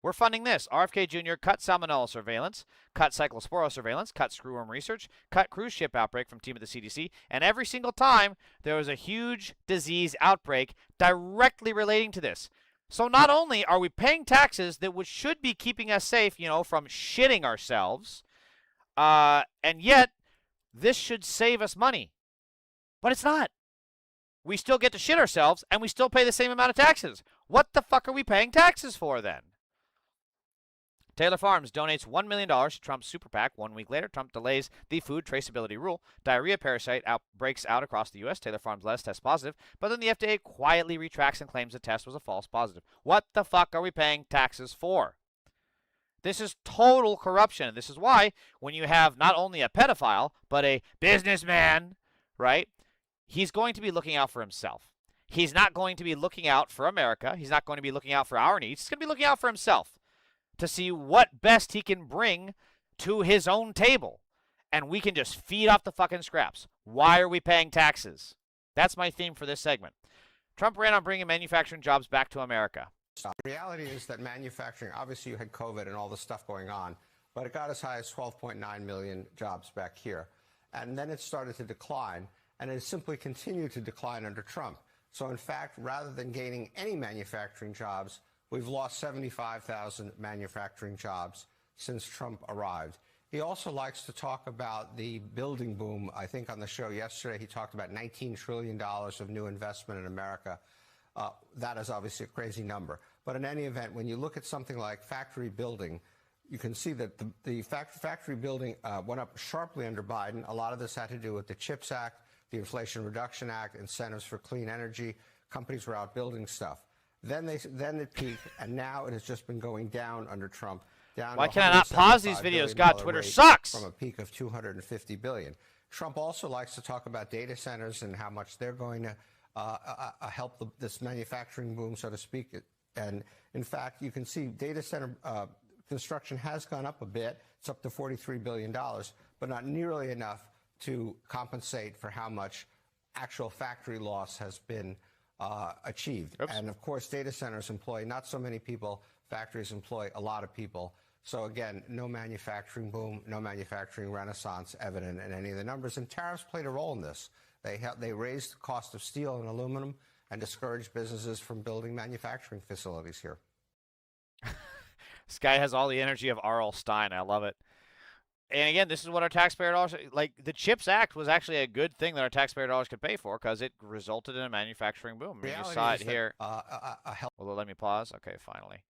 We're funding this. RFK Jr. cut salmonella surveillance, cut cyclospora surveillance, cut screwworm research, cut cruise ship outbreak from team at the CDC, and every single time there was a huge disease outbreak directly relating to this. So not only are we paying taxes that should be keeping us safe, from shitting ourselves, and yet this should save us money. But it's not. We still get to shit ourselves, and we still pay the same amount of taxes. What the fuck are we paying taxes for then? Taylor Farms donates $1 million to Trump's super PAC. 1 week later, Trump delays the food traceability rule. Diarrhea parasite breaks out across the U.S. Taylor Farms lettuce tests positive, but then the FDA quietly retracts and claims the test was a false positive. What the fuck are we paying taxes for? This is total corruption. This is why when you have not only a pedophile, but a businessman, right, he's going to be looking out for himself. He's not going to be looking out for America. He's not going to be looking out for our needs. He's going to be looking out for himself to see what best he can bring to his own table. And we can just feed off the fucking scraps. Why are we paying taxes? That's my theme for this segment. Trump ran on bringing manufacturing jobs back to America. The reality is that manufacturing, obviously you had COVID and all the stuff going on, but it got as high as 12.9 million jobs back here. And then it started to decline, and it simply continued to decline under Trump. So in fact, rather than gaining any manufacturing jobs, we've lost 75,000 manufacturing jobs since Trump arrived. He also likes to talk about the building boom. I think on the show yesterday, he talked about $19 trillion of new investment in America. That is obviously a crazy number. But in any event, when you look at something like factory building, you can see that the factory building went up sharply under Biden. A lot of this had to do with the CHIPS Act, the Inflation Reduction Act, incentives for clean energy. Companies were out building stuff. Then it peaked, and now it has just been going down under Trump. Why can I not pause these videos? God, Twitter sucks! From a peak of $250 billion. Trump also likes to talk about data centers and how much they're going to help this manufacturing boom, so to speak. And in fact, you can see data center construction has gone up a bit. It's up to $43 billion, but not nearly enough to compensate for how much actual factory loss has been achieved. Oops. And of course, data centers employ not so many people. Factories employ a lot of people. So again, no manufacturing boom, no manufacturing renaissance evident in any of the numbers. And tariffs played a role in this. They raised the cost of steel and aluminum and discouraged businesses from building manufacturing facilities here. This guy has all the energy of R.L. Stein. I love it. And again, this is what our taxpayer dollars, like the CHIPS Act was actually a good thing that our taxpayer dollars could pay for because it resulted in a manufacturing boom. I mean, you saw it here. Well, let me pause. Okay, finally.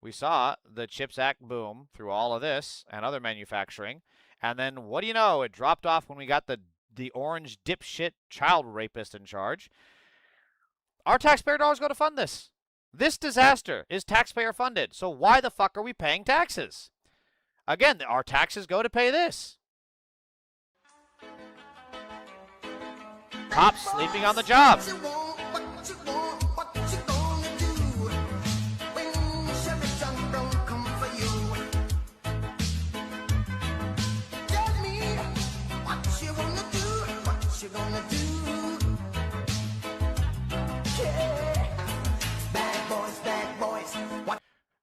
We saw the CHIPS Act boom through all of this and other manufacturing. And then, what do you know? It dropped off when we got the orange dipshit child rapist in charge. Our taxpayer dollars go to fund this. This disaster is taxpayer funded. So why the fuck are we paying taxes? Again, our taxes go to pay this. Cops sleeping on the job.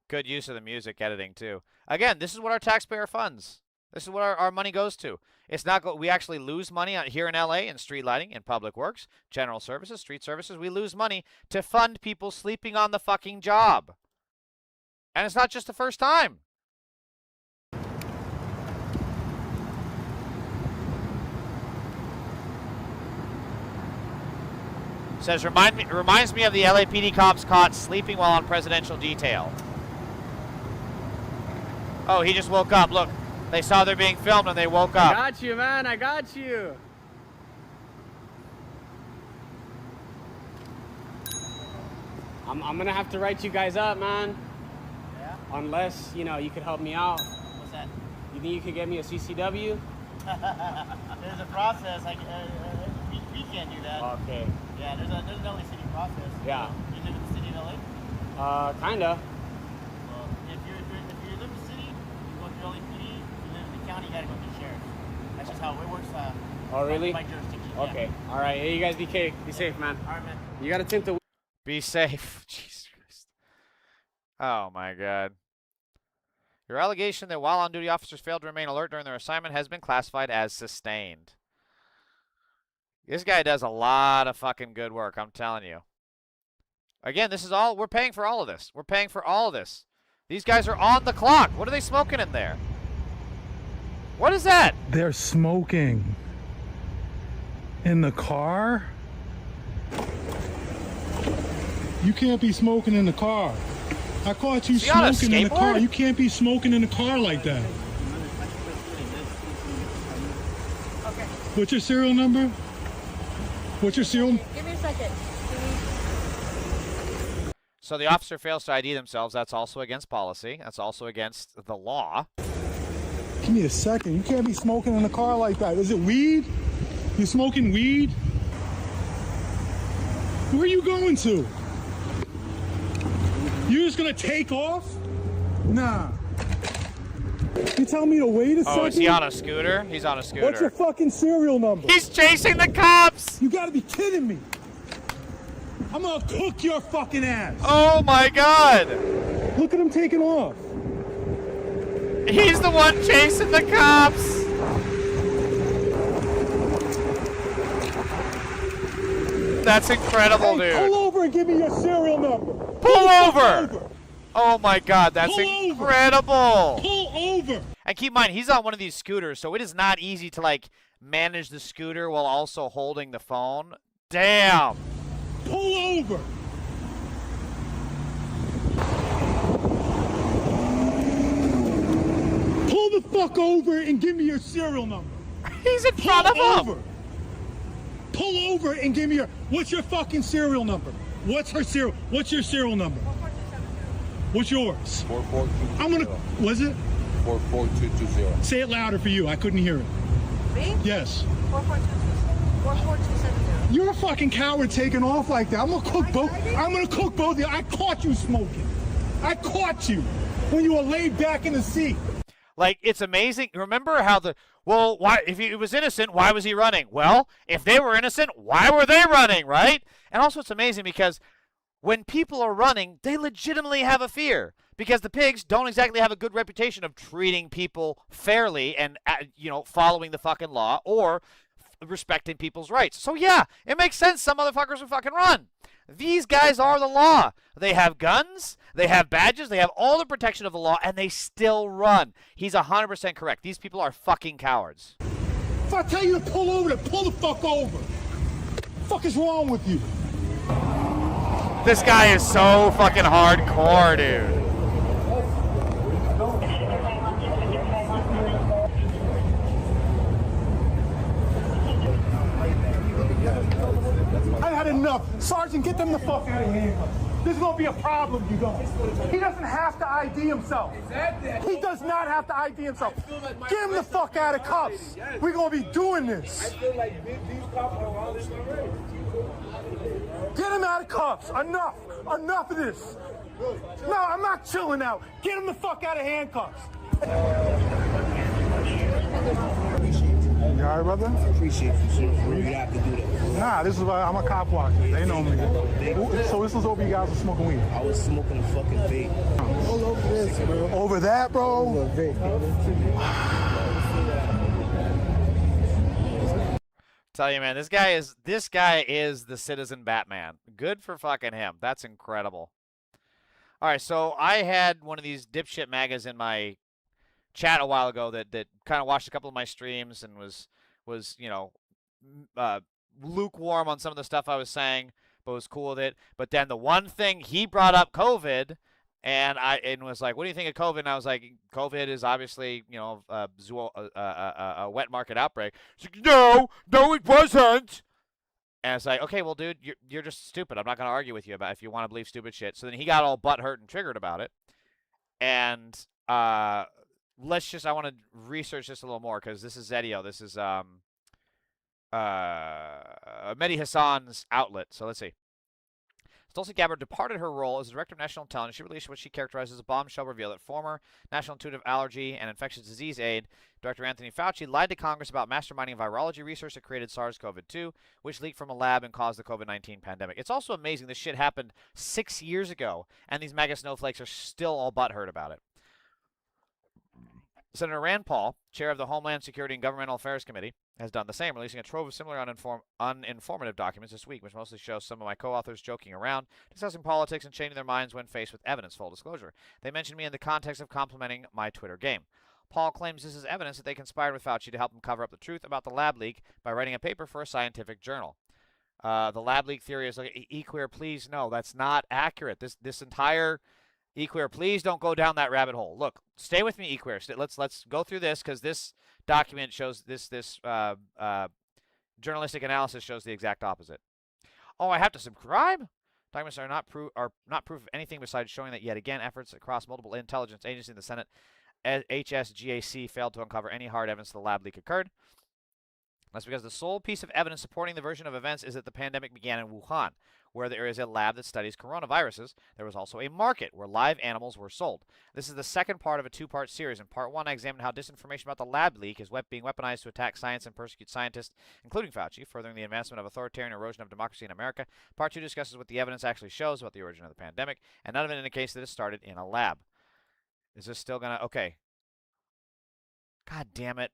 Good use of the music editing, too. Again, this is what our taxpayer funds. This is what our money goes to. It's not we actually lose money here in LA in street lighting, in public works, general services, street services. We lose money to fund people sleeping on the fucking job. And it's not just the first time. Says, reminds me of the LAPD cops caught sleeping while on presidential detail. Oh, he just woke up. Look, they saw they're being filmed and they woke up. I got you, man. I got you. I'm going to have to write you guys up, man. Yeah? Unless, you could help me out. What's that? You think you could get me a CCW? There's a process. We can't do that. Okay. Yeah, there's an LA City process. Yeah. You live in the city of LA? Kinda. Well, if you live in the city, you go through LAPD. If you live in the county, you gotta go through the sheriff. That's just how it works. Oh, really? By jurisdiction. Okay. Yeah. All right. Hey, you guys be safe, man. All right, man. You gotta tint the. Be safe. Jesus Christ. Oh, my God. Your allegation that while on duty officers failed to remain alert during their assignment has been classified as sustained. This guy does a lot of fucking good work, I'm telling you. Again, this is all, we're paying for all of this. We're paying for all of this. These guys are on the clock. What are they smoking in there? What is that? They're smoking in the car? You can't be smoking in the car. I caught you smoking in the car. You can't be smoking in the car like that. Okay. What's your serial number? What's your serial? Give me a second. So the officer fails to ID themselves. That's also against policy. That's also against the law. Give me a second. You can't be smoking in a car like that. Is it weed? You smoking weed? Where are you going to? You're just gonna take off? Nah. You tell me to wait a second? Oh, is he on a scooter? He's on a scooter. What's your fucking serial number? He's chasing the cops! You gotta be kidding me. I'm gonna cook your fucking ass. Oh my God! Look at him taking off. He's the one chasing the cops! That's incredible, dude. Pull over and give me your serial number. Pull over! Oh my God, that's incredible! Pull over! And keep in mind, he's on one of these scooters, so it is not easy to, like, manage the scooter while also holding the phone. Damn! Pull over! Pull the fuck over and give me your serial number. He's in front of him! Over. Pull over and give me your... What's your fucking serial number? What's her serial... What's your serial number? What's yours? 44220. I'm gonna... Was it? 44220. Say it louder for you. I couldn't hear it. Me? Yes. 44270. You're a fucking coward taking off like that. I'm gonna cook both. I'm gonna cook both of you. I caught you smoking. I caught you when you were laid back in the seat. Like, it's amazing. Remember how well, why, if he was innocent, why was he running? Well, if they were innocent, why were they running, right? And also it's amazing because when people are running, they legitimately have a fear because the pigs don't exactly have a good reputation of treating people fairly and, following the fucking law or respecting people's rights. So yeah, it makes sense some motherfuckers would fucking run. These guys are the law. They have guns, they have badges, they have all the protection of the law, and they still run. He's 100% correct. These people are fucking cowards. If I tell you to pull over, then pull the fuck over. What the fuck is wrong with you? This guy is so fucking hardcore, dude. enough. Sergeant, get them the fuck out of here. This is gonna be a problem, you guys. He doesn't have to ID himself. He does not have to ID himself. Get him the fuck out of cuffs. We're gonna be doing this. I feel like these cops are all this already. Get him out of cuffs. Enough. Enough of this. No, I'm not chilling out. Get him the fuck out of handcuffs. You all right, brother? I appreciate you, sir. You have to do that. Nah, this is why I'm a cop watcher. They know me. So this was over you guys were smoking weed? I was smoking a fucking vape. All over this, bro. Over that, bro? Over Tell you, man, this guy is the citizen Batman. Good for fucking him. That's incredible. All right, so I had one of these dipshit magas in my chat a while ago that kind of watched a couple of my streams and was lukewarm on some of the stuff I was saying, but was cool with it. But then the one thing he brought up COVID, and was like, "What do you think of COVID?" And I was like, "COVID is obviously a wet market outbreak." He's like, "No, it wasn't." And it's like, okay, well, dude, you're just stupid. I'm not going to argue with you about if you want to believe stupid shit. So then he got all butthurt and triggered about it. And I want to research this a little more because this is Zedio. This is Mehdi Hassan's outlet. So let's see. Tulsi Gabbard departed her role as Director of National Intelligence. She released what she characterized as a bombshell reveal that former National Institute of Allergy and Infectious Disease aide, Dr. Anthony Fauci, lied to Congress about masterminding virology research that created SARS-CoV-2, which leaked from a lab and caused the COVID-19 pandemic. It's also amazing this shit happened 6 years ago, and these MAGA snowflakes are still all butthurt about it. Senator Rand Paul, chair of the Homeland Security and Governmental Affairs Committee, has done the same, releasing a trove of similar uninformative documents this week, which mostly shows some of my co-authors joking around, discussing politics, and changing their minds when faced with evidence. Full disclosure. They mentioned me in the context of complimenting my Twitter game. Paul claims this is evidence that they conspired with Fauci to help him cover up the truth about the lab leak by writing a paper for a scientific journal. The lab leak theory is like, Equeer, please, no, that's not accurate. This entire... Equeer, please don't go down that rabbit hole. Look, stay with me, Equeer. Let's go through this because this document shows this journalistic analysis shows the exact opposite. Oh, I have to subscribe? Documents are not proof of anything besides showing that yet again efforts across multiple intelligence agencies in the Senate HSGAC failed to uncover any hard evidence the lab leak occurred. That's because the sole piece of evidence supporting the version of events is that the pandemic began in Wuhan, where there is a lab that studies coronaviruses. There was also a market where live animals were sold. This is the second part of a two-part series. In part one, I examined how disinformation about the lab leak is being weaponized to attack science and persecute scientists, including Fauci, furthering the advancement of authoritarian erosion of democracy in America. Part two discusses what the evidence actually shows about the origin of the pandemic, and none of it indicates that it started in a lab. Is this still going to... Okay. God damn it.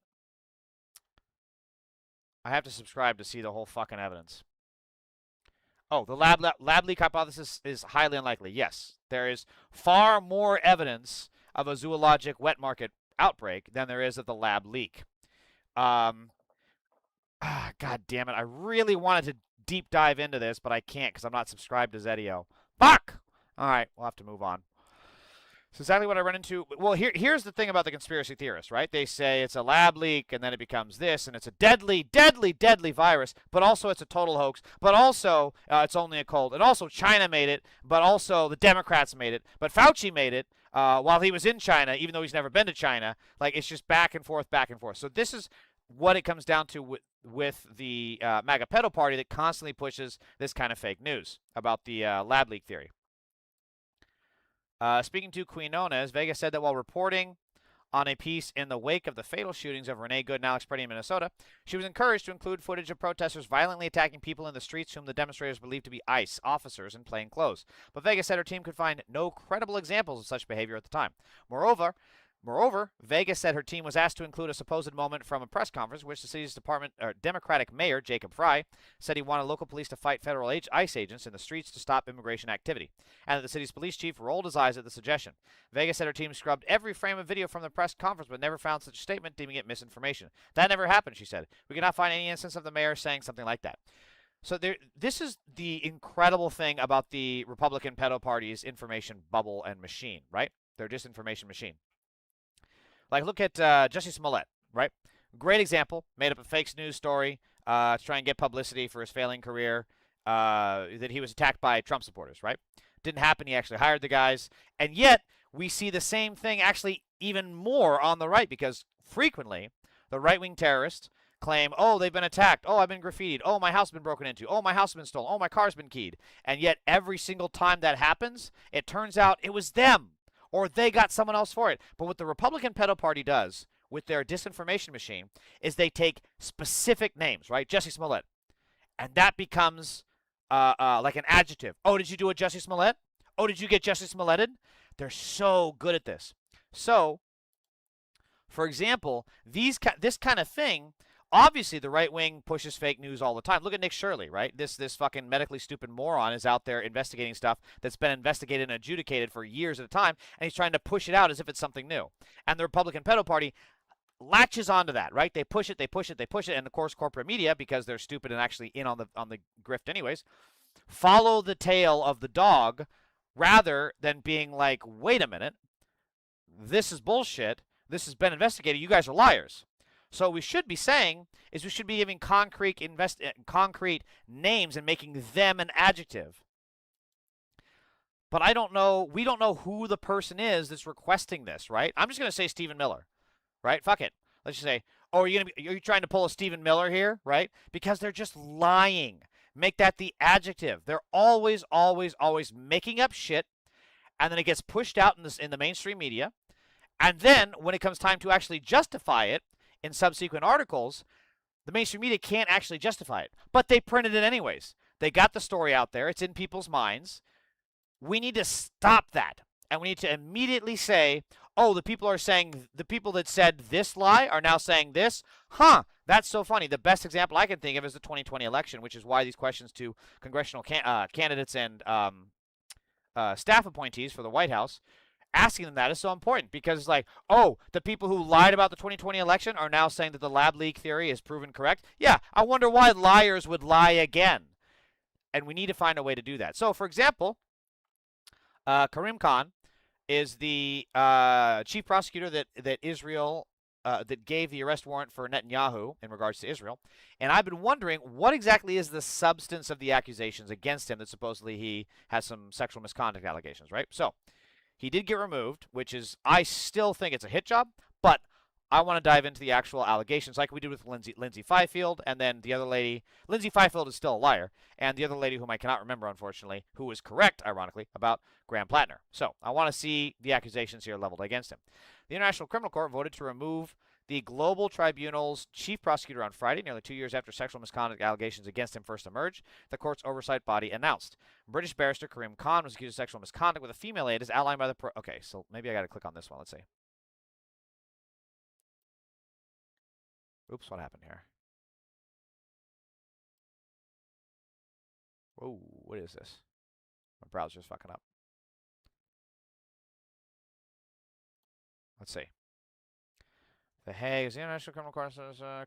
I have to subscribe to see the whole fucking evidence. Oh, the lab leak hypothesis is highly unlikely. Yes, there is far more evidence of a zoologic wet market outbreak than there is of the lab leak. God damn it. I really wanted to deep dive into this, but I can't because I'm not subscribed to Zedio. Fuck! All right, we'll have to move on. So exactly what I run into. Well, here's the thing about the conspiracy theorists, right? They say it's a lab leak, and then it becomes this, and it's a deadly, deadly, deadly virus, but also it's a total hoax, but also it's only a cold, and also China made it, but also the Democrats made it, but Fauci made it while he was in China, even though he's never been to China. Like, it's just back and forth, back and forth. So this is what it comes down to with the MAGA pedo party that constantly pushes this kind of fake news about the lab leak theory. Speaking to Quinones, Vega said that while reporting on a piece in the wake of the fatal shootings of Renee Good and Alex Preddy in Minnesota, she was encouraged to include footage of protesters violently attacking people in the streets whom the demonstrators believed to be ICE officers in plain clothes. But Vega said her team could find no credible examples of such behavior at the time. Moreover, Vega said her team was asked to include a supposed moment from a press conference in which the city's Democratic mayor, Jacob Frey, said he wanted local police to fight federal ICE agents in the streets to stop immigration activity, and that the city's police chief rolled his eyes at the suggestion. Vega said her team scrubbed every frame of video from the press conference but never found such a statement, deeming it misinformation. That never happened, she said. We cannot find any instance of the mayor saying something like that. So this is the incredible thing about the Republican pedo party's information bubble and machine, right? Their disinformation machine. Like, look at Jussie Smollett, right? Great example. Made up a fake news story to try and get publicity for his failing career. that he was attacked by Trump supporters, right? Didn't happen. He actually hired the guys. And yet, we see the same thing actually even more on the right, because frequently the right-wing terrorists claim, oh, they've been attacked. Oh, I've been graffitied. Oh, my house has been broken into. Oh, my house has been stolen. Oh, my car's been keyed. And yet every single time that happens, it turns out it was them or they got someone else for it. But what the Republican pedo party does with their disinformation machine is they take specific names, right? Jussie Smollett. And that becomes like an adjective. Oh, did you do a Jussie Smollett? Oh, did you get Jussie Smolletted? They're so good at this. So, for example, this kind of thing, obviously the right wing pushes fake news all the time. Look at Nick Shirley, right? This fucking medically stupid moron is out there investigating stuff that's been investigated and adjudicated for years at a time, and he's trying to push it out as if it's something new. And the Republican pedo party latches onto that, right? They push it, and of course corporate media, because they're stupid and actually in on the grift anyways, follow the tail of the dog rather than being like, wait a minute, this is bullshit, this has been investigated, you guys are liars. So what we should be saying is we should be giving concrete names and making them an adjective. But we don't know who the person is that's requesting this, right? I'm just going to say Stephen Miller. Right? Fuck it. Let's just say, oh, are you trying to pull a Stephen Miller here? Right? Because they're just lying. Make that the adjective. They're always making up shit, and then it gets pushed out in the mainstream media. And then when it comes time to actually justify it in subsequent articles, the mainstream media can't actually justify it. But they printed it anyways. They got the story out there. It's in people's minds. We need to stop that. And we need to immediately say, oh, the people that said this lie are now saying this? Huh, that's so funny. The best example I can think of is the 2020 election, which is why these questions to congressional candidates and staff appointees for the White House, asking them that is so important, because it's like, oh, the people who lied about the 2020 election are now saying that the lab leak theory is proven correct? Yeah, I wonder why liars would lie again. And we need to find a way to do that. So, for example, Karim Khan is the chief prosecutor that Israel that gave the arrest warrant for Netanyahu in regards to Israel. And I've been wondering, what exactly is the substance of the accusations against him that supposedly he has some sexual misconduct allegations, right? So he did get removed, which is, I still think it's a hit job, but I want to dive into the actual allegations like we did with Lindsay Fifield, and then the other lady. Lindsay Fifield is still a liar, and the other lady, whom I cannot remember, unfortunately, who was correct, ironically, about Graham Plattner. So I want to see the accusations here leveled against him. The International Criminal Court voted to remove the Global Tribunal's chief prosecutor on Friday, nearly 2 years after sexual misconduct allegations against him first emerged, the court's oversight body announced. British barrister Karim Khan was accused of sexual misconduct with a female aide as outlined by the Okay, so maybe I got to click on this one. Let's see. Oops, what happened here? Whoa, what is this? My browser's fucking up. Let's see. The Hague, the International Criminal Court,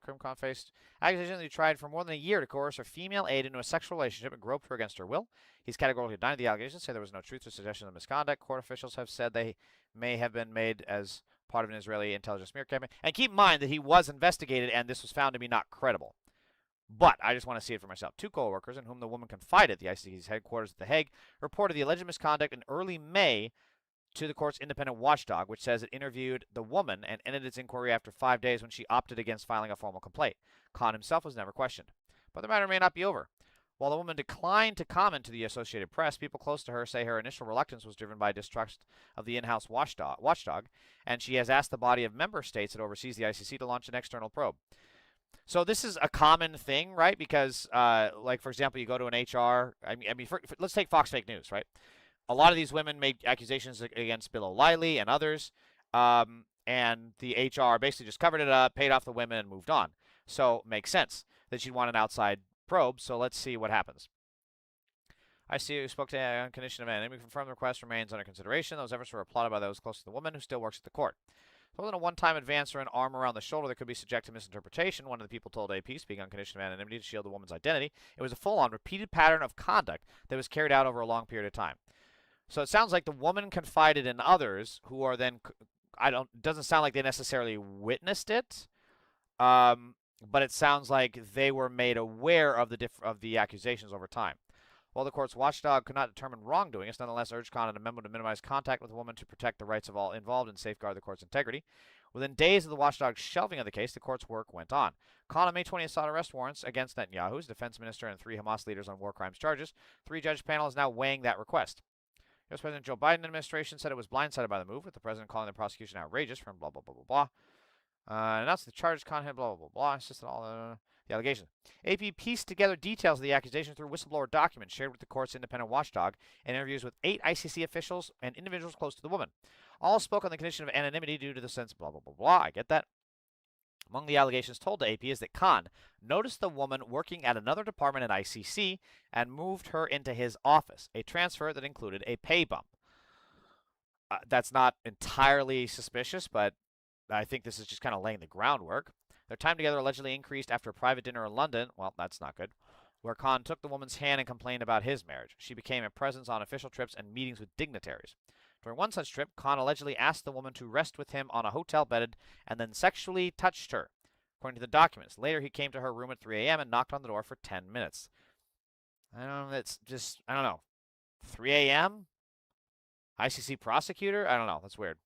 Karim Khan faced accusations that he tried for more than a year to coerce a female aide into a sexual relationship and groped her against her will. He's categorically denied the allegations, say there was no truth or suggestion of misconduct. Court officials have said they may have been made as part of an Israeli intelligence smear campaign. And keep in mind that he was investigated and this was found to be not credible. But I just want to see it for myself. Two co-workers in whom the woman confided at the ICC's headquarters at The Hague reported the alleged misconduct in early May to the court's independent watchdog, which says it interviewed the woman and ended its inquiry after 5 days when she opted against filing a formal complaint. Khan himself was never questioned. But the matter may not be over. While the woman declined to comment to the Associated Press, people close to her say her initial reluctance was driven by distrust of the in-house watchdog, and she has asked the body of member states that oversees the ICC to launch an external probe. So this is a common thing, right? Because, like, for example, you go to an HR. Let's take Fox Fake News, right? A lot of these women made accusations against Bill O'Reilly and others, and the HR basically just covered it up, paid off the women, and moved on. So it makes sense that you'd want an outside probe, so let's see what happens. I see you spoke to on condition of anonymity. Confirmed the request remains under consideration. Those efforts were applauded by those close to the woman who still works at the court. More than a one-time advance or an arm around the shoulder that could be subject to misinterpretation, one of the people told AP, speaking on condition of anonymity to shield the woman's identity, it was a full-on repeated pattern of conduct that was carried out over a long period of time. So it sounds like the woman confided in others who are then, doesn't sound like they necessarily witnessed it, but it sounds like they were made aware of the accusations over time. While the court's watchdog could not determine wrongdoing, it nonetheless urged Khan in a memo to minimize contact with the woman to protect the rights of all involved and safeguard the court's integrity. Within days of the watchdog's shelving of the case, the court's work went on. Khan on May 20th sought arrest warrants against Netanyahu's defense minister and 3 Hamas leaders on war crimes charges. 3-judge panel is now weighing that request. U.S. President Joe Biden administration said it was blindsided by the move, with the president calling the prosecution outrageous from blah, blah, blah, blah, blah. Announced the charges, Khan had blah, blah, blah, blah. Insisted all the allegations. AP pieced together details of the accusation through whistleblower documents shared with the court's independent watchdog and interviews with 8 ICC officials and individuals close to the woman. All spoke on the condition of anonymity due to the sense blah, blah, blah, blah. I get that. Among the allegations told to AP is that Khan noticed the woman working at another department at ICC and moved her into his office, a transfer that included a pay bump. That's not entirely suspicious, but I think this is just kind of laying the groundwork. Their time together allegedly increased after a private dinner in London. Well, that's not good. Where Khan took the woman's hand and complained about his marriage. She became a presence on official trips and meetings with dignitaries. During one such trip, Khan allegedly asked the woman to rest with him on a hotel bed and then sexually touched her, according to the documents. Later, he came to her room at 3 a.m. and knocked on the door for 10 minutes. I don't know. It's just, I don't know. 3 a.m.? ICC prosecutor? I don't know. That's weird.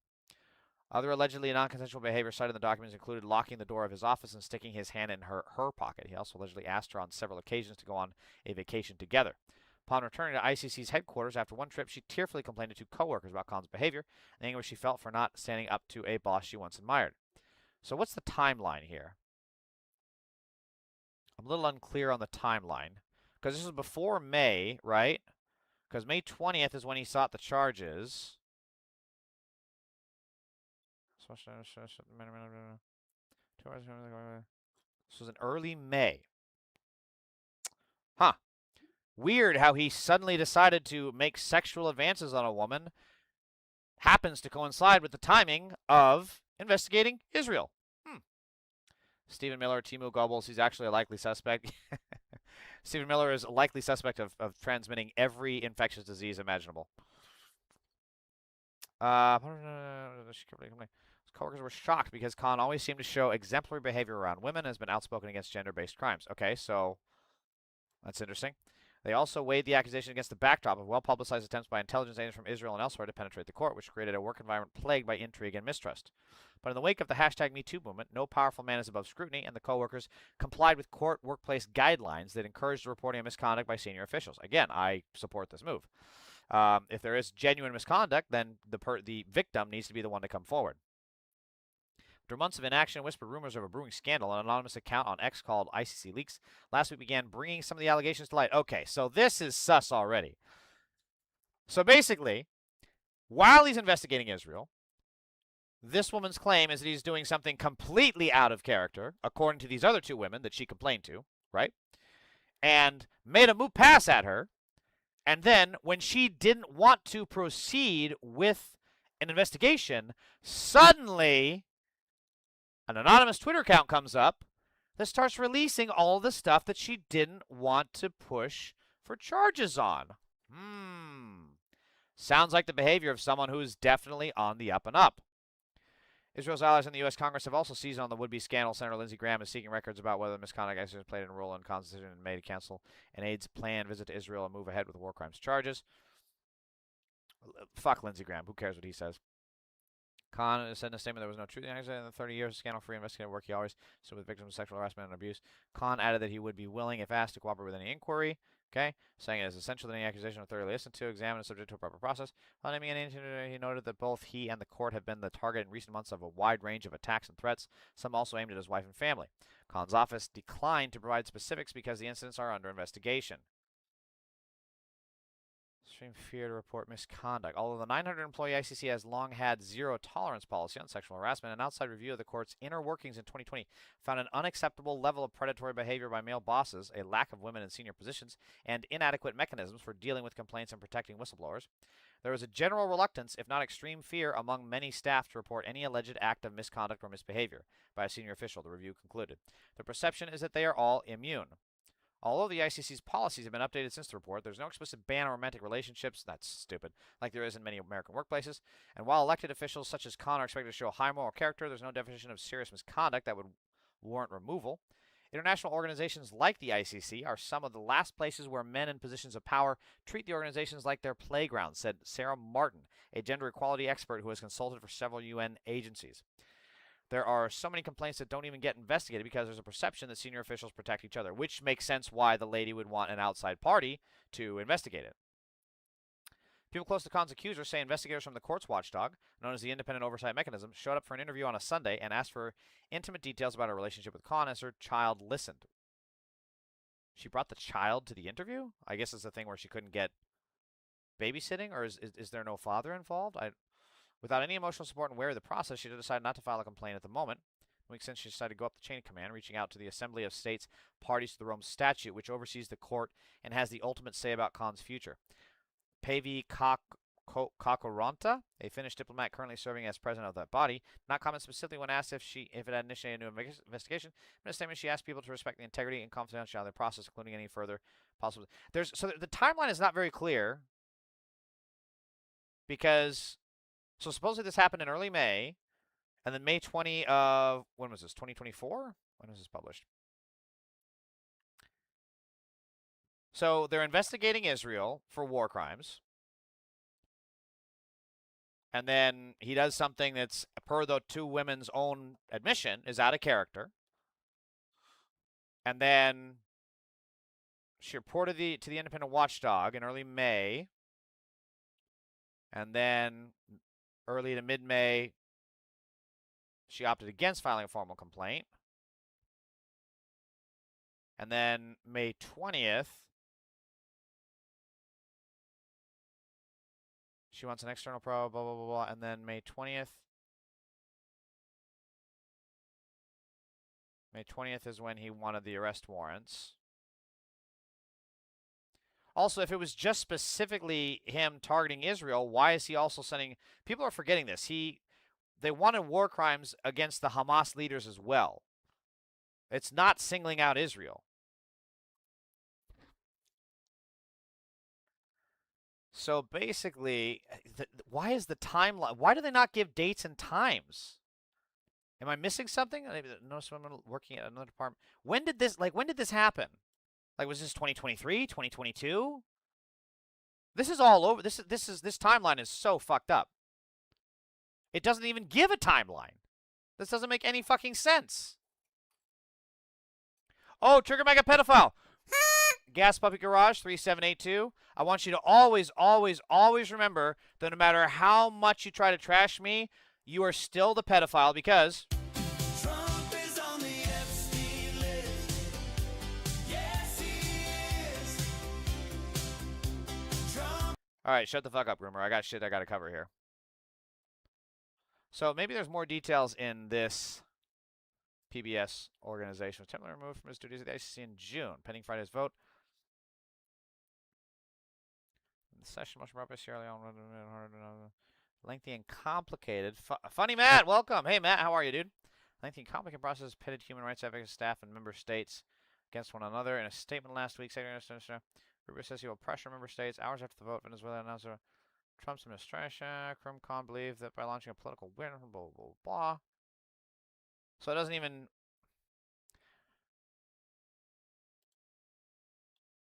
Other allegedly non-consensual behavior cited in the documents included locking the door of his office and sticking his hand in her pocket. He also allegedly asked her on several occasions to go on a vacation together. Upon returning to ICC's headquarters after one trip, she tearfully complained to 2 coworkers about Khan's behavior and the anguish she felt for not standing up to a boss she once admired. So what's the timeline here? I'm a little unclear on the timeline. Because this was before May, right? Because May 20th is when he sought the charges. This was in early May. Huh. Weird how he suddenly decided to make sexual advances on a woman. Happens to coincide with the timing of investigating Israel. Stephen Miller, Timu Goebbels, he's actually a likely suspect. Stephen Miller is a likely suspect of transmitting every infectious disease imaginable. Coworkers were shocked because Khan always seemed to show exemplary behavior around women and has been outspoken against gender-based crimes. Okay, so that's interesting. They also weighed the accusation against the backdrop of well-publicized attempts by intelligence agents from Israel and elsewhere to penetrate the court, which created a work environment plagued by intrigue and mistrust. But in the wake of the #MeToo movement, no powerful man is above scrutiny, and the co-workers complied with court workplace guidelines that encouraged the reporting of misconduct by senior officials. Again, I support this move. If there is genuine misconduct, then the victim needs to be the one to come forward. After months of inaction and whispered rumors of a brewing scandal, an anonymous account on X called ICC Leaks last week began bringing some of the allegations to light. Okay, so this is sus already. So basically, while he's investigating Israel, this woman's claim is that he's doing something completely out of character, according to these other 2 women that she complained to, right? And made a move pass at her. And then, when she didn't want to proceed with an investigation, suddenly an anonymous Twitter account comes up that starts releasing all the stuff that she didn't want to push for charges on. Sounds like the behavior of someone who's definitely on the up and up. Israel's allies in the U.S. Congress have also seized on the would-be scandal. Senator Lindsey Graham is seeking records about whether misconduct actions played a role in Khan's decision in May to cancel an aide's planned visit to Israel and move ahead with war crimes charges. Fuck Lindsey Graham. Who cares what he says? Khan said in a statement there was no truth in the 30 years of scandal-free investigative work he always stood with victims of sexual harassment and abuse. Khan added that he would be willing, if asked, to cooperate with any inquiry. Okay, saying it is essential that any accusation are thoroughly listened to, examined, and subject to a proper process. While naming any, he noted that both he and the court have been the target in recent months of a wide range of attacks and threats, some also aimed at his wife and family. Khan's office declined to provide specifics because the incidents are under investigation. Extreme fear to report misconduct. Although the 900-employee ICC has long had zero-tolerance policy on sexual harassment, an outside review of the court's inner workings in 2020 found an unacceptable level of predatory behavior by male bosses, a lack of women in senior positions, and inadequate mechanisms for dealing with complaints and protecting whistleblowers. There was a general reluctance, if not extreme fear, among many staff to report any alleged act of misconduct or misbehavior by a senior official, the review concluded. The perception is that they are all immune. Although the ICC's policies have been updated since the report, there's no explicit ban on romantic relationships, that's stupid, like there is in many American workplaces. And while elected officials such as Khan are expected to show high moral character, there's no definition of serious misconduct that would warrant removal. International organizations like the ICC are some of the last places where men in positions of power treat the organizations like their playground, said Sarah Martin, a gender equality expert who has consulted for several UN agencies. There are so many complaints that don't even get investigated because there's a perception that senior officials protect each other, which makes sense why the lady would want an outside party to investigate it. People close to Khan's accusers say investigators from the court's watchdog, known as the Independent Oversight Mechanism, showed up for an interview on a Sunday and asked for intimate details about her relationship with Khan as her child listened. She brought the child to the interview? I guess it's the thing where she couldn't get babysitting, or is there no father involved? Without any emotional support and wary of the process, she decided not to file a complaint at the moment. Weeks since she decided to go up the chain of command, reaching out to the Assembly of States parties to the Rome Statute, which oversees the court and has the ultimate say about Khan's future. Päivi Kakoranta, a Finnish diplomat currently serving as president of that body, not comment specifically when asked if it had initiated a new investigation. In a statement, she asked people to respect the integrity and confidentiality of the process, including any further possible. So the timeline is not very clear because so supposedly this happened in early May, and then May 20 of when was this? 2024? When was this published? So they're investigating Israel for war crimes. And then he does something that's, per the two women's own admission, is out of character. And then she reported to the Independent Watchdog in early May. And then early to mid-May, she opted against filing a formal complaint. And then May 20th, she wants an external probe, blah, blah, blah, blah. And then May 20th is when he wanted the arrest warrants. Also, if it was just specifically him targeting Israel, why is he also sending... People are forgetting this. They wanted war crimes against the Hamas leaders as well. It's not singling out Israel. So basically, why is the timeline? Why do they not give dates and times? Am I missing something? I noticed women working at another department. When did this happen? Like, was this 2023, 2022? This is all over. This timeline is so fucked up. It doesn't even give a timeline. This doesn't make any fucking sense. Oh, Trigger Mega Pedophile. Gas Puppy Garage 3782. I want you to always, always, always remember that no matter how much you try to trash me, you are still the pedophile because Trump is on the Epstein list. Yes, he is. Trump. All right, shut the fuck up, Groomer. I got shit I got to cover here. So maybe there's more details in this PBS organization. Was temporarily removed from his duties at the ICC in June, pending Friday's vote. The session much more lengthy and complicated. Funny Matt, welcome. Hey Matt, how are you, dude? Lengthy and complicated process pitted human rights advocates, staff, and member states against one another. In a statement last week, Secretary of State Rubio says he will pressure member states hours after the vote. Venezuela announced Trump's administration. Khan believed that by launching a political win, blah blah blah. So it doesn't even.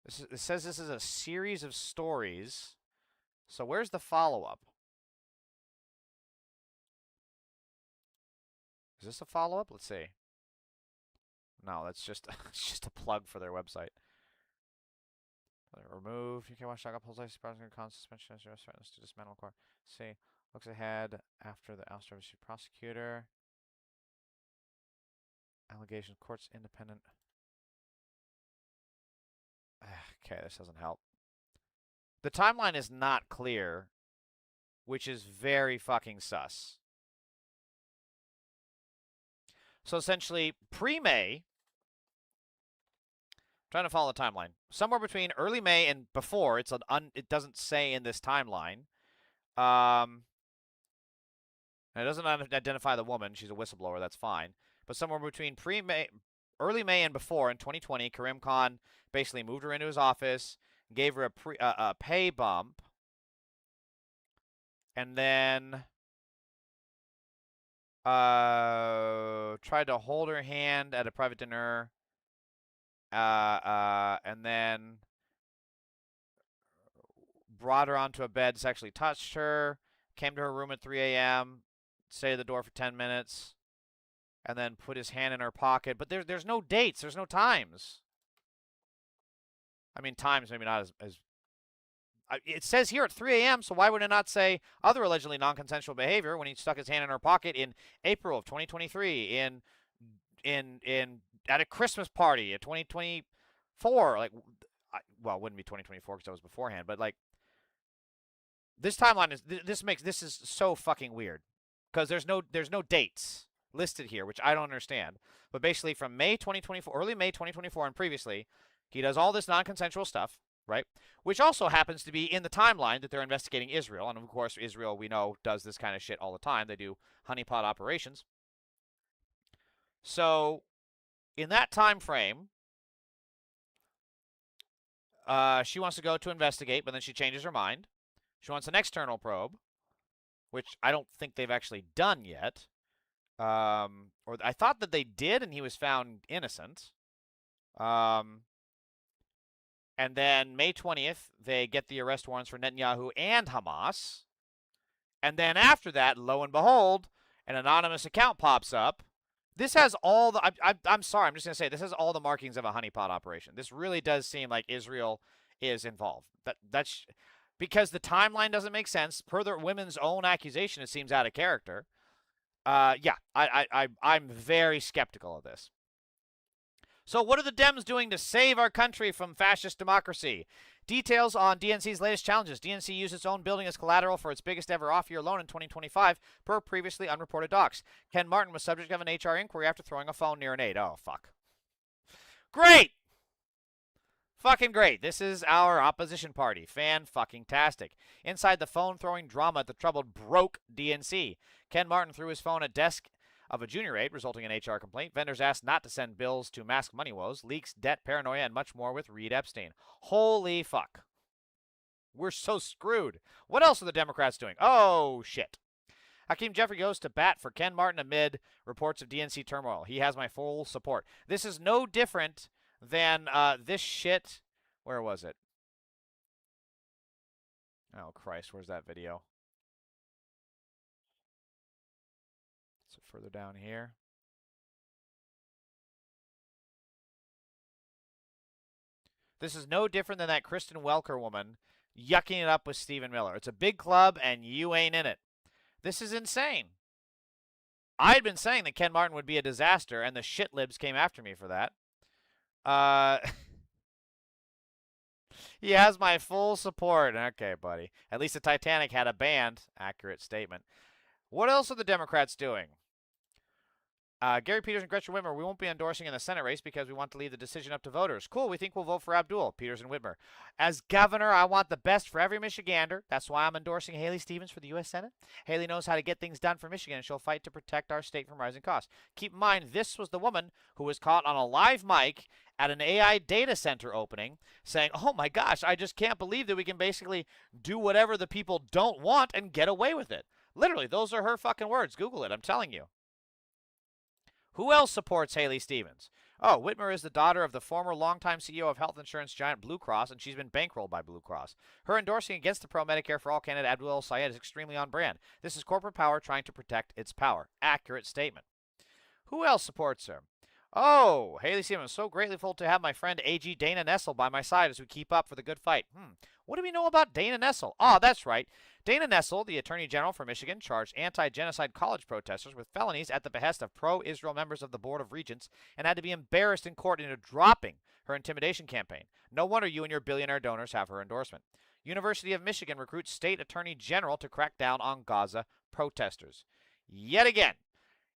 It says this is a series of stories. So where's the follow-up? Is this a follow-up? Let's see. No, that's just it's just a plug for their website. Remove. You can watch Dog upholds life surprising con suspension as threatens to dismantle court. See. Looks ahead after the ouster of the prosecutor. Allegations court's independent. Okay, this doesn't help. The timeline is not clear, which is very fucking sus. So essentially, pre-May, trying to follow the timeline. Somewhere between early May and before, it doesn't say in this timeline. And it doesn't identify the woman. She's a whistleblower. That's fine. But somewhere between early May and before, in 2020, Karim Khan basically moved her into his office, gave her a pay bump, and then tried to hold her hand at a private dinner and then brought her onto a bed, sexually touched her, came to her room at 3 a.m., stayed at the door for 10 minutes, and then put his hand in her pocket. But there's no dates. There's no times. I mean, times maybe not as it says here at 3 a.m., so why would it not say other allegedly non-consensual behavior when he stuck his hand in her pocket in April of 2023, at a Christmas party at 2024? Like, well, it wouldn't be 2024 because that was beforehand, but like, this timeline this is so fucking weird because there's no dates listed here, which I don't understand. But basically, from May 2024, early May 2024, and previously, he does all this non-consensual stuff, right? Which also happens to be in the timeline that they're investigating Israel. And of course, Israel, we know, does this kind of shit all the time. They do honeypot operations. So, in that time frame, she wants to go to investigate, but then she changes her mind. She wants an external probe, which I don't think they've actually done yet. Or I thought that they did, and he was found innocent. And then May 20th, they get the arrest warrants for Netanyahu and Hamas. And then after that, lo and behold, an anonymous account pops up. This has all the... I'm sorry, I'm just going to say, this has all the markings of a honeypot operation. This really does seem like Israel is involved. That's because the timeline doesn't make sense. Per the women's own accusation, it seems out of character. Yeah, I'm very skeptical of this. So what are the Dems doing to save our country from fascist democracy? Details on DNC's latest challenges. DNC used its own building as collateral for its biggest ever off-year loan in 2025, per previously unreported docs. Ken Martin was subject of an HR inquiry after throwing a phone near an aide. Oh, fuck. Great! Fucking great. This is our opposition party. Fan-fucking-tastic. Inside the phone-throwing drama at the troubled broke DNC. Ken Martin threw his phone at desk of a junior aide, resulting in HR complaint. Vendors asked not to send bills to mask money woes, leaks, debt, paranoia, and much more with Reed Epstein. Holy fuck. We're so screwed. What else are the Democrats doing? Oh, shit. Hakeem Jeffrey goes to bat for Ken Martin amid reports of DNC turmoil. He has my full support. This is no different than this shit. Where was it? Oh, Christ. Where's that video? So further down here. This is no different than that Kristen Welker woman yucking it up with Stephen Miller. It's a big club, and you ain't in it. This is insane. I had been saying that Ken Martin would be a disaster, and the shit libs came after me for that. He has my full support. Okay, buddy. At least the Titanic had a band. Accurate statement. What else are the Democrats doing? Gary Peters and Gretchen Whitmer, we won't be endorsing in the Senate race because we want to leave the decision up to voters. Cool, we think we'll vote for Abdul. Peters and Whitmer. As governor, I want the best for every Michigander. That's why I'm endorsing Haley Stevens for the U.S. Senate. Haley knows how to get things done for Michigan, and she'll fight to protect our state from rising costs. Keep in mind, this was the woman who was caught on a live mic at an AI data center opening saying, oh my gosh, I just can't believe that we can basically do whatever the people don't want and get away with it. Literally, those are her fucking words. Google it, I'm telling you. Who else supports Haley Stevens? Oh, Whitmer is the daughter of the former longtime CEO of health insurance giant Blue Cross, and she's been bankrolled by Blue Cross. Her endorsing against the pro-Medicare for all candidate Abdul Sayed is extremely on brand. This is corporate power trying to protect its power. Accurate statement. Who else supports her? Oh, Haley Stevens, so grateful to have my friend AG Dana Nessel by my side as we keep up for the good fight. What do we know about Dana Nessel? Oh, that's right. Dana Nessel, the Attorney General for Michigan, charged anti-genocide college protesters with felonies at the behest of pro-Israel members of the Board of Regents and had to be embarrassed in court into dropping her intimidation campaign. No wonder you and your billionaire donors have her endorsement. University of Michigan recruits State Attorney General to crack down on Gaza protesters. Yet again,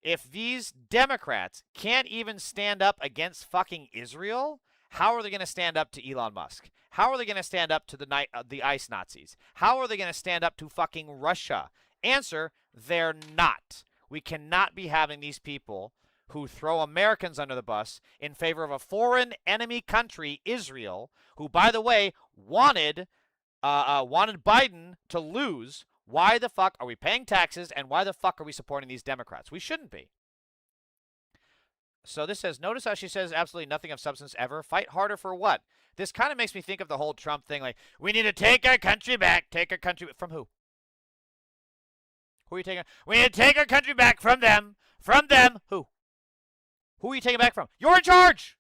if these Democrats can't even stand up against fucking Israel, how are they going to stand up to Elon Musk? How are they going to stand up to the ICE Nazis? How are they going to stand up to fucking Russia? Answer, they're not. We cannot be having these people who throw Americans under the bus in favor of a foreign enemy country, Israel, who, by the way, wanted Biden to lose. Why the fuck are we paying taxes, and why the fuck are we supporting these Democrats? We shouldn't be. So this says, notice how she says absolutely nothing of substance ever. Fight harder for what? This kind of makes me think of the whole Trump thing, like, we need to take our country back. Take our country from who? Who are you taking? We need to take our country back from them. From them. Who? Who are you taking it back from? You're in charge.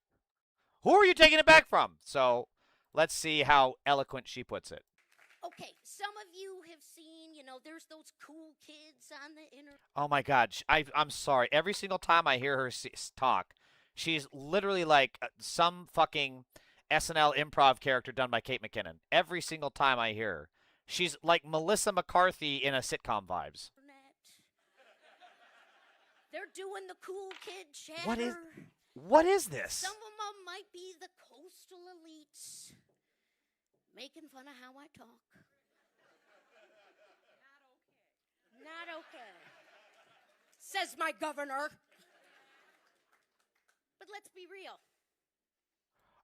Who are you taking it back from? So let's see how eloquent she puts it. Okay, some of you have seen, there's those cool kids on the internet. Oh my God, I'm sorry. Every single time I hear her talk, she's literally like some fucking SNL improv character done by Kate McKinnon. Every single time I hear her, she's like Melissa McCarthy in a sitcom vibes. They're doing the cool kid chatter. What is this? Some of them might be the coastal elites making fun of how I talk. Not okay, says my governor. But let's be real.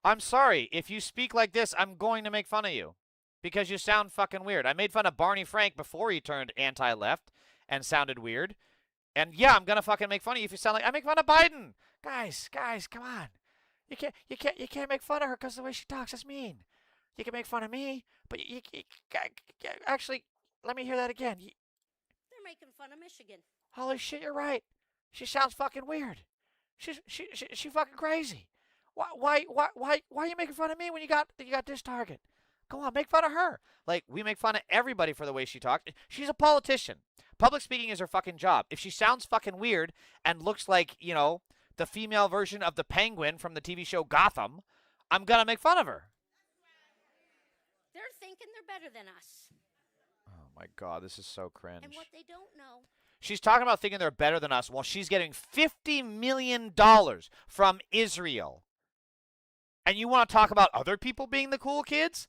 I'm sorry. If you speak like this, I'm going to make fun of you. Because you sound fucking weird. I made fun of Barney Frank before he turned anti-left and sounded weird. And yeah, I'm going to fucking make fun of you if you sound like I make fun of Biden. Guys, come on. You can't make fun of her because the way she talks is mean. You can make fun of me, but you actually, let me hear that again. They're making fun of Michigan. Holy shit, you're right. She sounds fucking weird. She fucking crazy. Why are you making fun of me when you got this target? Go on, make fun of her. Like, we make fun of everybody for the way she talks. She's a politician. Public speaking is her fucking job. If she sounds fucking weird and looks like, the female version of the Penguin from the TV show Gotham, I'm gonna make fun of her. They're thinking they're better than us. Oh my God, this is so cringe. And what they don't know. She's talking about thinking they're better than us while she's getting $50 million from Israel. And you want to talk about other people being the cool kids?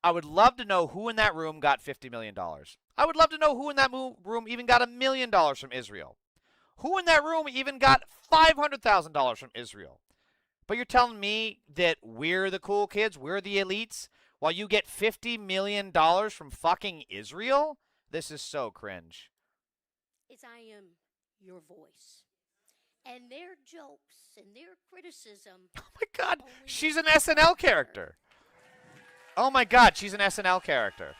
I would love to know who in that room got $50 million. I would love to know who in that room even got $1 million from Israel. Who in that room even got $500,000 from Israel? But you're telling me that we're the cool kids, we're the elites, while you get $50 million from fucking Israel? This is so cringe. I am your voice. And their jokes and their criticism. Oh my God, she's an SNL character. Oh my God, she's an SNL character.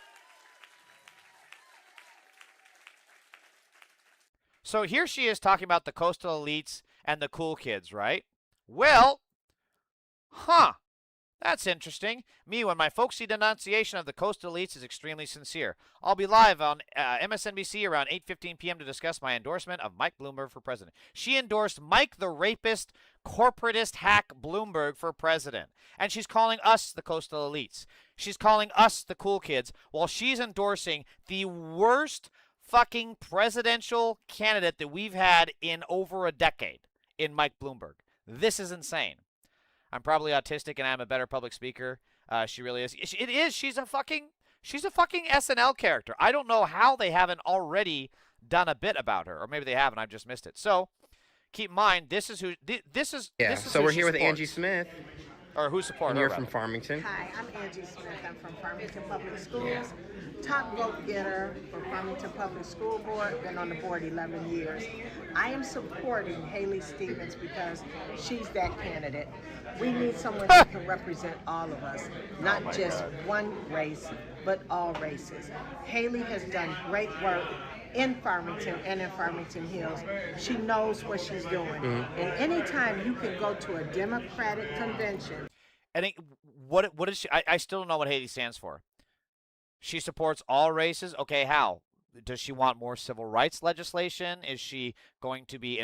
So here she is talking about the coastal elites and the cool kids, right? Well, that's interesting. Me, when my folksy denunciation of the coastal elites is extremely sincere. I'll be live on MSNBC around 8:15 p.m. to discuss my endorsement of Mike Bloomberg for president. She endorsed Mike the rapist, corporatist hack Bloomberg for president. And she's calling us the coastal elites. She's calling us the cool kids while she's endorsing the worst fucking presidential candidate that we've had in over a decade in Mike Bloomberg. This is insane. I'm probably autistic and I'm a better public speaker. She really is. It is. She's a fucking SNL character. I don't know how they haven't already done a bit about her, or maybe they haven't. I've just missed it. So keep in mind, this is who. This is. Yeah. This is so who we're she here with supports. Angie Smith. Or who supports and her? You're from Farmington. Hi, I'm Angie Smith. I'm from Farmington Public Schools. Top vote getter for Farmington Public School Board. Been on the board 11 years. I am supporting Haley Stevens because she's that candidate. We need someone who can represent all of us, not just one race, but all races. Haley has done great work in Farmington and in Farmington Hills. She knows what she's doing. And anytime you can go to a Democratic convention. And what is she? I still don't know what Haley stands for. She supports all races. Okay, how? Does she want more civil rights legislation? Is she going to be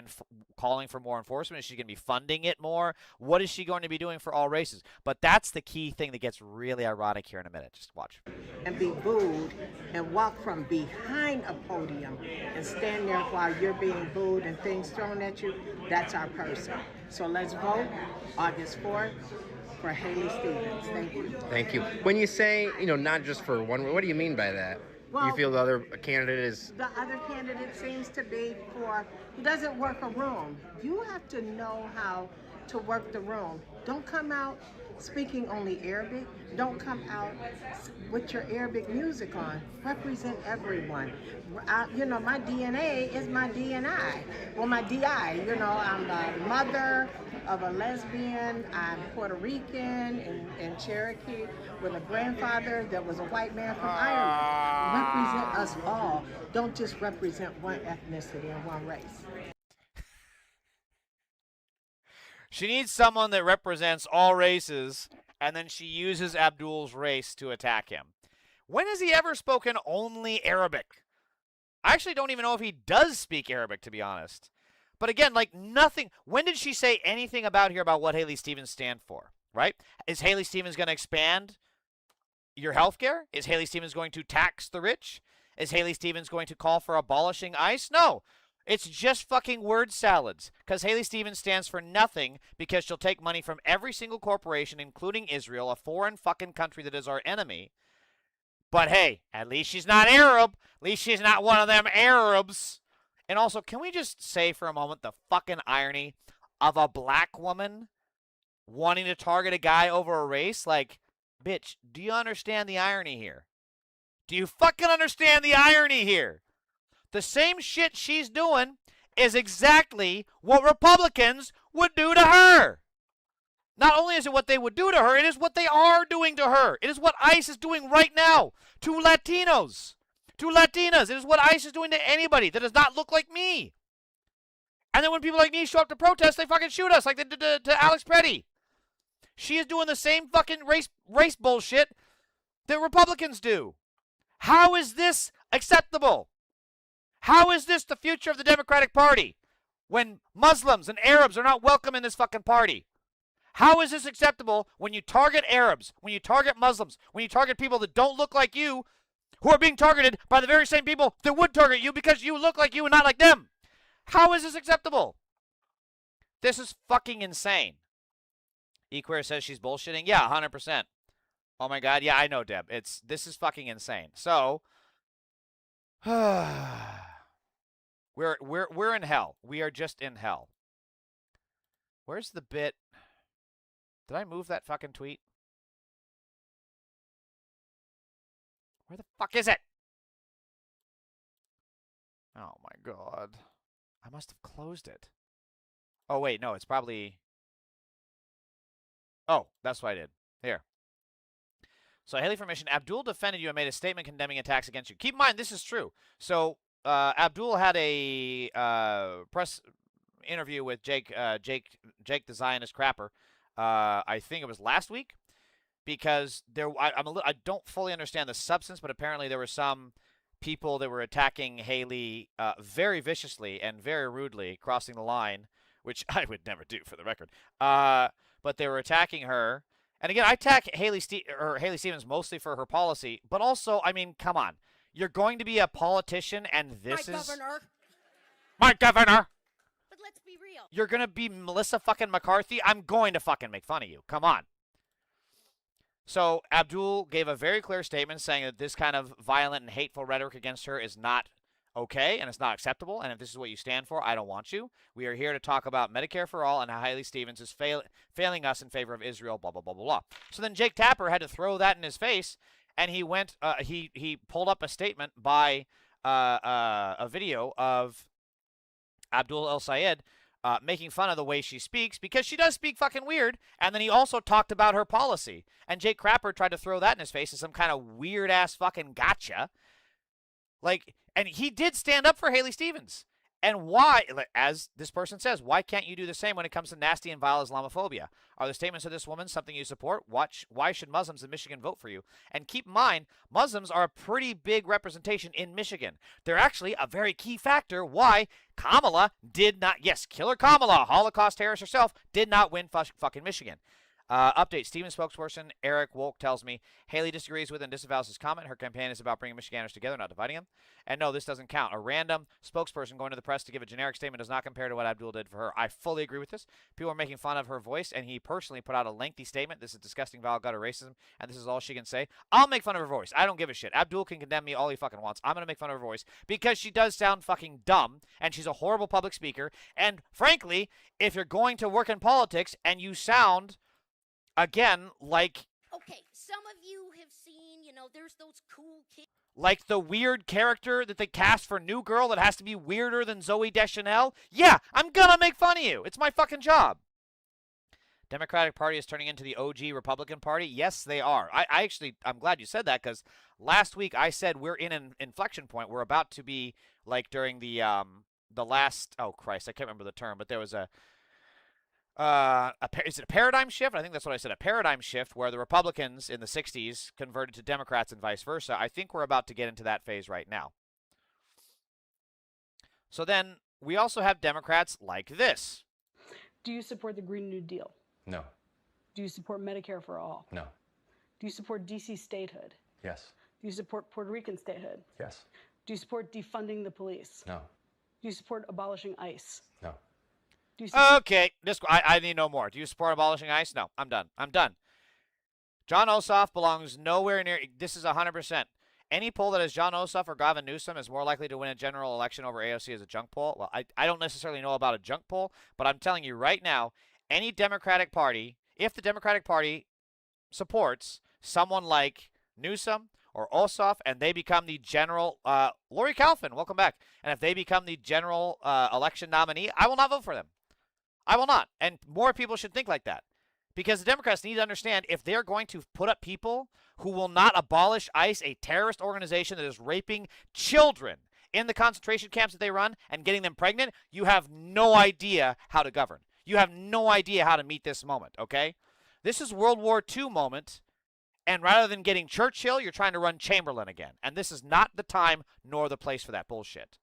calling for more enforcement? Is she going to be funding it more? What is she going to be doing for all races? But that's the key thing that gets really ironic here in a minute. Just watch. And be booed and walk from behind a podium and stand there while you're being booed and things thrown at you. That's our person. So let's vote August 4th. For Haley Stevens. Thank you. Thank you. When you say, not just for one, what do you mean by that? Well, you feel the other candidate is... The other candidate seems to be who doesn't work a room. You have to know how to work the room. Don't come out speaking only Arabic, don't come out with your Arabic music on. Represent everyone. You know, my DNA is my DNI. Well, my DI, you know, I'm a mother of a lesbian. I'm Puerto Rican and Cherokee with a grandfather that was a white man from Ireland. Represent us all. Don't just represent one ethnicity and one race. She needs someone that represents all races, and then she uses Abdul's race to attack him. When has he ever spoken only Arabic? I actually don't even know if he does speak Arabic, to be honest. But again, like nothing. When did she say anything about here about what Haley Stevens stand for, right? Is Haley Stevens going to expand your health care? Is Haley Stevens going to tax the rich? Is Haley Stevens going to call for abolishing ICE? No. It's just fucking word salads. Because Haley Stevens stands for nothing because she'll take money from every single corporation, including Israel, a foreign fucking country that is our enemy. But hey, at least she's not Arab. At least she's not one of them Arabs. And also, can we just say for a moment the fucking irony of a black woman wanting to target a guy over a race? Like, bitch, do you understand the irony here? Do you fucking understand the irony here? The same shit she's doing is exactly what Republicans would do to her. Not only is it what they would do to her, it is what they are doing to her. It is what ICE is doing right now to Latinos, to Latinas. It is what ICE is doing to anybody that does not look like me. And then when people like me show up to protest, they fucking shoot us like they did to Alex Petty. She is doing the same fucking race bullshit that Republicans do. How is this acceptable? How is this the future of the Democratic Party when Muslims and Arabs are not welcome in this fucking party? How is this acceptable when you target Arabs, when you target Muslims, when you target people that don't look like you, who are being targeted by the very same people that would target you because you look like you and not like them? How is this acceptable? This is fucking insane. Equare says she's bullshitting. Yeah, 100%. Oh my God. Yeah, I know, Deb. This is fucking insane. So, we're in hell. We are just in hell. Where's the bit? Did I move that fucking tweet? Where the fuck is it? Oh my God. I must have closed it. Oh wait, no, it's probably... Oh, that's what I did. Here. So, Haley for Mission, Abdul defended you and made a statement condemning attacks against you. Keep in mind, this is true. So, Abdul had a press interview with Jake the Zionist Crapper. I think it was last week, because I don't fully understand the substance, but apparently there were some people that were attacking Haley very viciously and very rudely, crossing the line, which I would never do, for the record. But they were attacking her. And again, I attack Haley Stevens mostly for her policy, but also, I mean, come on. You're going to be a politician, and this is... My governor! But let's be real. You're going to be Melissa fucking McCarthy? I'm going to fucking make fun of you. Come on. So, Abdul gave a very clear statement saying that this kind of violent and hateful rhetoric against her is not okay, and it's not acceptable, and if this is what you stand for, I don't want you. We are here to talk about Medicare for all and how Haley Stevens is failing us in favor of Israel, blah, blah, blah, blah, blah. So then Jake Tapper had to throw that in his face, and he went, he pulled up a statement by a video of Abdul El Sayed making fun of the way she speaks, because she does speak fucking weird, and then he also talked about her policy. And Jake Crapper tried to throw that in his face as some kind of weird-ass fucking gotcha. Like, and he did stand up for Haley Stevens. And why, as this person says, why can't you do the same when it comes to nasty and vile Islamophobia? Are the statements of this woman something you support? Why should Muslims in Michigan vote for you? And keep in mind, Muslims are a pretty big representation in Michigan. They're actually a very key factor why Kamala did not, yes, Killer Kamala, Holocaust terrorist herself, did not win fucking Michigan. Update, Stevens spokesperson Eric Wolk tells me Haley disagrees with and disavows his comment. Her campaign is about bringing Michiganders together, not dividing them. And no, this doesn't count. A random spokesperson going to the press to give a generic statement does not compare to what Abdul did for her. I fully agree with this. People are making fun of her voice, and he personally put out a lengthy statement. This is disgusting, vile, gutter racism, and this is all she can say. I'll make fun of her voice. I don't give a shit. Abdul can condemn me all he fucking wants. I'm going to make fun of her voice because she does sound fucking dumb, and she's a horrible public speaker. And frankly, if you're going to work in politics and you sound again, like... Okay, some of you have seen, there's those cool kids. Like the weird character that they cast for New Girl that has to be weirder than Zooey Deschanel? Yeah, I'm gonna make fun of you. It's my fucking job. Democratic Party is turning into the OG Republican Party? Yes, they are. I'm glad you said that, because last week I said we're in an inflection point. We're about to be, like, during the last, oh Christ, I can't remember the term, but there was is it a paradigm shift? I think that's what I said, a paradigm shift where the Republicans in the 60s converted to Democrats and vice versa. I think we're about to get into that phase right now. So then we also have Democrats like this. Do you support the Green New Deal? No. Do you support Medicare for all? No. Do you support DC statehood? Yes. Do you support Puerto Rican statehood? Yes. Do you support defunding the police? No. Do you support abolishing ICE? No. Do you Okay, I need no more. Do you support abolishing ICE? No, I'm done. I'm done. John Ossoff belongs nowhere near. This is 100%. Any poll that has John Ossoff or Gavin Newsom is more likely to win a general election over AOC as a junk poll. Well, I don't necessarily know about a junk poll, but I'm telling you right now, any Democratic Party, if the Democratic Party supports someone like Newsom or Ossoff and they become the general, Lori Calvin, welcome back, and if they become the general election nominee, I will not vote for them. I will not. And more people should think like that. Because the Democrats need to understand if they're going to put up people who will not abolish ICE, a terrorist organization that is raping children in the concentration camps that they run and getting them pregnant, you have no idea how to govern. You have no idea how to meet this moment, okay? This is World War II moment, and rather than getting Churchill, you're trying to run Chamberlain again. And this is not the time nor the place for that bullshit.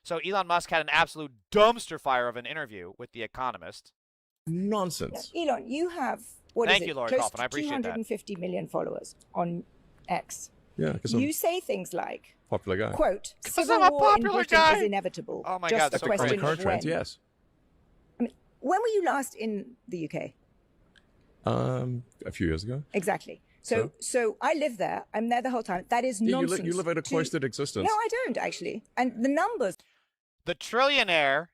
So Elon Musk had an absolute dumpster fire of an interview with The Economist. Nonsense. Elon, you have, Thank you, Lord close Kaufman. I to appreciate that. 250 million followers on X. Yeah, because You say things like, popular guy. quote, 'Cause civil I'm a war in popular Britain guy. is inevitable. Oh my just God, a so question cringe. of Current trends, when. yes. I mean, when were you last in the UK? A few years ago. Exactly. So I live there. I'm there the whole time. That is Yeah, nonsense. you live in a cloistered existence. No, I don't, actually. And the numbers. The trillionaire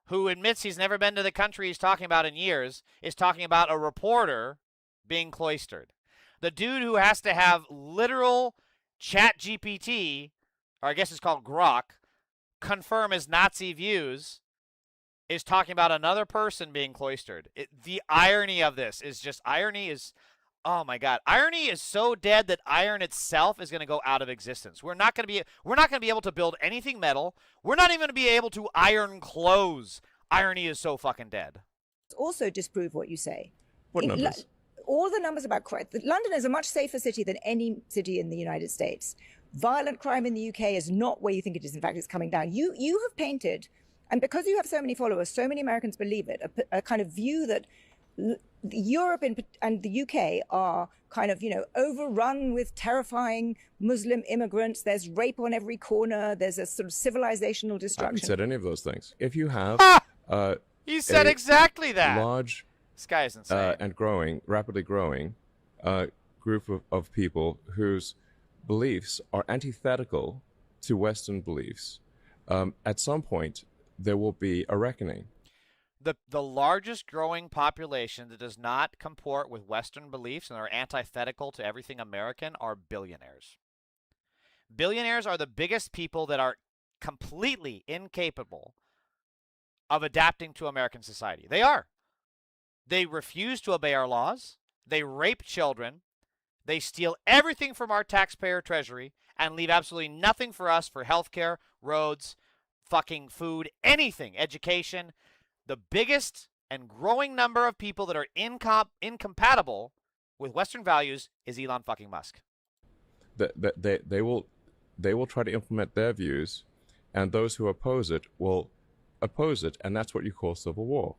who admits he's never been to the country he's talking about in years is talking about a reporter being cloistered. The dude who has to have literal chat GPT, or I guess it's called Grok, confirm his Nazi views is talking about another person being cloistered. The irony of this is just, irony is, oh my God. Irony is so dead that iron itself is going to go out of existence. We're not going to be able to build anything metal. We're not even going to be able to iron clothes. Irony is so fucking dead. Also disprove what you say. What numbers? All the numbers about crime. London is a much safer city than any city in the United States. Violent crime in the UK is not where you think it is. In fact, it's coming down. You have painted, and because you have so many followers, so many Americans believe it, a kind of view that Europe and the UK are kind of, overrun with terrifying Muslim immigrants. There's rape on every corner. There's a sort of civilizational I destruction. haven't said any of those things. If you have He said exactly that. Large, this guy is insane. And rapidly growing group of people whose beliefs are antithetical to Western beliefs, at some point there will be a reckoning. The largest growing population that does not comport with Western beliefs and are antithetical to everything American are billionaires. Billionaires are the biggest people that are completely incapable of adapting to American society. They are. They refuse to obey our laws. They rape children. They steal everything from our taxpayer treasury and leave absolutely nothing for us for healthcare, roads, fucking food, anything, education. The biggest and growing number of people that are incompatible with Western values is Elon fucking Musk. They will try to implement their views, and those who oppose it will oppose it, and that's what you call civil war.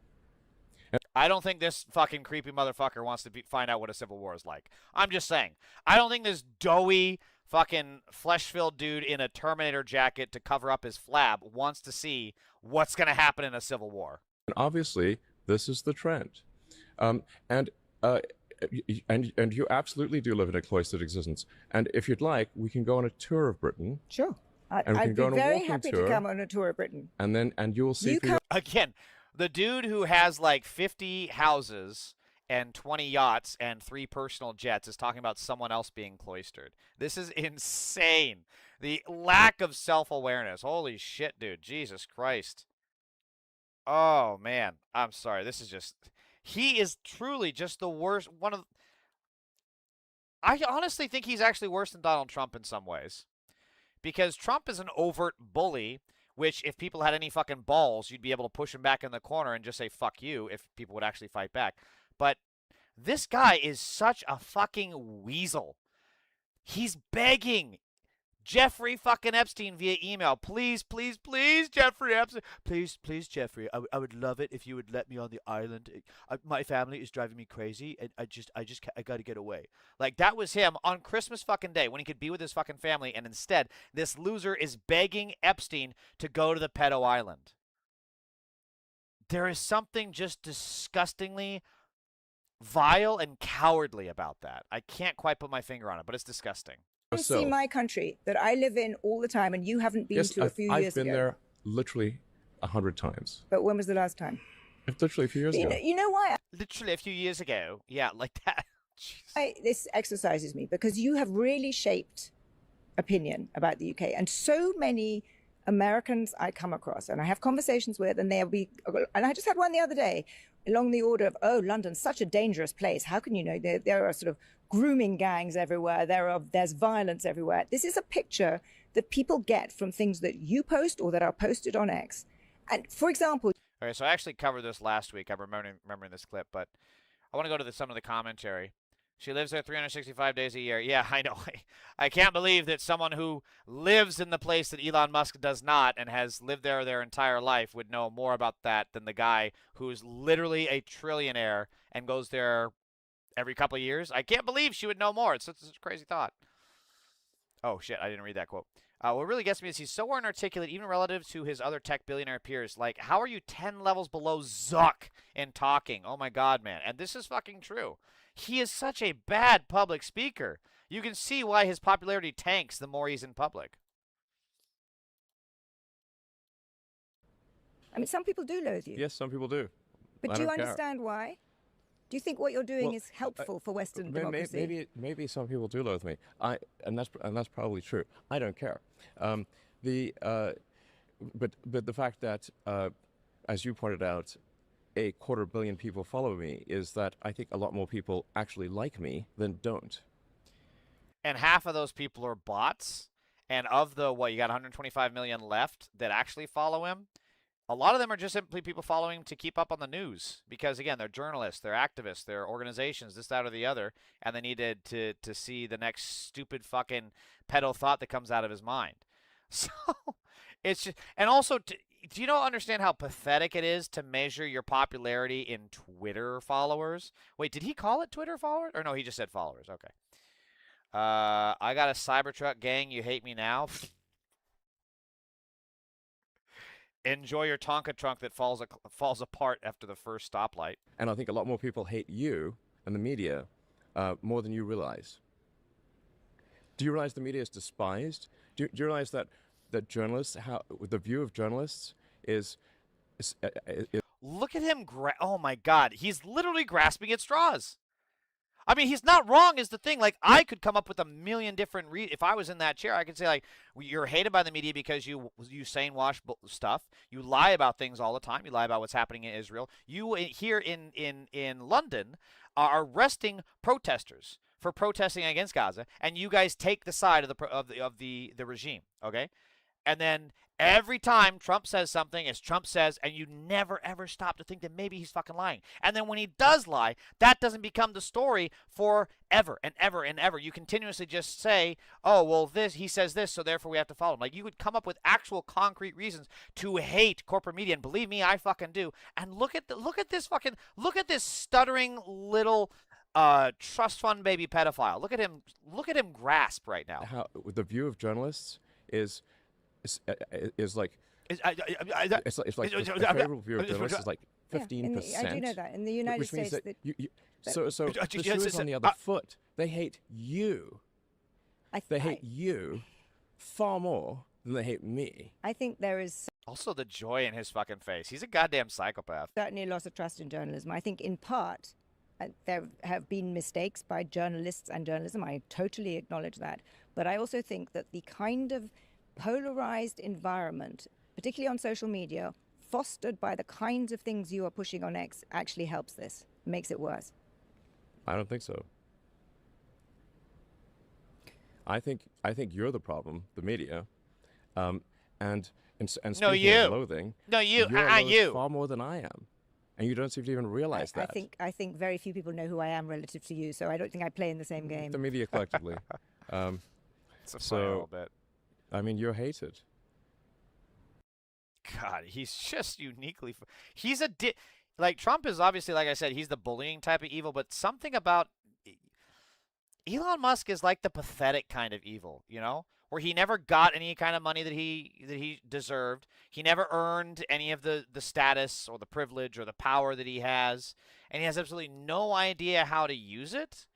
I don't think this fucking creepy motherfucker wants to find out what a civil war is like. I'm just saying. I don't think this doughy fucking flesh-filled dude in a Terminator jacket to cover up his flab wants to see what's going to happen in a civil war. And obviously, this is the trend. And you absolutely do live in a cloistered existence. And if you'd like, we can go on a tour of Britain. Sure. And we I'd can go be on a very walking happy tour. to come on a tour of Britain. And you will see for Again, the dude who has like 50 houses and 20 yachts and 3 personal jets is talking about someone else being cloistered. This is insane. The lack of self-awareness. Holy shit, dude. Jesus Christ. Oh, man. I'm sorry. This is just... He is truly just the worst. I honestly think he's actually worse than Donald Trump in some ways. Because Trump is an overt bully, which if people had any fucking balls, you'd be able to push him back in the corner and just say, fuck you, if people would actually fight back. But this guy is such a fucking weasel. He's begging Jeffrey fucking Epstein via email. Please, please, please, Jeffrey Epstein. Please, please, Jeffrey. I would love it if you would let me on the island. My family is driving me crazy, and I got to get away. Like, that was him on Christmas fucking Day when he could be with his fucking family, and instead, this loser is begging Epstein to go to the pedo island. There is something just disgustingly vile and cowardly about that. I can't quite put my finger on it, but it's disgusting. See my country that I live in all the time, and you haven't been to a few years ago. I've been there literally 100 times. But when was the last time? Literally a few years ago. You know why? Literally a few years ago. Yeah, like that. This exercises me because you have really shaped opinion about the UK, and so many Americans I come across and I have conversations with, and and I just had one the other day along the order of, oh, London's such a dangerous place. How can you know? There are sort of grooming gangs everywhere. There's violence everywhere. This is a picture that people get from things that you post or that are posted on X. And for example, okay, so I actually covered this last week. I'm remembering this clip, but I want to go to some of the commentary. She lives there 365 days a year. Yeah, I know. I can't believe that someone who lives in the place that Elon Musk does not and has lived there their entire life would know more about that than the guy who's literally a trillionaire and goes there every couple of years. I can't believe she would know more. It's such a crazy thought. Oh, shit. I didn't read that quote. What really gets me is he's so inarticulate, even relative to his other tech billionaire peers. Like, how are you 10 levels below Zuck in talking? Oh, my God, man. And this is fucking true. He is such a bad public speaker. You can see why his popularity tanks the more he's in public. I mean, some people do loathe you. Yes, some people do. But do you understand why? Do you think what you're doing is helpful for Western democracy? Maybe some people do loathe me. And that's probably true. I don't care. But the fact that, as you pointed out, 250 million people follow me is that I think a lot more people actually like me than don't. And half of those people are bots. And of the, you got 125 million left that actually follow him. A lot of them are just simply people following him to keep up on the news. Because, again, they're journalists, they're activists, they're organizations, this, that, or the other. And they needed to see the next stupid fucking pedo thought that comes out of his mind. So, it's just... And also... Do you understand how pathetic it is to measure your popularity in Twitter followers? Wait, did he call it Twitter followers? Or no, he just said followers. Okay. I got a Cybertruck gang. You hate me now? Enjoy your Tonka trunk that falls apart after the first stoplight. And I think a lot more people hate you and the media more than you realize. Do you realize the media is despised? Do you realize that journalists, the view of journalists is look at him. Oh my God. He's literally grasping at straws. I mean, he's not wrong is the thing. Like, I could come up with a million different if I was in that chair, I could say, like, you're hated by the media because you sane wash stuff. You lie about things all the time. You lie about what's happening in Israel. You here in London are arresting protesters for protesting against Gaza, and you guys take the side of the regime, okay? And then every time Trump says something, it's Trump says, and you never, ever stop to think that maybe he's fucking lying. And then when he does lie, that doesn't become the story forever and ever and ever. You continuously just say, oh, well, he says this, so therefore we have to follow him. Like, you would come up with actual concrete reasons to hate corporate media, and believe me, I fucking do. And look at this stuttering little trust fund baby pedophile. Look at him grasp right now. How the view of journalists is like it's like the favorable view of journalists is like 15%. Yeah, I do know that in the United States. So the shoe is on the other foot. They hate you. They hate you far more than they hate me. I think there is also the joy in his fucking face. He's a goddamn psychopath. Certainly a loss of trust in journalism. I think in part, There have been mistakes by journalists and journalism. I totally acknowledge that. But I also think that the kind of polarized environment, particularly on social media, fostered by the kinds of things you are pushing on X, actually helps this, makes it worse. I don't think so. I think you're the problem, the media, and speaking No, you. of loathing, No, you. You're loathed You. far more than I am, and you don't seem to even realize that. I think very few people know who I am relative to you, so I don't think I play in the same game. The media collectively. It's a funny little bit. I mean, you're hated. God, he's just uniquely. He's a like Trump is obviously, like I said, he's the bullying type of evil, but something about Elon Musk is like the pathetic kind of evil, you know, where he never got any kind of money that he deserved. He never earned any of the status or the privilege or the power that he has, and he has absolutely no idea how to use it.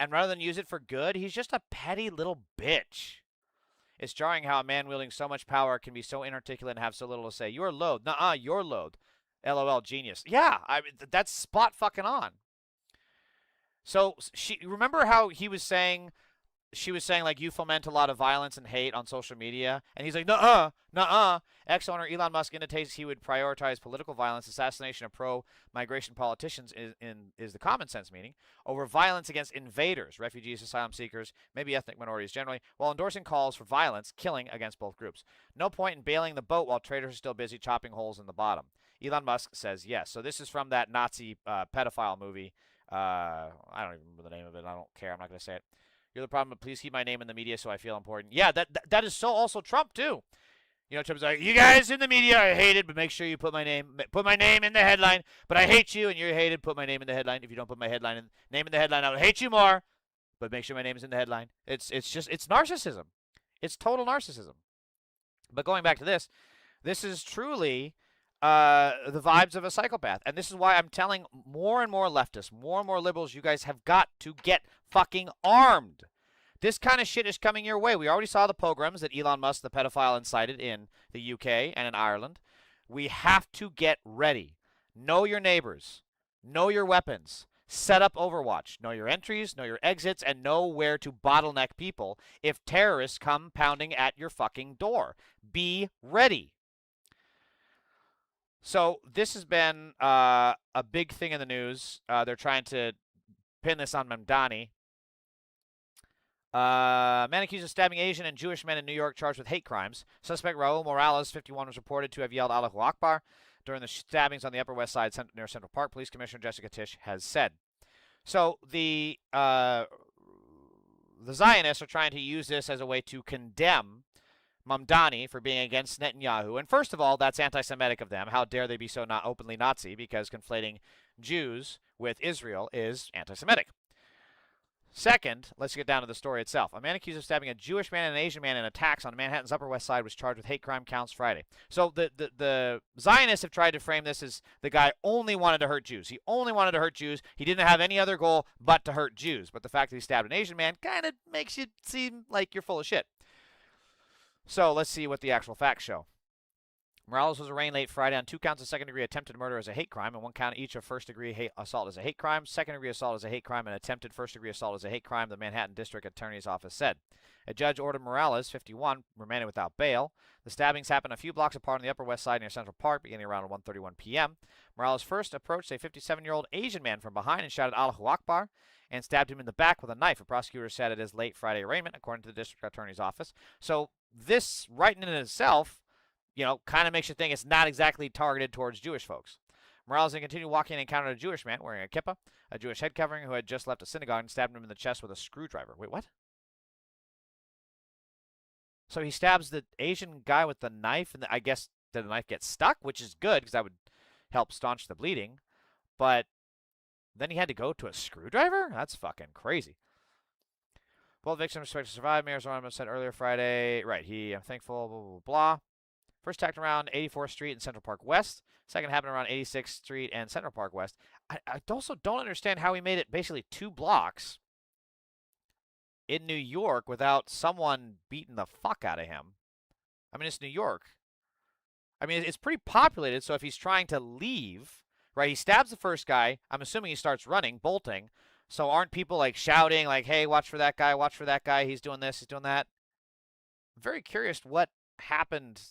And rather than use it for good, he's just a petty little bitch. It's jarring how a man wielding so much power can be so inarticulate and have so little to say. You're loathed. Nuh-uh, you're loathed. LOL, genius. Yeah, I mean, that's spot fucking on. So remember how she was saying like you foment a lot of violence and hate on social media, and he's like, nuh-uh. Ex-owner Elon Musk indicates he would prioritize political violence, assassination of pro-migration politicians is the common sense meaning, over violence against invaders, refugees, asylum seekers, maybe ethnic minorities generally, while endorsing calls for violence, killing against both groups. No point in bailing the boat while traders are still busy chopping holes in the bottom. Elon Musk says yes. So this is from that Nazi pedophile movie. I don't even remember the name of it. I don't care. I'm not going to say it. You're the problem, but please keep my name in the media so I feel important. Yeah, that is so also Trump, too. You know, Trump's like, you guys in the media are hated, but make sure you put my name in the headline. But I hate you, and you're hated. Put my name in the headline. If you don't put my name in the headline, I will hate you more. But make sure my name is in the headline. It's narcissism. It's total narcissism. But going back to this is truly the vibes of a psychopath. And this is why I'm telling more and more leftists, more and more liberals, you guys have got to get fucking armed. This kind of shit is coming your way. We already saw the pogroms that Elon Musk, the pedophile, incited in the UK and in Ireland. We have to get ready. Know your neighbors. Know your weapons. Set up Overwatch. Know your entries, know your exits, and know where to bottleneck people if terrorists come pounding at your fucking door. Be ready. So this has been a big thing in the news. They're trying to pin this on Mamdani. Man accused of stabbing Asian and Jewish men in New York charged with hate crimes. Suspect Raul Morales, 51, was reported to have yelled Allahu Akbar during the stabbings on the Upper West Side near Central Park. Police Commissioner Jessica Tisch has said. So the Zionists are trying to use this as a way to condemn Mamdani for being against Netanyahu. And first of all, that's anti-Semitic of them. How dare they be so not openly Nazi, because conflating Jews with Israel is anti-Semitic. Second, let's get down to the story itself. A man accused of stabbing a Jewish man and an Asian man in attacks on Manhattan's Upper West Side was charged with hate crime counts Friday. So the Zionists have tried to frame this as the guy only wanted to hurt Jews. He only wanted to hurt Jews. He didn't have any other goal but to hurt Jews. But the fact that he stabbed an Asian man kind of makes you seem like you're full of shit. So let's see what the actual facts show. Morales was arraigned late Friday on 2 counts of second-degree attempted murder as a hate crime and 1 count each of first-degree assault as a hate crime, second-degree assault as a hate crime, and attempted first-degree assault as a hate crime, the Manhattan District Attorney's Office said. A judge ordered Morales, 51, remanded without bail. The stabbings happened a few blocks apart on the Upper West Side near Central Park, beginning around 1:31 p.m. Morales first approached a 57-year-old Asian man from behind and shouted Allahu Akbar and stabbed him in the back with a knife, a prosecutor said at his late Friday arraignment, according to the District Attorney's Office. So this, right in itself, you know, kind of makes you think it's not exactly targeted towards Jewish folks. Morales then continued walking and encountered a Jewish man wearing a kippah, a Jewish head covering, who had just left a synagogue and stabbed him in the chest with a screwdriver. Wait, what? So he stabs the Asian guy with the knife, and I guess the knife gets stuck, which is good because that would help staunch the bleeding. But then he had to go to a screwdriver? That's fucking crazy. Both victims expect to survive, Mayor Zorman said earlier Friday. Right, I'm thankful, blah, blah, blah. First attacked around 84th Street and Central Park West. Second happened around 86th Street and Central Park West. I also don't understand how he made it basically 2 blocks in New York without someone beating the fuck out of him. I mean, it's New York. I mean, it's pretty populated, so if he's trying to leave, right? He stabs the first guy. I'm assuming he starts running, bolting. So aren't people like shouting like, hey, watch for that guy, watch for that guy. He's doing this, he's doing that. I'm very curious what happened.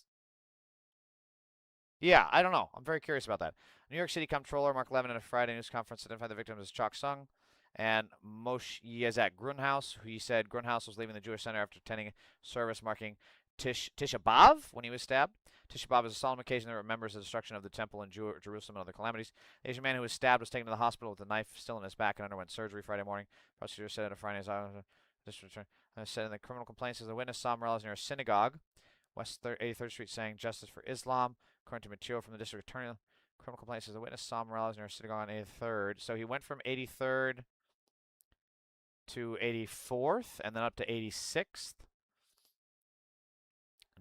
Yeah, I don't know. I'm very curious about that. New York City Comptroller Mark Levin in a Friday news conference identified the victim as Chok Sung and Moshe Yazak Grunhaus, who he said Grunhaus was leaving the Jewish center after attending service marking Tisha B'Av when he was stabbed. Tisha B'Av is a solemn occasion that remembers the destruction of the temple in Jerusalem and other calamities. The Asian man who was stabbed was taken to the hospital with a knife still in his back and underwent surgery Friday morning. Prosecutor said in a Friday's said in the criminal complaints as the witness saw Morales near a synagogue, West 83rd Street, saying justice for Islam. According to material from the district attorney, criminal complaints says the witness saw Morales near a synagogue on 83rd. So he went from 83rd to 84th and then up to 86th.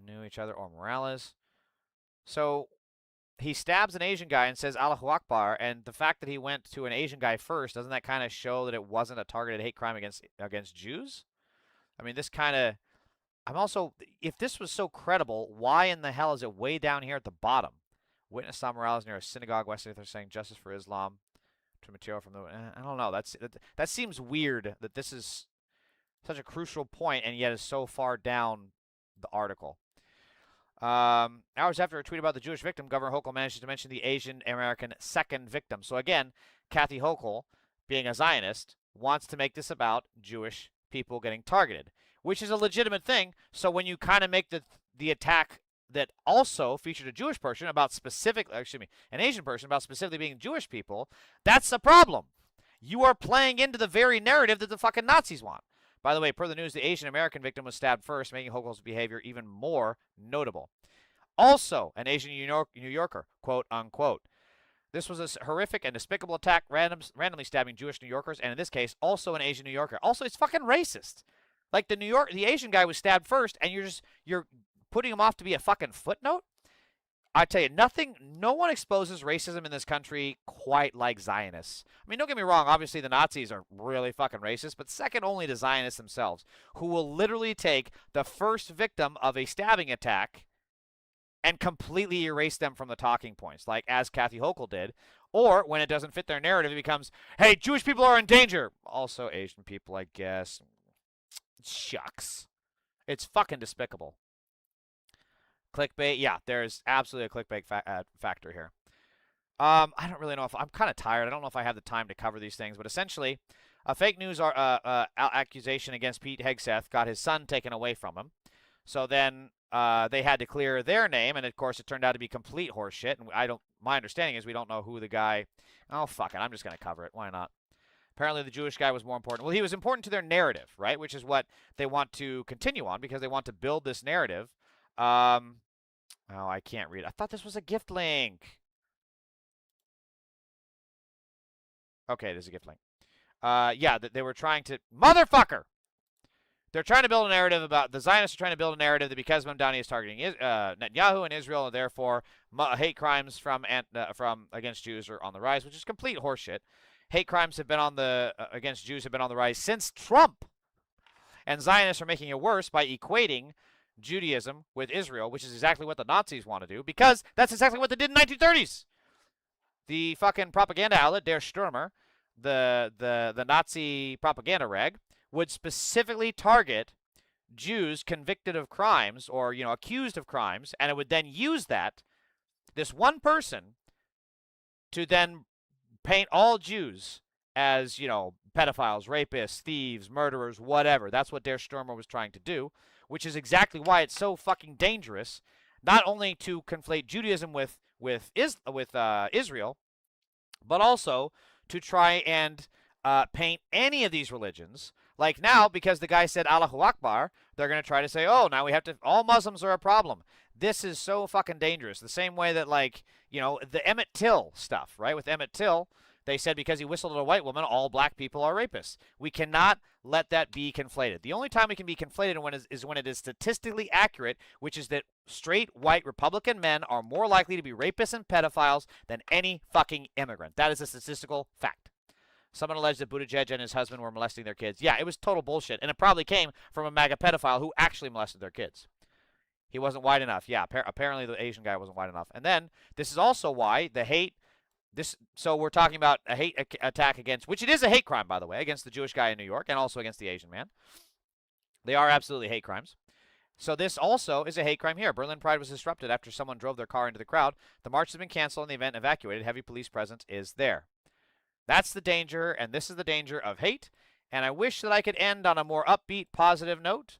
Knew each other, or Morales. So he stabs an Asian guy and says Allahu Akbar, and the fact that he went to an Asian guy first, doesn't that kind of show that it wasn't a targeted hate crime against Jews? I mean, this kind of... I'm also... If this was so credible, why in the hell is it way down here at the bottom? Witness saw Morales near a synagogue, West 83rd, saying justice for Islam. To material from the... I don't know. That seems weird that this is such a crucial point and yet is so far down the article. Hours after a tweet about the Jewish victim, Governor Hochul manages to mention the Asian American second victim. So again, Kathy Hochul, being a Zionist, wants to make this about Jewish people getting targeted, which is a legitimate thing. So when you kind of make the attack that also featured a Jewish person about an Asian person about specifically being Jewish people, that's a problem. You are playing into the very narrative that the fucking Nazis want. By the way, per the news, the Asian American victim was stabbed first, making Hochul's behavior even more notable. Also, an Asian New Yorker, quote unquote. This was a horrific and despicable attack, randomly stabbing Jewish New Yorkers, and in this case, also an Asian New Yorker. Also, it's fucking racist. Like the Asian guy was stabbed first, and you're putting him off to be a fucking footnote? I tell you, no one exposes racism in this country quite like Zionists. I mean, don't get me wrong, obviously the Nazis are really fucking racist, but second only to Zionists themselves, who will literally take the first victim of a stabbing attack and completely erase them from the talking points, like as Kathy Hochul did. Or, when it doesn't fit their narrative, it becomes, hey, Jewish people are in danger. Also Asian people, I guess. Shucks. It's fucking despicable. Clickbait, yeah, there's absolutely a clickbait factor here. I don't really know if... I'm kind of tired. I don't know if I have the time to cover these things, but essentially, a fake news accusation against Pete Hegseth got his son taken away from him. So then they had to clear their name, and of course it turned out to be complete horseshit. And my understanding is we don't know who the guy... Oh, fuck it, I'm just going to cover it. Why not? Apparently the Jewish guy was more important. Well, he was important to their narrative, right? Which is what they want to continue on, because they want to build this narrative. Oh, I can't read. I thought this was a gift link. Okay, it is a gift link. Yeah, they were trying to... Motherfucker! They're trying to build a narrative about... The Zionists are trying to build a narrative that because Mamdani is targeting Netanyahu and Israel, and therefore hate crimes from against Jews are on the rise, which is complete horseshit. Hate crimes have been against Jews have been on the rise since Trump. And Zionists are making it worse by equating Judaism with Israel, which is exactly what the Nazis want to do, because that's exactly what they did in the 1930s. The fucking propaganda outlet, Der Stürmer, the Nazi propaganda rag, would specifically target Jews convicted of crimes or, accused of crimes, and it would then use this one person, to then paint all Jews as, pedophiles, rapists, thieves, murderers, whatever. That's what Der Stürmer was trying to do, which is exactly why it's so fucking dangerous, not only to conflate Judaism with Israel, but also to try and paint any of these religions. Like now, because the guy said Allahu Akbar, they're going to try to say, oh, now we have to, all Muslims are a problem. This is so fucking dangerous. The same way that, the Emmett Till stuff, right? With Emmett Till, they said because he whistled at a white woman, all black people are rapists. We cannot let that be conflated. The only time it can be conflated is when it is statistically accurate, which is that straight white Republican men are more likely to be rapists and pedophiles than any fucking immigrant. That is a statistical fact. Someone alleged that Buttigieg and his husband were molesting their kids. Yeah, it was total bullshit, and it probably came from a MAGA pedophile who actually molested their kids. He wasn't white enough. Yeah, apparently the Asian guy wasn't white enough. And then, this is also why the hate So we're talking about a hate attack against, which it is a hate crime, by the way, against the Jewish guy in New York and also against the Asian man. They are absolutely hate crimes. So this also is a hate crime here. Berlin Pride was disrupted after someone drove their car into the crowd. The march has been canceled and the event evacuated. Heavy police presence is there. That's the danger, and this is the danger of hate. And I wish that I could end on a more upbeat, positive note.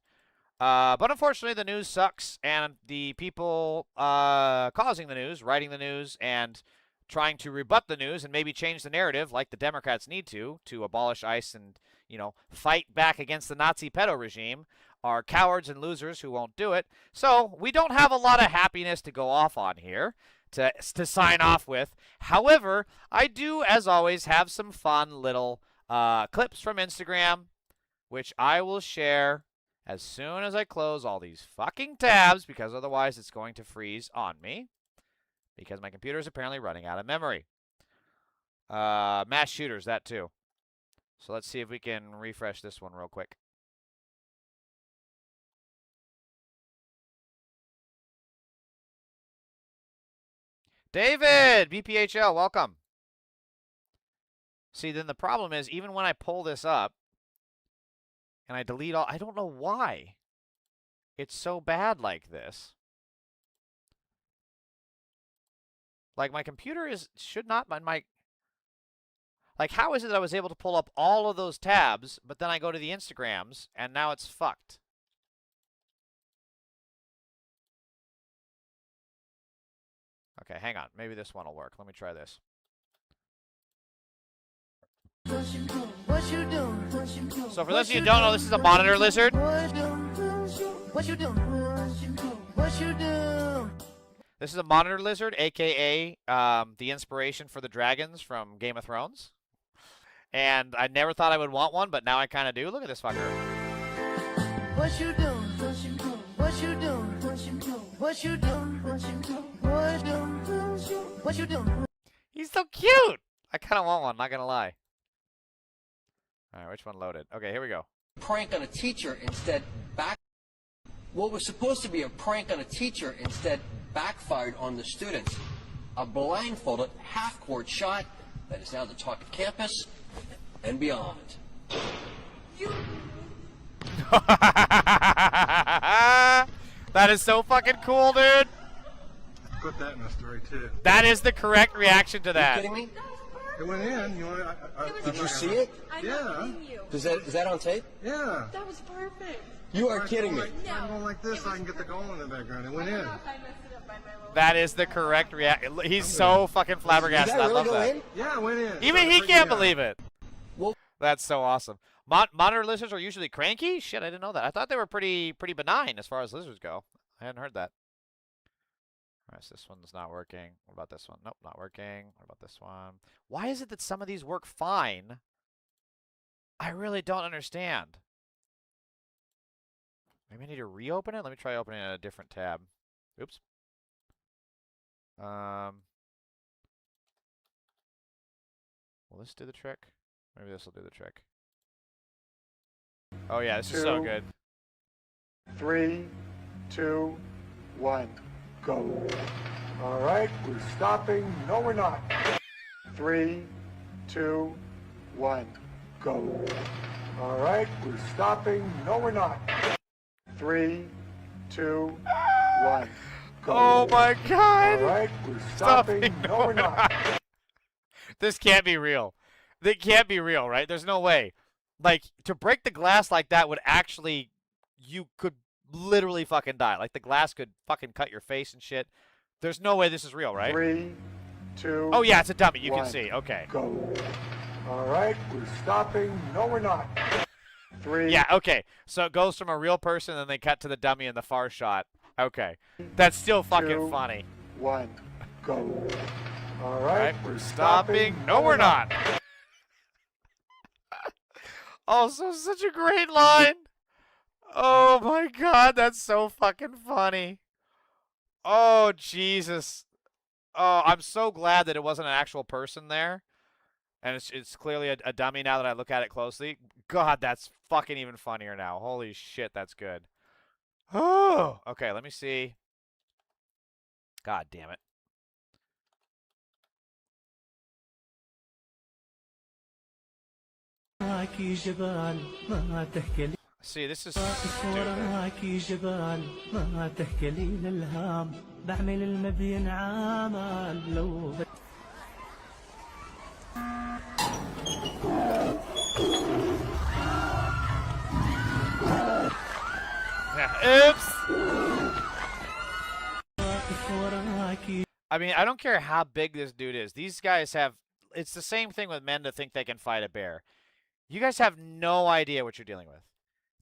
But unfortunately, the news sucks, and the people causing the news, writing the news, and trying to rebut the news and maybe change the narrative, like the Democrats need to abolish ICE and, fight back against the Nazi pedo regime, are cowards and losers who won't do it. So we don't have a lot of happiness to go off on here to sign off with. However, I do, as always, have some fun little clips from Instagram, which I will share as soon as I close all these fucking tabs, because otherwise it's going to freeze on me, because my computer is apparently running out of memory. Mass shooters, that too. So let's see if we can refresh this one real quick. David, BPHL, welcome. See, then the problem is, even when I pull this up and I delete all, I don't know why it's so bad like this. Like, my computer should not, like, how is it that I was able to pull up all of those tabs, but then I go to the Instagrams, and now it's fucked? Okay, hang on. Maybe this one will work. Let me try this. So for those of you who don't know, this is a monitor lizard. This is a monitor lizard, a.k.a. The inspiration for the dragons from Game of Thrones. And I never thought I would want one, but now I kind of do. Look at this fucker. What you doing? What you doing? What you doing? What you doing? He's so cute. I kind of want one, not going to lie. All right, which one loaded? Okay, here we go. Prank on a teacher instead what was supposed to be a prank on a teacher instead backfired on the students. A blindfolded half-court shot that is now the talk of campus and beyond. That is so fucking cool, dude. Put that in the story too. That is the correct reaction to that. Are you kidding me? It went in. Did you see it? Yeah. Is that on tape? Yeah. That was perfect. You are kidding me. I'm going like this so I can get the goal in the background. It went in. That is the correct reaction. He's so fucking flabbergasted. Did that really I love go that. in? Yeah, it went in. Even he can't believe it. Well, that's so awesome. Monitor lizards are usually cranky? Shit, I didn't know that. I thought they were pretty benign as far as lizards go. I hadn't heard that. All right, so this one's not working. What about this one? Nope, not working. What about this one? Why is it that some of these work fine? I really don't understand. Maybe I need to reopen it? Let me try opening it in a different tab. Oops. Will this do the trick? Maybe this will do the trick. Oh yeah, this is so good. 3, 2, 1, go. All right, we're stopping. No, we're not. 3, 2, 1, go. All right, we're stopping. No, we're not. 3, 2, 1, go. Oh my god! All right, we're stopping. No, we're not. This can't be real. That can't be real, right? There's no way. Like, to break the glass like that would actually, you could literally fucking die. Like, the glass could fucking cut your face and shit. There's no way this is real, right? 3, 2, oh yeah, it's a dummy. You can 1, see. Okay. Go. All right, we're stopping. No, we're not. 3. Yeah, okay. So it goes from a real person, and then they cut to the dummy in the far shot. Okay. That's still fucking funny. 1, go. All right, we're stopping. No, we're not. Oh, so such a great line. Oh my god, that's so fucking funny. Oh, Jesus. Oh, I'm so glad that it wasn't an actual person there. And it's clearly a dummy now that I look at it closely. God, that's fucking even funnier now. Holy shit, that's good. Oh, okay, let me see. God damn it. See, this is وراك جبال ما تحكي لي الالهام بعمل الما بينعمل لو Oops. I mean, I don't care how big this dude is. These guys have... It's the same thing with men to think they can fight a bear. You guys have no idea what you're dealing with.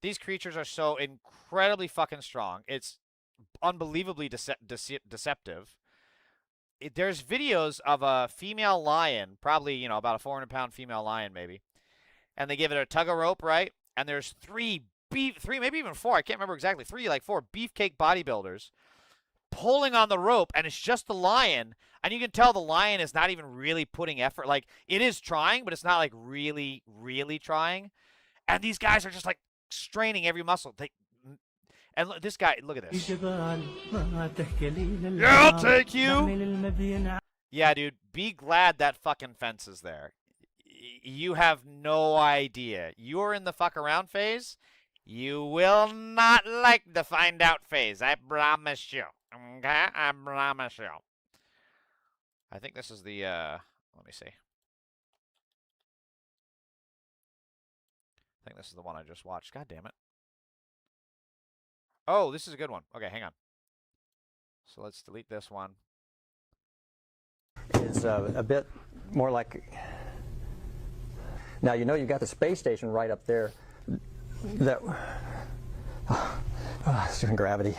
These creatures are so incredibly fucking strong. It's unbelievably deceptive. There's videos of a female lion, probably, you know, about a 400-pound female lion maybe, and they give it a tug of rope, right? And there's three, maybe even four, I can't remember exactly, four beefcake bodybuilders pulling on the rope, and it's just the lion, and you can tell the lion is not even really putting effort. Like, it is trying, but it's not, like, really, really trying. And these guys are just, like, straining every muscle. And look, this guy, look at this. Yeah, I'll take you. Yeah, dude, be glad that fucking fence is there. You have no idea. You're in the fuck around phase. You will not like the find out phase. I promise you. Okay? I promise you. I think this is the, let me see. I think this is the one I just watched. God damn it. Oh, this is a good one. Okay, hang on. So let's delete this one. Is a bit more like... Now, you know you've got the space station right up there. That... it's doing gravity.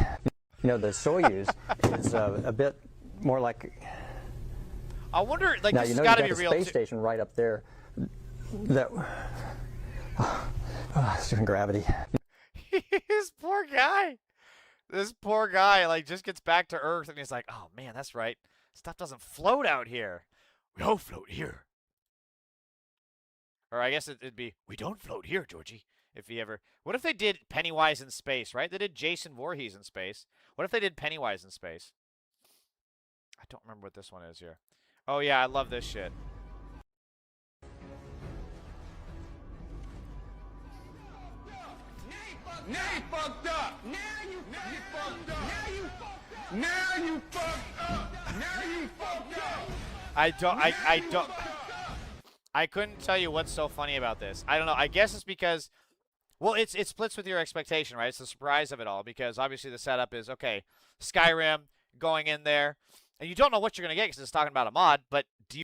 You know, the Soyuz is a bit more like... I wonder, like, now, this you has know got to you've be got the real. space station right up there. That... it's doing gravity. This poor guy. This poor guy, like, just gets back to Earth, and he's like, oh, man, that's right. Stuff doesn't float out here. We don't float here. Or I guess it'd be, we don't float here, Georgie. If he ever... What if they did Pennywise in space, right? They did Jason Voorhees in space. What if they did Pennywise in space? I don't remember what this one is here. Oh, yeah, I love this shit. Now you fucked up. Now you fucked up. Now you fucked up. Now you fucked up. Now you fucked up. I couldn't tell you what's so funny about this. I don't know. I guess it's because, well, it splits with your expectation, right? It's the surprise of it all, because obviously the setup is, okay, Skyrim, going in there, and you don't know what you're going to get because it's talking about a mod, but do you